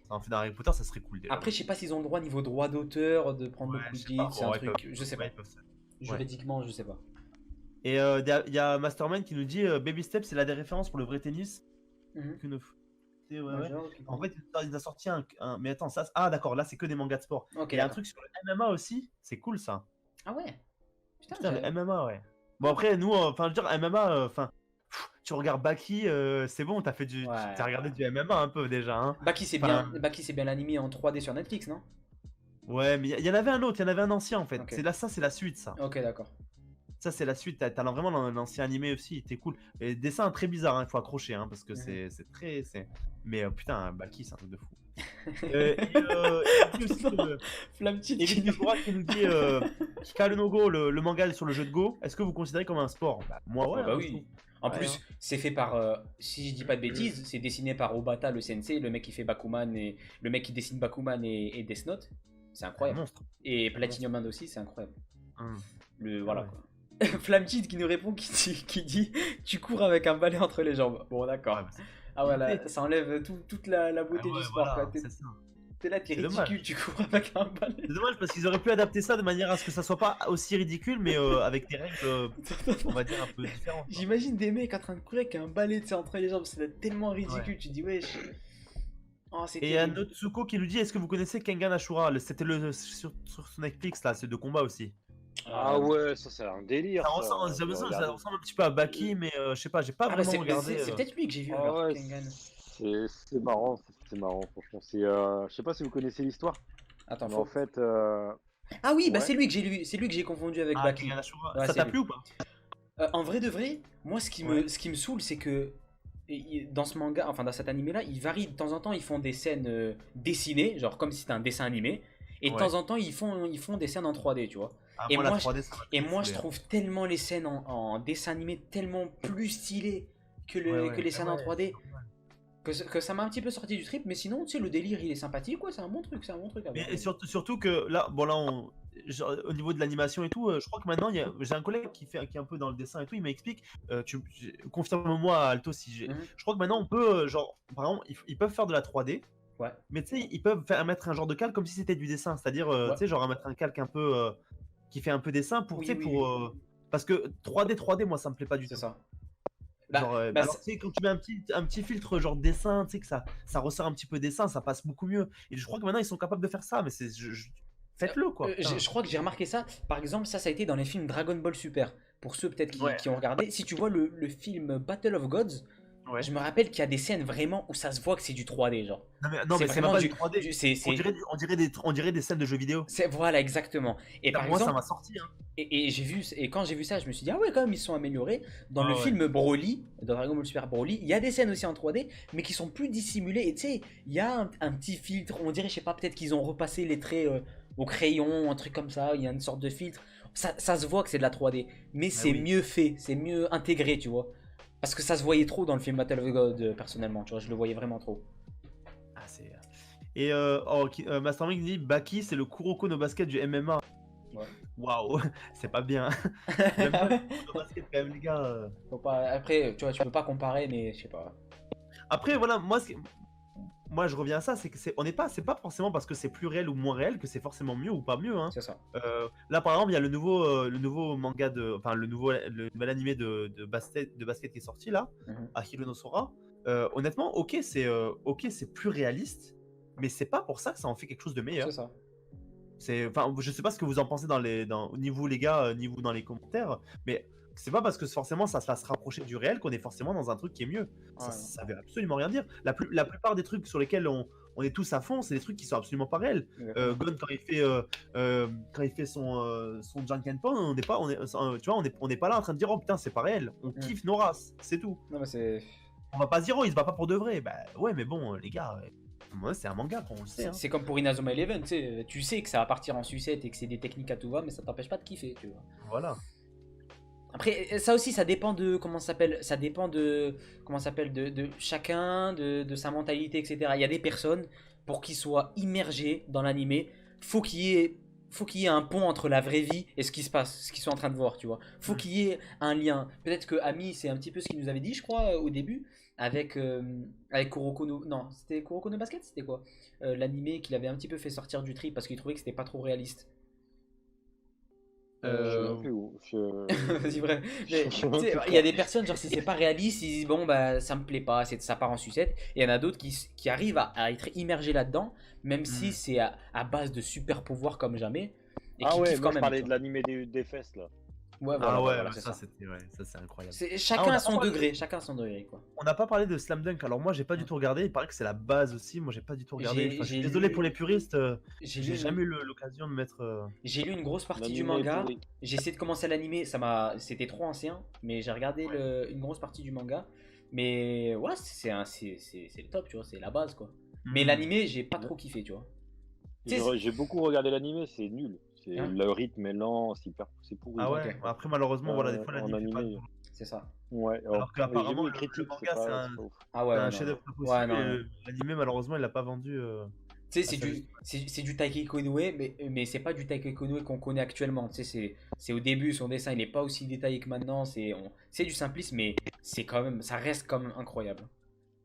un fait dans Harry Potter, ça serait cool déjà. Après, je sais pas s'ils ont le droit, niveau droit d'auteur, de prendre Ouais, le je sais pas. Quidditch, c'est Bon, un ouais, truc, je sais pas. ils peuvent faire. Juridiquement, je sais pas. Et il y a Mastermind qui nous dit Baby Steps, c'est là des références pour le vrai tennis. Mhm. Ouais. Genre, ok. En fait, il a sorti mais attends, ça. Ah, d'accord, là, c'est que des mangas de sport. Ok, Il y a un d'accord. truc sur le MMA aussi, c'est cool ça. Ah ouais. Putain, Putain, le j'avais- MMA, ouais. Bon, après, nous, enfin, je veux dire, MMA, enfin, tu regardes Baki, c'est bon, t'as Ouais. t'as regardé du MMA un peu déjà, hein. Baki, c'est Enfin, bien, Baki, c'est bien l'animé en 3D sur Netflix, non? Ouais, mais il y en avait un autre, il y en avait un ancien en fait. Ok. Ça, c'est la suite, ça. Ok, d'accord. Ça, c'est la suite. T'as vraiment l'ancien animé aussi, il était cool. Et le dessin très bizarre, il faut accrocher, hein, parce que c'est très. Mais putain, Baki, c'est un truc de fou. Et aussi, Flamcheat qui Evil nous- Kakura qui nous dit Hikaru no Go, le manga sur le jeu de Go, est-ce que vous considérez comme un sport? Moi, ouais. Bah hein, oui. je trouve. En Ouais, plus, c'est fait par, si je dis pas de bêtises, c'est dessiné par Obata, le sensei, le mec qui fait Bakuman et le mec qui dessine Bakuman et Death Note. C'est Un incroyable. monstre. Et Platinum End aussi, c'est incroyable. Hum. Voilà ouais. quoi. Flamcheat qui nous répond, qui dit tu cours avec un balai entre les jambes. Bon, d'accord. Ouais, bah, c'est- Ah voilà, ça enlève toute la beauté ouais, du sport. voilà, quoi. c'est ça. T'es là, t'es C'est ridicule, dommage. tu cours avec un balai. C'est dommage parce qu'ils auraient pu adapter ça de manière à ce que ça soit pas aussi ridicule, mais avec des règles, on va dire, un peu différentes. quoi. J'imagine des mecs en train de courir avec un balai entre les jambes, c'est tellement ridicule, tu te dis wesh. Oh, c'est Et il y a terrible. Notsuko qui nous dit est-ce que vous connaissez Kengan Ashura? C'était sur Netflix là, c'est de combat aussi. Ah ouais, ça c'est un délire. Ça Ça, ressemble, je j'ai vais l'impression que ça regarder. ressemble un petit peu à Baki, mais je sais pas, j'ai pas Ah bah vraiment regardé. c'est peut-être lui que j'ai vu Ah alors, ouais, Kengan. c'est marrant, c'est marrant, franchement. Je sais pas si vous connaissez l'histoire, Attends, mais faut... en fait, Ah oui, bah ouais. c'est lui que j'ai lu, c'est lui que j'ai confondu avec Ah, Baki. Kengan Ashura. Ouais, Ça c'est t'a lui. plu ou pas? En vrai de vrai, moi ce qui me saoule, c'est que dans ce manga, enfin dans cet animé là, ils varient de temps en temps, ils font des scènes dessinées, genre comme si c'était un dessin animé, et de Ouais. temps en temps ils font des scènes en 3D, tu vois. Ah, Et moi, la moi, 3D, ça m'a Et trop moi je saoulé. trouve tellement les scènes en dessin animé tellement plus stylées que, Ouais. que les scènes en Ouais, 3D. Que ça m'a un petit peu sorti du trip, mais sinon, tu sais, le délire il est sympathique, quoi, c'est un bon truc, à voir. Mais surtout que là, bon là, genre, au niveau de l'animation et tout, je crois que maintenant, j'ai un collègue qui est un peu dans le dessin et tout, il m'explique, confirme-moi Alto si j'ai. Mhm. Je crois que maintenant on peut, genre, par exemple, ils peuvent faire de la 3D, Ouais. mais tu sais, ils peuvent mettre un genre de calque comme si c'était du dessin, c'est-à-dire, Ouais. tu sais, genre mettre un calque un peu qui fait un peu dessin pour, Oui, tu sais, oui, pour. Parce que 3D, moi ça me plaît pas du C'est tout. ça. Genre, alors, tu sais, quand tu mets un petit filtre genre dessin, tu sais, que ça ressort un petit peu dessin, ça passe beaucoup mieux. Et je crois que maintenant ils sont capables de faire ça, mais faites-le quoi. Je crois que j'ai remarqué ça. Par exemple, ça a été dans les films Dragon Ball Super. Pour ceux peut-être qui ont regardé. Si tu vois le film Battle of Gods, je me rappelle qu'il y a des scènes vraiment où ça se voit que c'est du 3D, genre. Non, mais c'est même vraiment pas du 3D. On dirait des scènes de jeux vidéo. Voilà, exactement. Et par Moi, ça exemple, m'a sorti. Hein. et quand j'ai vu ça, je me suis dit, ah ouais, quand même, ils se sont améliorés. Dans le film Broly, dans Dragon Ball Super Broly, il y a des scènes aussi en 3D, mais qui sont plus dissimulées. Et tu sais, il y a un petit filtre. On dirait, je sais pas, peut-être qu'ils ont repassé les traits au crayon, un truc comme ça. Il y a une sorte de filtre. Ça se voit que c'est de la 3D, mais c'est mieux fait, c'est mieux intégré, tu vois. Parce que ça se voyait trop dans le film Battle of God, personnellement, tu vois, je le voyais vraiment trop. Ah, c'est... Et Mastermind dit Baki, c'est le Kuroko no basket du MMA. Ouais. Waouh, c'est pas bien. J'aime bien le Kuroko no basket quand même, les gars. Faut pas... Après, tu vois, tu peux pas comparer, mais je sais pas. Après, voilà, moi je reviens à ça, c'est que c'est pas forcément parce que c'est plus réel ou moins réel que c'est forcément mieux ou pas mieux. Hein. C'est ça. Là, par exemple, il y a le nouveau manga enfin le nouvel animé de basket qui est sorti là, Hiro no Sora. Honnêtement, ok, c'est plus réaliste, mais c'est pas pour ça que ça en fait quelque chose de meilleur. C'est ça. Enfin, je sais pas ce que vous en pensez niveau les gars, niveau dans les commentaires, mais c'est pas parce que forcément ça va se rapprocher du réel qu'on est forcément dans un truc qui est mieux. Ça veut absolument rien dire. La plupart des trucs sur lesquels on est tous à fond, c'est des trucs qui sont absolument pas réels. Gon quand il fait son Jankenpon, on n'est pas là en train de dire oh putain c'est pas réel. On kiffe nos races, c'est tout. Non mais c'est. On va pas se dire oh il se bat pas pour de vrai. Bah ouais mais bon les gars. Moi, c'est un manga, on le sait. Hein. C'est comme pour Inazuma Eleven, tu sais que ça va partir en sucette et que c'est des techniques à tout va, mais ça t'empêche pas de kiffer, tu vois. Voilà. Après, ça aussi, ça dépend de comment ça s'appelle. Ça dépend de comment ça s'appelle de chacun, de sa mentalité, etc. Il y a des personnes pour qu'ils soient immergés dans l'animé, faut qu'il y ait un pont entre la vraie vie et ce qui se passe, ce qu'ils sont en train de voir, tu vois. Faut qu'il y ait un lien. Peut-être que Ami, c'est un petit peu ce qu'il nous avait dit, je crois, au début, avec Kuroko no... Non, c'était Kuroko no Basket, c'était quoi l'animé qu'il avait un petit peu fait sortir du trip parce qu'il trouvait que c'était pas trop réaliste. Vas-y, bref. Il y a des personnes, genre, si c'est pas réaliste, ils disent bon, bah ça me plaît pas, ça part en sucette. Et il y en a d'autres qui arrivent à être immergés là-dedans, même si c'est à base de super pouvoirs comme jamais. Et qui kiffent quand même. Je parlais de l'animé des fesses là. Ouais, voilà, ça c'est incroyable. Chacun à son degré, quoi. On n'a pas parlé de Slam Dunk, alors moi j'ai pas du tout regardé, il paraît que c'est la base aussi, moi j'ai pas du tout regardé. Je suis désolé pour les puristes, j'ai jamais eu l'occasion de mettre... J'ai lu une grosse partie du manga, j'ai essayé de commencer à l'animer, c'était trop ancien, mais j'ai regardé une grosse partie du manga. Mais ouais, c'est le top, tu vois, c'est la base quoi. Mais l'animé, j'ai pas trop kiffé, tu vois. J'ai beaucoup regardé l'animé, c'est nul. Le rythme est lent, c'est pourri. Ah ouais, après malheureusement, voilà, des fois l'animé. C'est ça. Ouais, alors qu'apparemment le manga c'est un chef-d'œuvre pas possible. L'animé malheureusement il l'a pas vendu. Tu sais, c'est du Taikei Konoe, mais c'est pas du Taikei Konoe qu'on connaît actuellement. Tu sais, c'est au début, son dessin il est pas aussi détaillé que maintenant. C'est du simplisme, mais c'est quand même, ça reste quand même incroyable.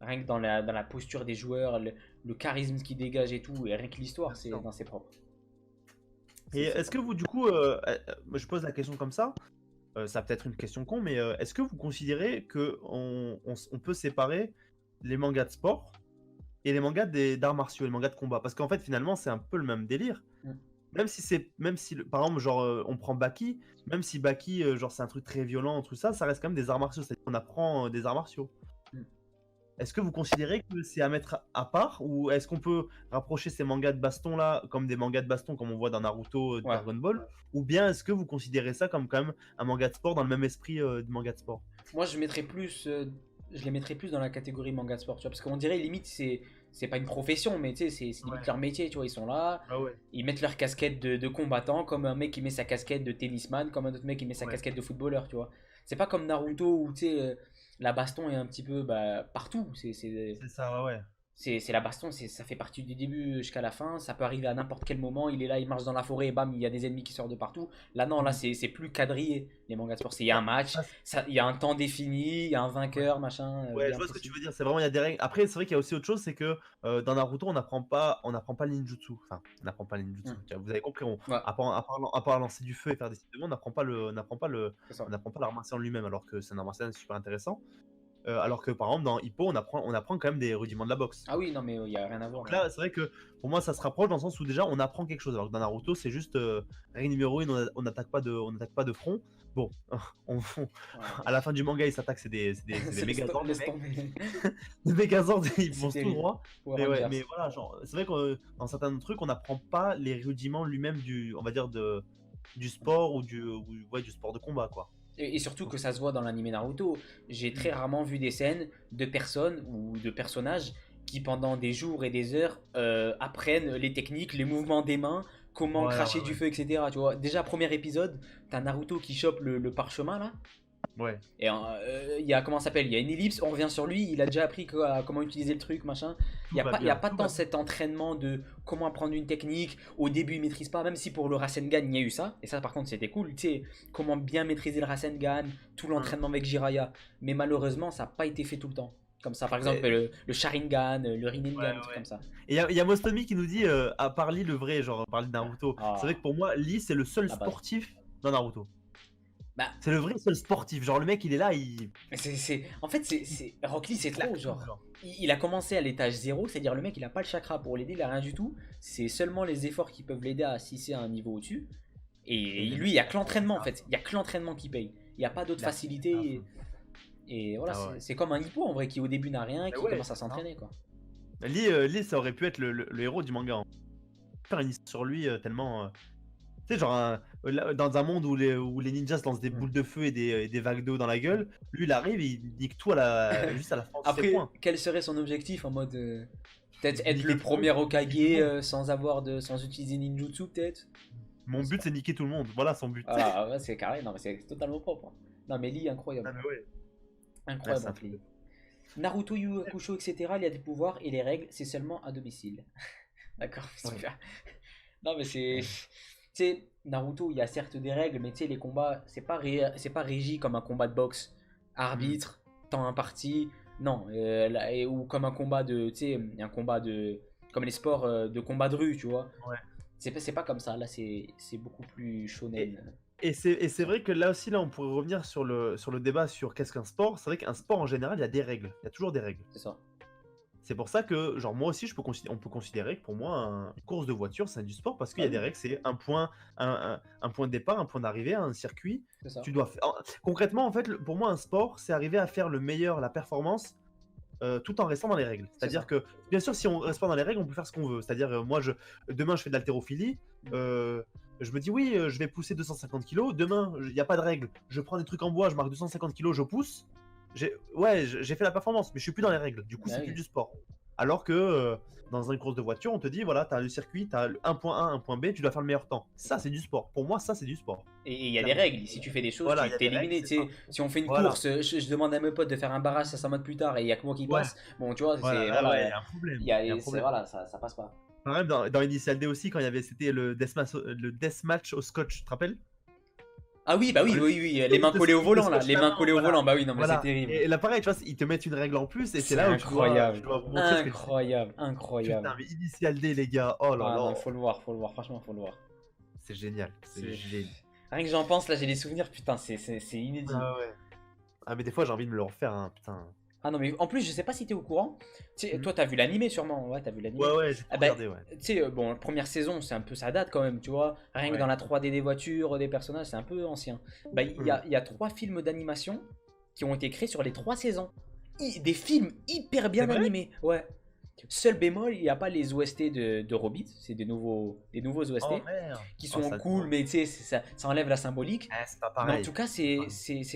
Rien que dans la posture des joueurs, le charisme qu'ils dégagent et tout, et rien que l'histoire, c'est propre. Et est-ce que vous, du coup, je pose la question comme ça, ça peut être une question con, mais est-ce que vous considérez qu'on peut séparer les mangas de sport et les mangas d'arts martiaux, les mangas de combat? Parce qu'en fait, finalement, c'est un peu le même délire. Même si par exemple, genre, on prend Baki, même si Baki, genre, c'est un truc très violent, tout ça, ça reste quand même des arts martiaux, c'est-à-dire qu'on apprend des arts martiaux. Est-ce que vous considérez que c'est à mettre à part, ou est-ce qu'on peut rapprocher ces mangas de baston là comme des mangas de baston comme on voit dans Naruto, Dragon Ball, ou bien est-ce que vous considérez ça comme quand même un manga de sport dans le même esprit de manga de sport? Moi je les mettrais plus dans la catégorie manga de sport, tu vois, parce qu'on dirait limite c'est pas une profession, mais tu sais c'est limite leur métier, tu vois, ils sont là, ils mettent leur casquette de combattant, comme un mec qui met sa casquette de tennisman, comme un autre mec qui met sa casquette de footballeur, tu vois. C'est pas comme Naruto où tu sais la baston est un petit peu partout. C'est ça, ouais. C'est la baston, ça fait partie du début jusqu'à la fin. Ça peut arriver à n'importe quel moment. Il est là, il marche dans la forêt et bam, il y a des ennemis qui sortent de partout. Là, non, là, c'est plus quadrillé, les mangas de sport. Il y a un match, il y a un temps défini, il y a un vainqueur, machin. Ouais, je vois ce que tu veux dire. C'est vraiment, il y a des règles. Après, c'est vrai qu'il y a aussi autre chose, c'est que dans Naruto, on n'apprend pas le ninjutsu. Enfin, on n'apprend pas le ninjutsu. Vous avez compris, à part lancer du feu et faire des types de monde, on n'apprend pas l'art martial en lui-même, alors que c'est un art martial super intéressant. alors que par exemple dans Hippo on apprend quand même des rudiments de la boxe. Ah oui, non, mais il y a rien à voir. Donc là c'est vrai que pour moi ça se rapproche dans le sens où déjà on apprend quelque chose, alors que dans Naruto c'est juste règle numéro 1, on n'attaque pas de front. Bon, à la fin du manga ils s'attaquent, c'est des Megazords, les mecs. Les Megazords ils foncent tout droit. Mais voilà, genre c'est vrai que dans certains trucs on n'apprend pas les rudiments lui-même on va dire du sport ou du sport de combat quoi. Et surtout que ça se voit dans l'anime Naruto. J'ai très rarement vu des scènes de personnes ou de personnages qui pendant des jours et des heures apprennent les techniques, les mouvements des mains, comment cracher du feu, etc. Tu vois, déjà premier épisode, t'as Naruto qui chope le parchemin là. Ouais. Et il y a comment ça s'appelle, il y a une ellipse, on revient sur lui, il a déjà appris comment utiliser le truc, machin. Il n'y a pas tant cet entraînement de comment apprendre une technique. Au début il maîtrise pas, même si pour le Rasengan il y a eu ça. Et ça par contre c'était cool, tu sais, comment bien maîtriser le Rasengan, tout l'entraînement avec Jiraiya. Mais malheureusement ça n'a pas été fait tout le temps. Comme ça par exemple le Sharingan, le Rinnegan, trucs comme ça. Et il y a Mostomi qui nous dit, à part Lee le vrai, genre parler de Naruto. C'est vrai que pour moi Lee c'est le seul sportif dans Naruto. Bah, c'est le vrai seul sportif, genre le mec il est là, En fait Rock Lee c'est trop genre. Il a commencé à l'étage 0, c'est-à-dire le mec il a pas le chakra pour l'aider, il a rien du tout. C'est seulement les efforts qui peuvent l'aider à assis à un niveau au-dessus. Et lui il y a que l'entraînement en fait, il y a que l'entraînement qui paye. Il n'y a pas d'autre facilité. Et voilà, c'est comme un hippo en vrai qui au début n'a rien et qui commence à s'entraîner quoi. Lee ça aurait pu être le héros du manga. Faire une histoire sur lui tellement... Tu sais, genre, dans un monde où les ninjas lancent des boules de feu et des vagues d'eau dans la gueule, lui il arrive et il nique tout juste à la fin. Après, quel serait son objectif en mode peut-être être le premier Hokage sans utiliser ninjutsu peut-être. Mon but c'est niquer tout le monde, voilà son but. Ah ouais, c'est carré, non mais c'est totalement propre. Non mais Lee incroyable. Ah, mais ouais. Incroyable Lee. Naruto, Yu Hakusho, etc. Il y a des pouvoirs et les règles c'est seulement à domicile. D'accord, super. Non mais c'est... Tu sais, Naruto, il y a certes des règles, mais tu sais, les combats, c'est pas régi comme un combat de boxe. Arbitre, temps imparti, non. Ou comme un combat de, tu sais, comme les sports de combat de rue, tu vois. Ouais. C'est pas comme ça, là, c'est beaucoup plus shonen. Et c'est vrai que là aussi, on pourrait revenir sur le débat sur qu'est-ce qu'un sport. C'est vrai qu'un sport, en général, il y a des règles. Il y a toujours des règles. C'est ça. C'est pour ça que, genre, moi aussi, on peut considérer que pour moi, une course de voiture, c'est du sport parce qu'il y a des règles. C'est un point de départ, un point d'arrivée, un circuit. Ça. Tu dois concrètement, en fait, pour moi, un sport, c'est arriver à faire la performance tout en restant dans les règles. C'est-à-dire que, bien sûr, si on reste pas dans les règles, on peut faire ce qu'on veut. C'est-à-dire, moi, demain, je fais de l'haltérophilie. Je me dis, oui, je vais pousser 250 kg. Demain, il n'y a pas de règle. Je prends des trucs en bois, je marque 250 kg, je pousse. J'ai fait la performance, mais je suis plus dans les règles. Du coup, c'est plus du sport. Alors que dans une course de voiture, on te dit, voilà, tu as le circuit, tu as un point A, un point B, tu dois faire le meilleur temps. Ça, c'est du sport. Pour moi, ça, c'est du sport. Et il y a des règles. Si tu fais des choses, tu t'es éliminé. Si on fait une course, je demande à mes potes de faire un barrage 500 mètres plus tard et il n'y a que moi qui passe. Bon, tu vois, il y a un problème. Voilà, ça passe pas. Par exemple, dans Initial D aussi, quand c'était le deathmatch au scotch, tu te rappelles? Ah oui, bah oui, les mains collées au volant là, les mains collées au volant, bah oui, non mais c'est terrible. Et là pareil, tu vois, ils te mettent une règle en plus et c'est là où tu dois incroyable. Putain, mais Initial D les gars, oh là là. Non, faut le voir, franchement, faut le voir. C'est génial, c'est génial. Rien que j'en pense, là j'ai des souvenirs, putain, c'est inédit. Ah ouais. Ah mais des fois j'ai envie de me le refaire, hein, putain. Ah non mais en plus je sais pas si t'es au courant, toi t'as vu l'animé sûrement, ouais t'as vu l'animé. Ouais j'ai regardé ouais. Tu sais bon la première saison c'est un peu ça date quand même tu vois, rien que dans la 3D des voitures, des personnages c'est un peu ancien. Bah il y a 3 films d'animation qui ont été créés sur les 3 saisons, des films hyper bien animés, ouais. Seul bémol, il n'y a pas les OST de Robit, c'est des nouveaux OST qui sont cool, mais tu sais, ça enlève la symbolique. C'est pas pareil. Mais en tout cas, c'est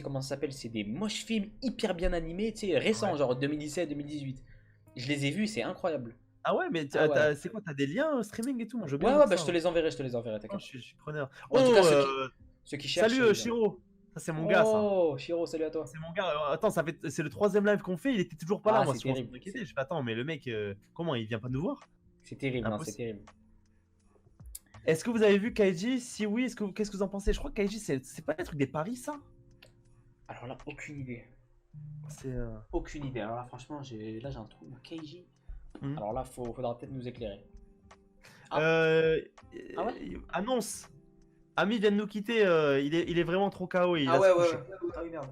comment ça s'appelle, c'est des moches films hyper bien animés, tu sais, récents, genre 2017-2018. Je les ai vus, c'est incroyable. Ah ouais, mais c'est quoi, t'as des liens streaming et tout? Moi, je veux bien. Ouais, bah je te les enverrai, t'inquiète. Je suis preneur. En tout cas, ceux qui cherchent. Salut Shiro. Ça c'est mon gars ça. Oh Shiro, salut à toi. C'est mon gars. Attends, c'est le 3e live qu'on fait, il était toujours pas là. Moi, je m'inquiétais. Je fais attends, mais le mec, comment il vient pas nous voir? C'est terrible, c'est terrible. Est-ce que vous avez vu Kaiji? Si oui, qu'est-ce que vous en pensez? Je crois que Kaiji c'est pas les trucs des paris ça? Alors là, aucune idée. Aucune idée. Alors là, franchement, j'ai un trou. Kaiji. Alors là, faudra peut-être nous éclairer. Annonce. Ami vient de nous quitter, il est vraiment trop KO. Ah oui, merde.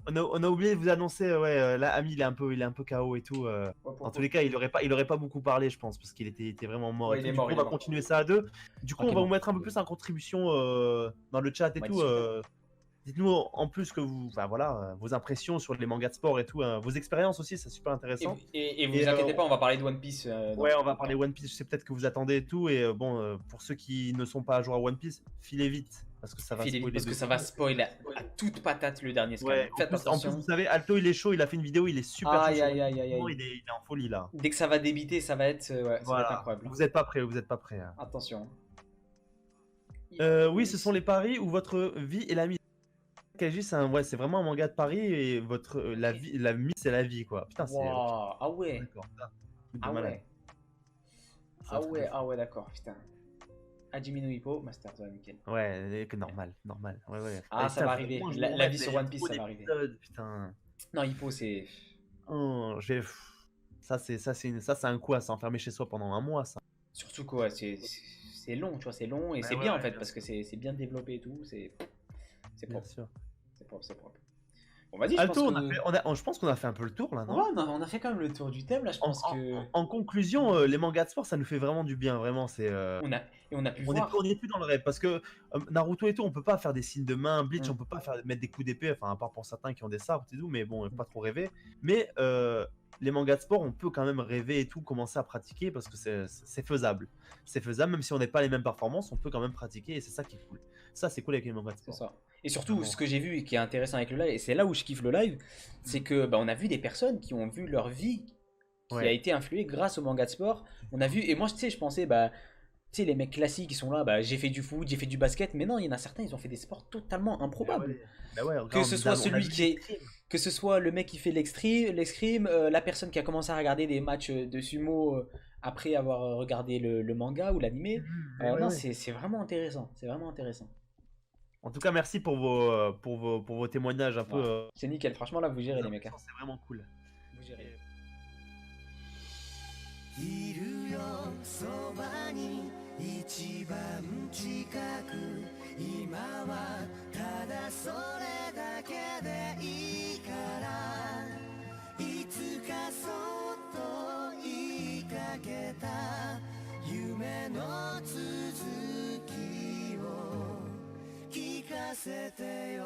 On a oublié de vous annoncer, là, Ami, il est un peu KO et tout. En tous les cas, il aurait pas beaucoup parlé, je pense, parce qu'il était vraiment mort. Ouais, et il tout. est Du mort, coup, il on est va mort. continuer ça à deux. Du coup, on va Tranquillement. vous mettre un peu plus en contribution dans le chat et Ouais, tout. super. Dites-nous en plus que vous, enfin voilà, vos impressions sur les mangas de sport et tout, vos expériences aussi, c'est super intéressant. Et vous Et inquiétez pas, on va parler de One Piece. ouais, on va parler One Piece. Je sais peut-être que vous attendez et tout. Et pour ceux qui ne sont pas à jour à One Piece, filez vite parce que ça va Filez vite spoiler parce que de ça fou. va spoil à toute patate le dernier scan. Ouais, Faites en plus, attention. vous savez, Alto, il est chaud. Il a fait une vidéo, il est super chaud. Aïe, sur aïe, One aïe, Piece. aïe, Vraiment, aïe. il est en folie là. Dès que ça va débiter, ça va être, ouais, ça va être Voilà. incroyable. Vous êtes pas prêts, vous êtes pas prêts. Attention. Oui, ce sont les paris ou votre vie et la mise. KG, c'est vraiment un manga de paris et la mise c'est la vie quoi. Putain, c'est. Waouh, ah ouais, D'accord. Ça, truc de ah malade. ouais, C'est un truc de fou. ah ouais, d'accord, putain. Hajime no Ippo, Master, ouais, nickel. Ouais, normal. Ouais. Ah, ça va Putain, arriver. franchement, je La m'en vie sur il y a One Piece, trop ça va arriver. d'épisodes, Putain. Non, Ippo, c'est. Oh, ça c'est un coup à s'enfermer chez soi pendant un mois ça. Surtout quoi, c'est long, tu vois, c'est long et c'est Ouais, bien ouais, en fait bien parce que c'est bien développé et tout. C'est Bien propre, sûr. c'est propre, c'est propre. Bon, vas-y, je pense Alto, que. je pense qu'on a fait un peu le tour là, non? Ouais, on a fait quand même le tour du thème là, je pense que. En conclusion, les mangas de sport, ça nous fait vraiment du bien, vraiment. On a pu On voir. est plus dans le rêve parce que Naruto et tout, on peut pas faire des signes de main, Bleach, Mm. on peut pas mettre des coups d'épée, enfin à part pour certains qui ont des sabres et tout, mais bon, pas trop rêver. Mais les mangas de sport, on peut quand même rêver et tout, commencer à pratiquer parce que c'est faisable. C'est faisable, même si on n'est pas les mêmes performances, on peut quand même pratiquer et c'est ça qui est cool. Ça, c'est cool avec les mangas de C'est sport. ça. Et surtout, Vraiment. ce que j'ai vu et qui est intéressant avec le live, et c'est là où je kiffe le live, c'est que bah, on a vu des personnes qui ont vu leur vie qui a Ouais. été influée grâce au manga de sport. On a vu, et moi, tu sais, je pensais, bah, tu sais, les mecs classiques qui sont là, bah, j'ai fait du foot, j'ai fait du basket, mais non, il y en a certains, ils ont fait des sports totalement improbables. Bah ouais, Que regarde, ce soit on a celui vu qui est, l'escrime. que ce soit le mec qui fait l'escrime, la personne qui a commencé à regarder des matchs de sumo après avoir regardé le manga ou l'animé. Non, Ouais. c'est vraiment intéressant. C'est vraiment intéressant. En tout cas, merci pour vos témoignages un peu. Ouais. C'est nickel. Franchement, là, vous gérez les mecs. Hein. C'est vraiment cool. Vous gérez. いるよそばに一番近く今はただそれだけでいいからいつかそっと言いかけた夢の続きを聞かせてよ